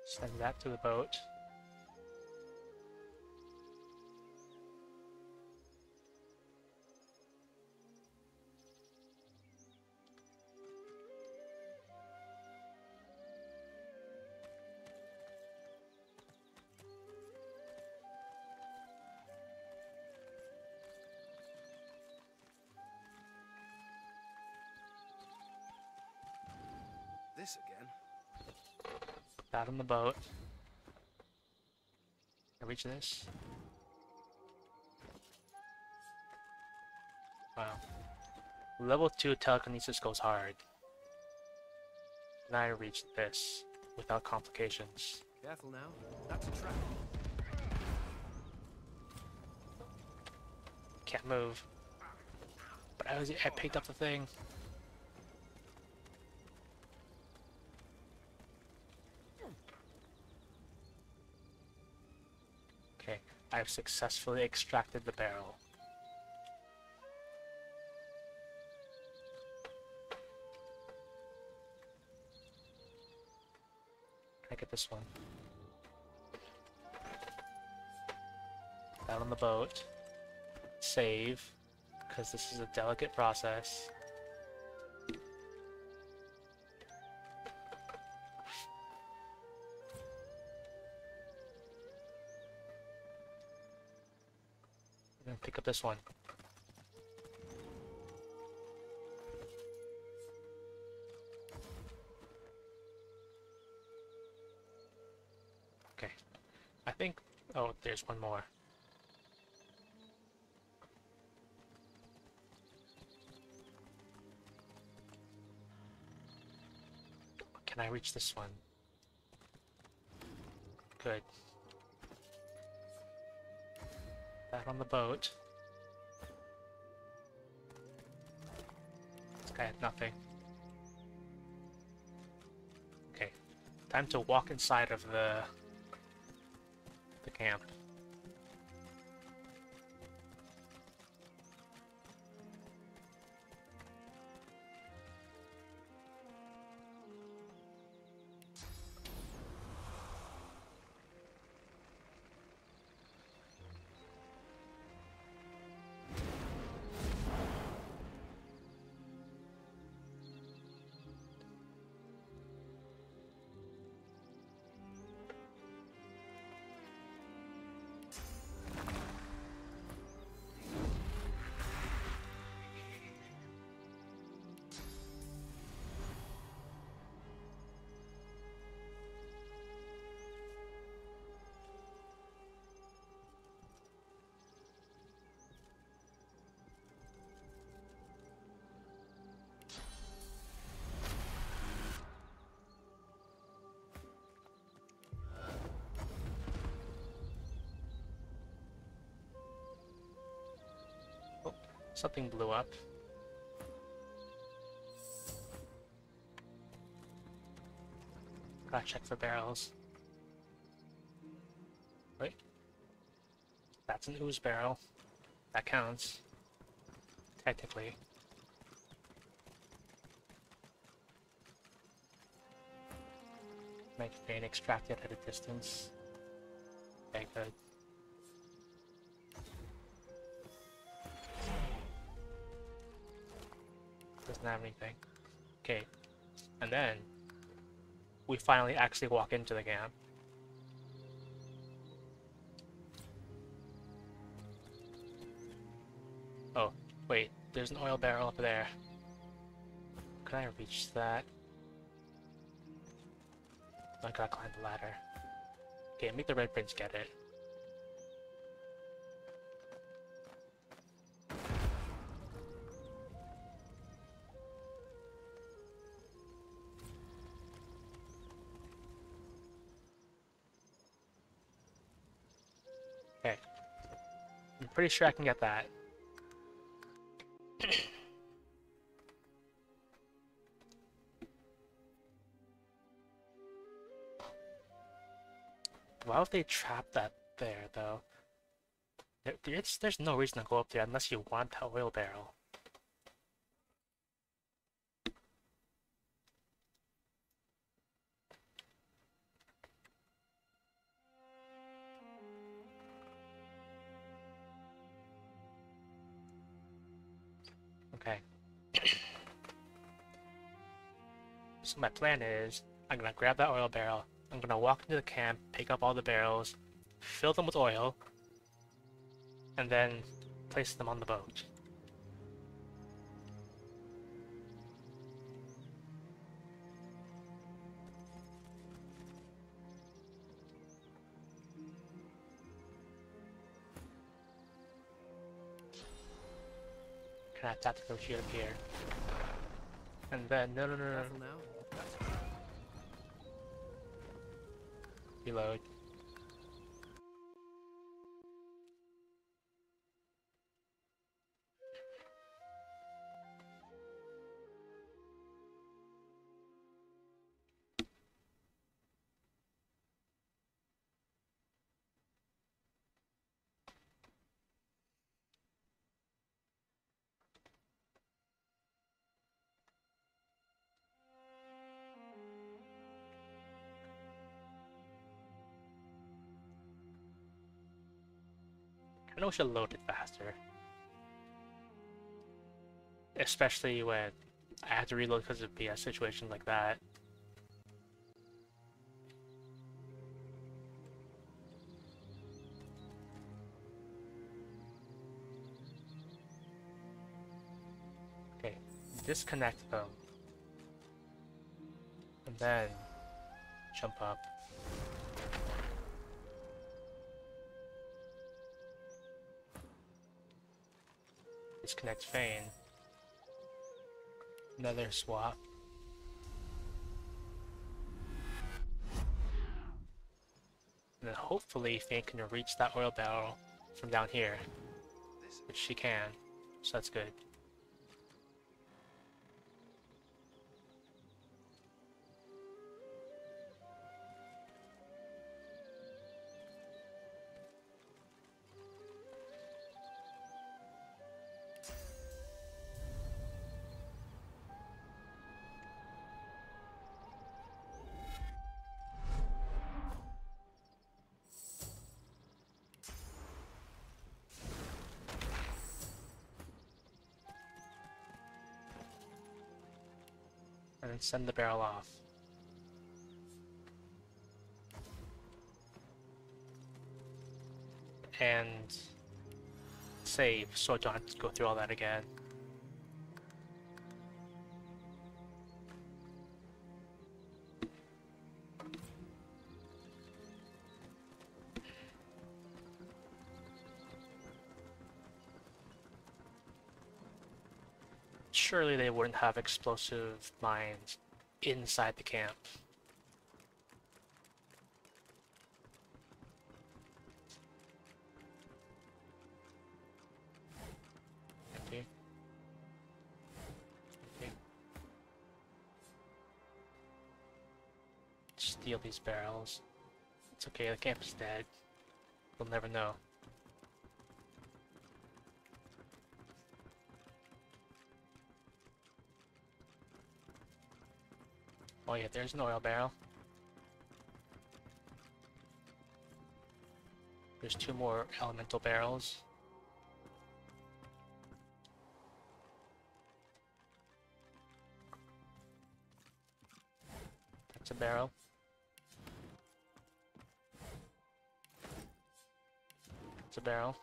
Send that to the boat. This again? That on the boat. Can I reach this? Wow. Level 2 telekinesis goes hard. Now I reach this without complications. Careful now. That's a trap. Can't move. But I picked up the thing. Okay, I've successfully extracted the barrel. Can I get this one? That on the boat. Save, because this is a delicate process. And then pick up this one. Okay. I think... oh, there's one more. Can I reach this one? Good. That on the boat. This guy had nothing. Okay. Time to walk inside of the camp. Something blew up. Gotta check for barrels. Wait. That's an ooze barrel. That counts. Technically. Make vein extracted at a distance. Okay, good. Doesn't have anything. Okay. And then we finally actually walk into the camp. Oh, wait, there's an oil barrel up there. Can I reach that? I gotta climb the ladder. Okay, make the Red Prince get it. Okay. I'm pretty sure I can get that. Why would they trap that there, though? There's no reason to go up there unless you want that oil barrel. Okay. So my plan is, I'm gonna grab that oil barrel, I'm gonna walk into the camp, pick up all the barrels, fill them with oil, and then place them on the boat. Can I tap the shield here? And then, no. Careful now. Reload. I know we should load it faster. Especially when I have to reload because of a situation like that. Okay, disconnect them. And then jump up. Disconnect Fane. Another swap. And then hopefully Fane can reach that oil barrel from down here. Which she can, so that's good. And then send the barrel off. And save, so I don't have to go through all that again. Surely they wouldn't have explosive mines inside the camp. Okay. steal these barrels. It's okay, the camp is dead. We'll never know. Oh yeah, there's an oil barrel. There's 2 more elemental barrels. That's a barrel. It's a barrel.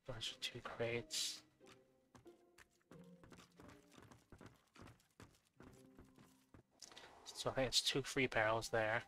Those are 2 crates. So I think it's 2 free barrels there.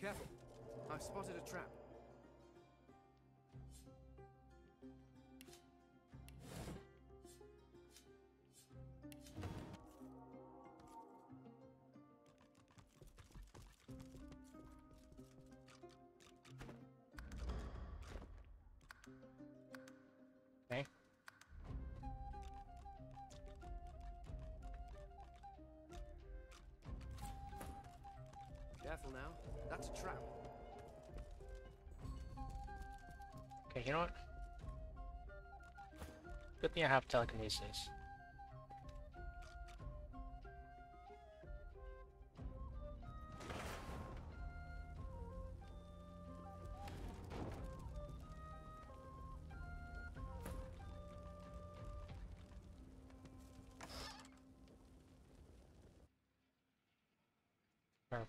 Careful! I've spotted a trap. Okay. Careful now. That's a trap. Okay, you know what? Good thing I have telekinesis.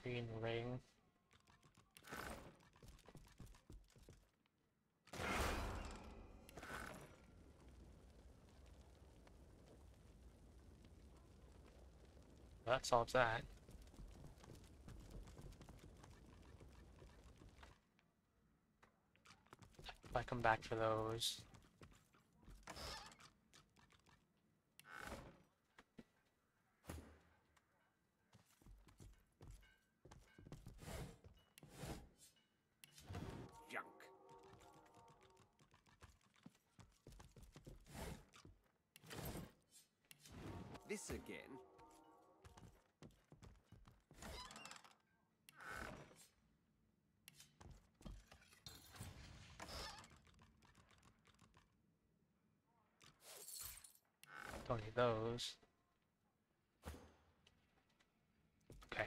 Marine ring. Well, that solves that. If I come back for those. Junk. This again. Don't need those. Okay.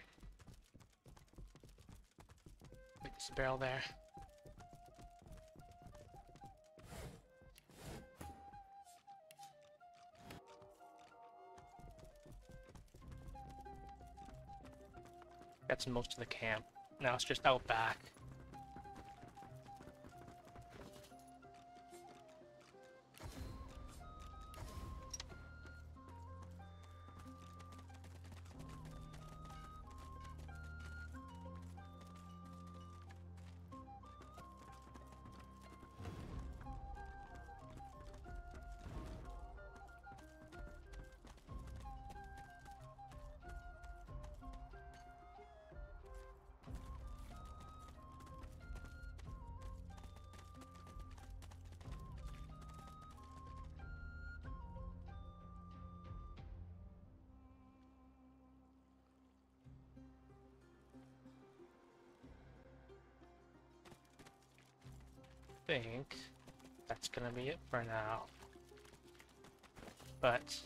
Put this barrel there. That's most of the camp. Now it's just out back. Think that's gonna be it for now. But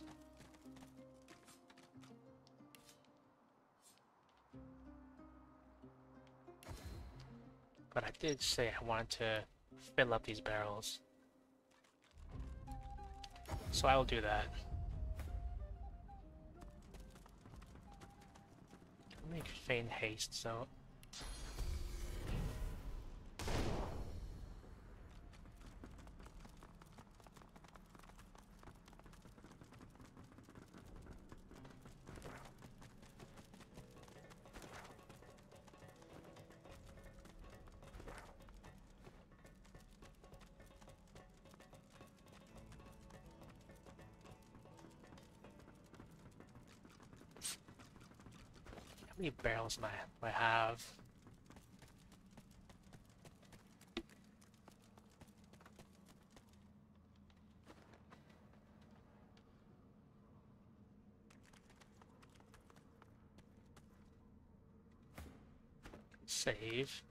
But I did say I wanted to fill up these barrels. So I will do that. Make feign haste, so... How many barrels do I have? Save.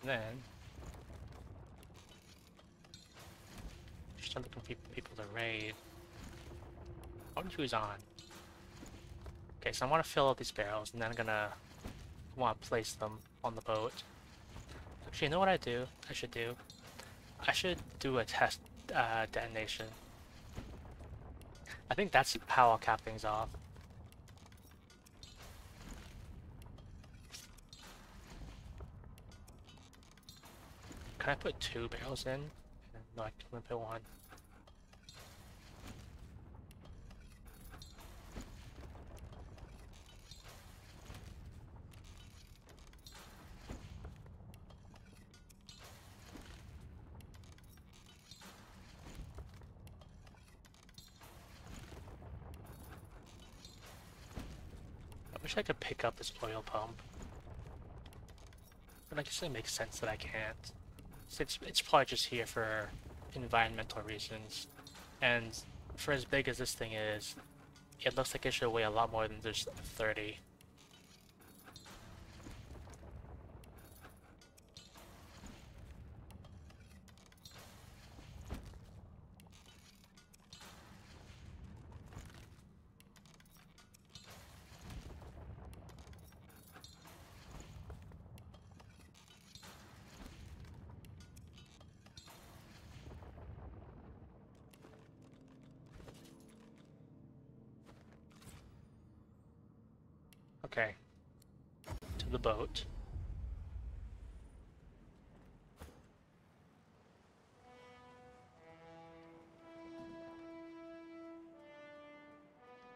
Then just looking for people to raid. I wonder who's on. Okay, so I want to fill out these barrels, and then I'm gonna want to place them on the boat. Actually, you know what I should do? I should do a test detonation. I think that's how I'll cap things off. Can I put 2 barrels in? No, I can only put 1. I wish I could pick up this oil pump. But I guess it makes sense that I can't. So it's probably just here for environmental reasons. And for as big as this thing is, it looks like it should weigh a lot more than just 30. Okay. To the boat.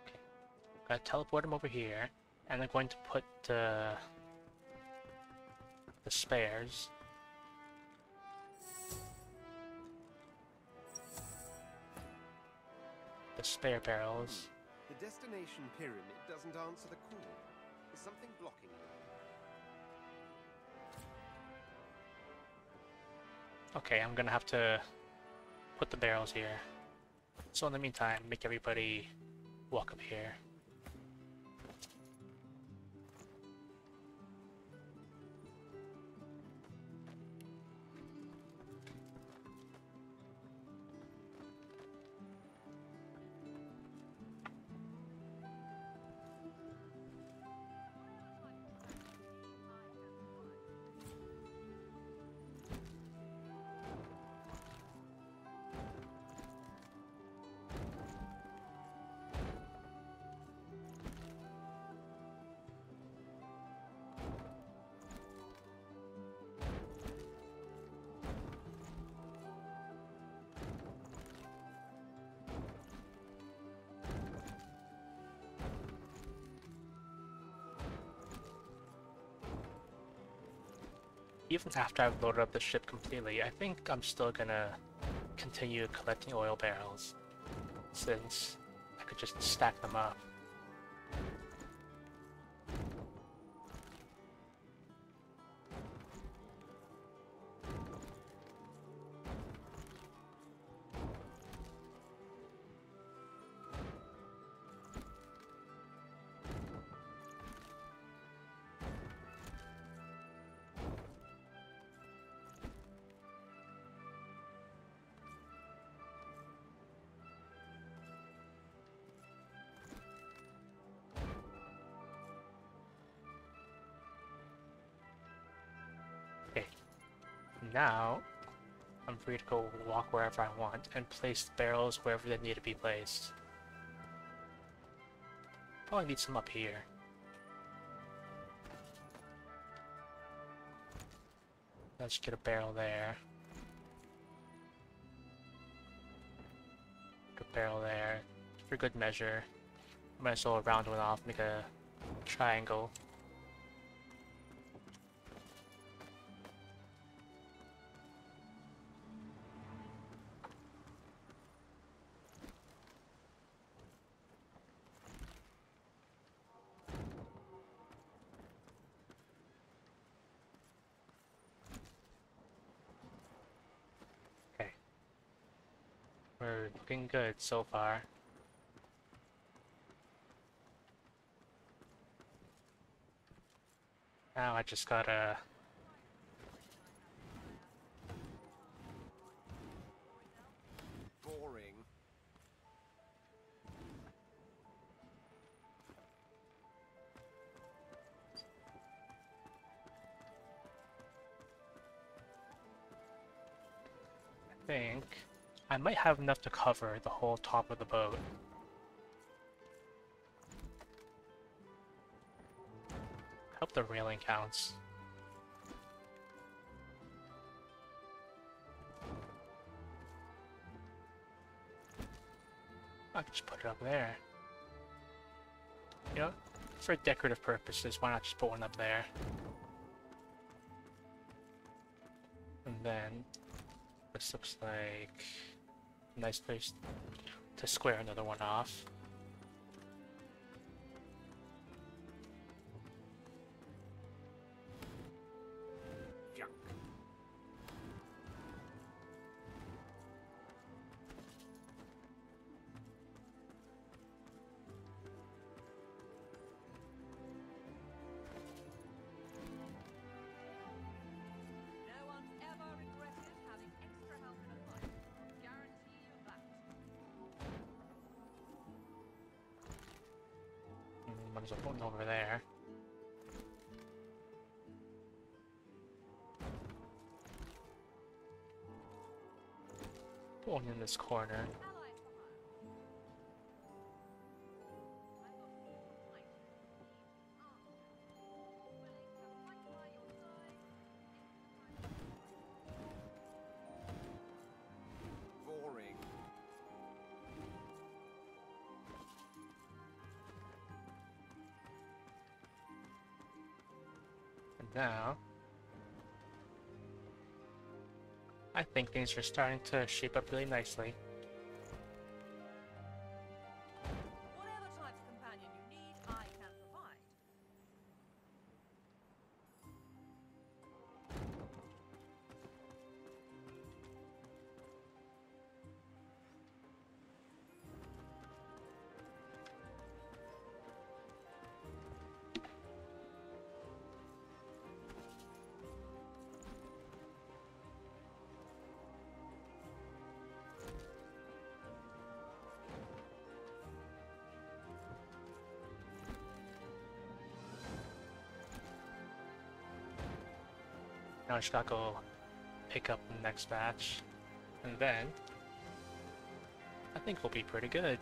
Okay. Gotta teleport him over here, and I'm going to put the spares. The spare barrels. The destination pyramid doesn't answer the call. Is something blocking you? Okay, I'm gonna have to put the barrels here. So in the meantime, make everybody walk up here. Even after I've loaded up the ship completely, I think I'm still gonna continue collecting oil barrels, since I could just stack them up. now, I'm free to go walk wherever I want and place barrels wherever they need to be placed. Probably need some up here. Let's get a barrel there. Good barrel there. For good measure. Might as well round one off, make a triangle. We're looking good so far. Now I just gotta... Boring. I think I might have enough to cover the whole top of the boat. Hope the railing counts. I'll just put it up there. You know, for decorative purposes, why not just put one up there? And then this looks like a nice place to square another one off. Junk. No one's ever regretted having extra help in a fight. Guarantee you that. Might as well put one over there. Put one in this corner. Allies for hire. I've got four fighters, archers, all willing to fight by your side if the price Boring. And now, I think things are starting to shape up really nicely. Whatever type of companion you need, I can provide. Now I just gotta go pick up the next batch, and then I think we'll be pretty good.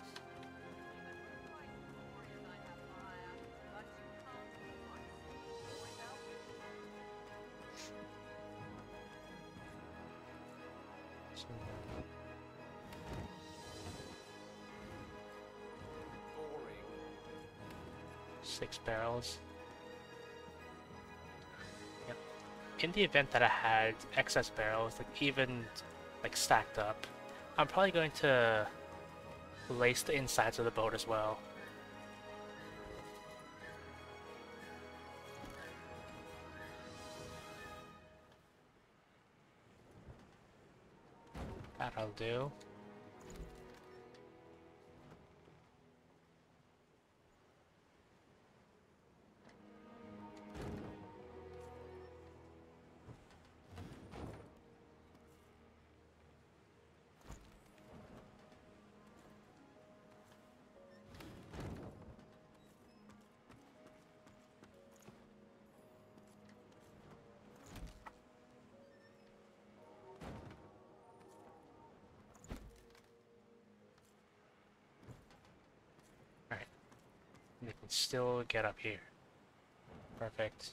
So, Boring. 6 barrels. Yep. In the event that I had excess barrels, like even like stacked up, I'm probably going to lace the insides of the boat as well. That'll do. still get up here. Perfect.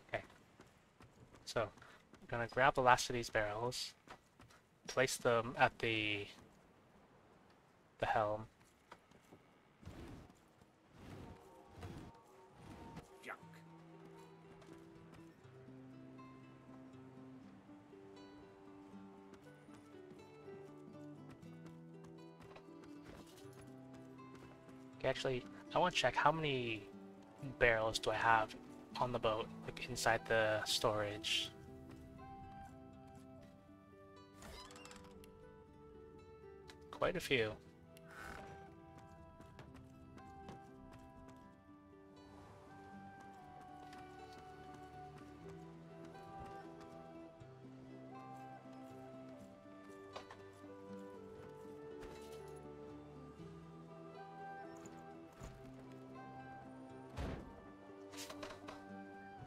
Okay. So, I'm gonna grab the last of these barrels, place them at the helm. Junk. Okay, actually, I want to check how many barrels do I have on the boat, like inside the storage. Quite a few.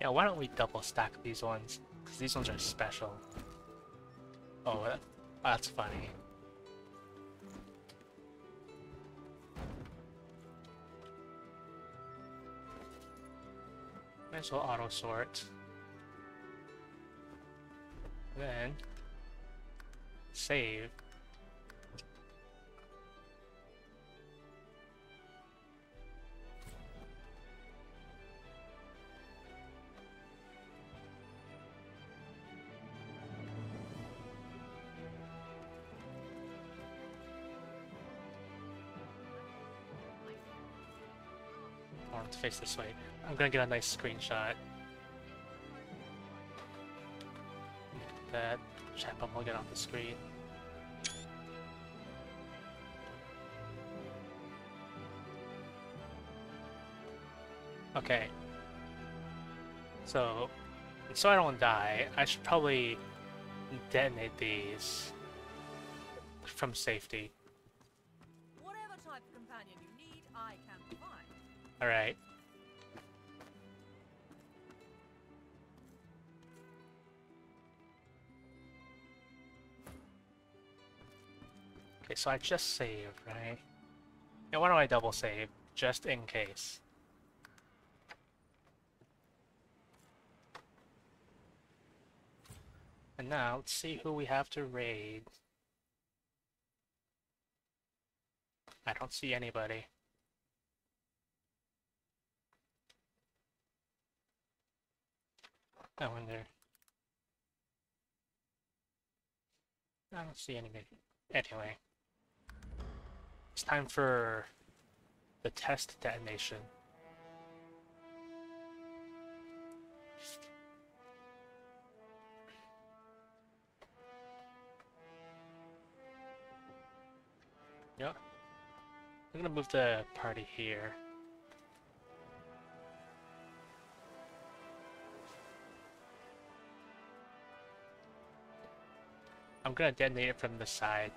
Yeah, why don't we double stack these ones? Because these ones are special. Oh, that's funny. Might as well auto sort. Then save. I want to face this way. I'm gonna get a nice screenshot. That chat bubble will get off the screen. Okay. So I don't die, I should probably detonate these from safety. Whatever type of companion you need, I can provide. Alright. Okay, so I just saved, right? And why don't I double save, just in case? And now, let's see who we have to raid. I don't see anybody. I wonder. I don't see anybody. Anyway. It's time for the test detonation. Yep. I'm gonna move the party here. I'm gonna detonate it from the side.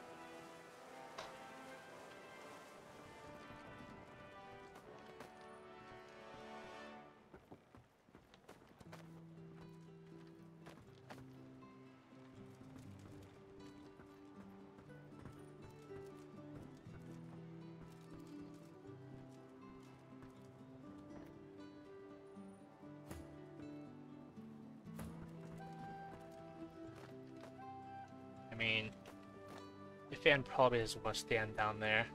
I mean, the fan probably doesn't want to stand down there.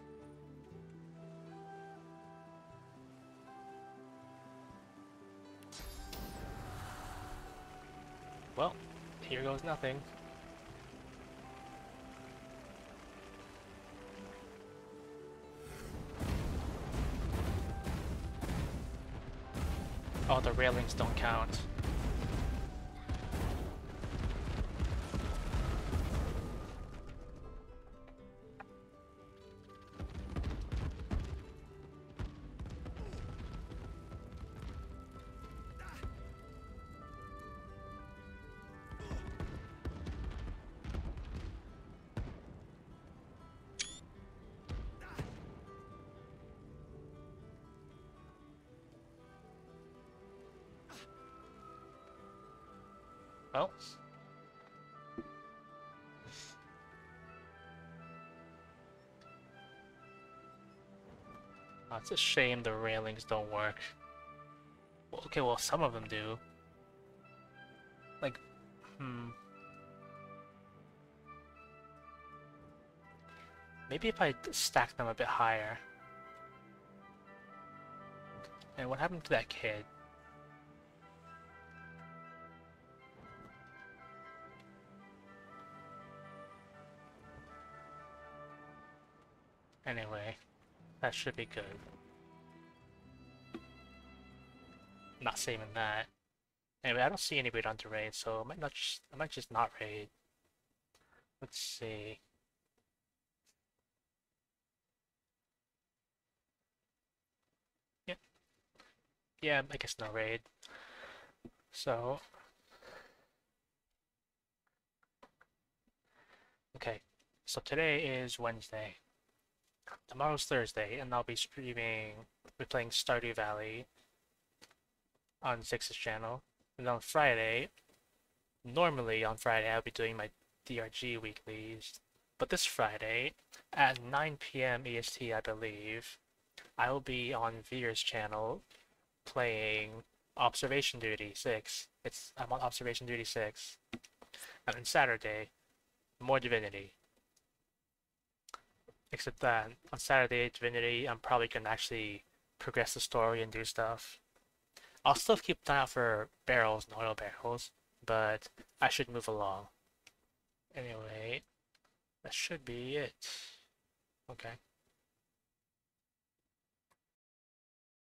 Well, here goes nothing. Oh, the railings don't count. Well. Oh, it's a shame the railings don't work. Well, okay, well, some of them do. Like, maybe if I stack them a bit higher. And what happened to that kid? Anyway, that should be good. Not saving that. Anyway, I don't see anybody on to raid, so I might just not raid. Let's see. Yeah. Yeah, I guess no raid. So okay. So today is Wednesday. Tomorrow's Thursday, and I'll be playing Stardew Valley on Zix's channel. And on Friday, normally on Friday I'll be doing my DRG weeklies, but this Friday at 9 p.m. EST, I believe, I will be on Veer's channel playing Observation Duty 6. I'm on Observation Duty 6. And then Saturday, more Divinity. Except that on Saturday, Divinity, I'm probably gonna actually progress the story and do stuff. I'll still keep an eye out for barrels and oil barrels, but I should move along. Anyway, that should be it. Okay.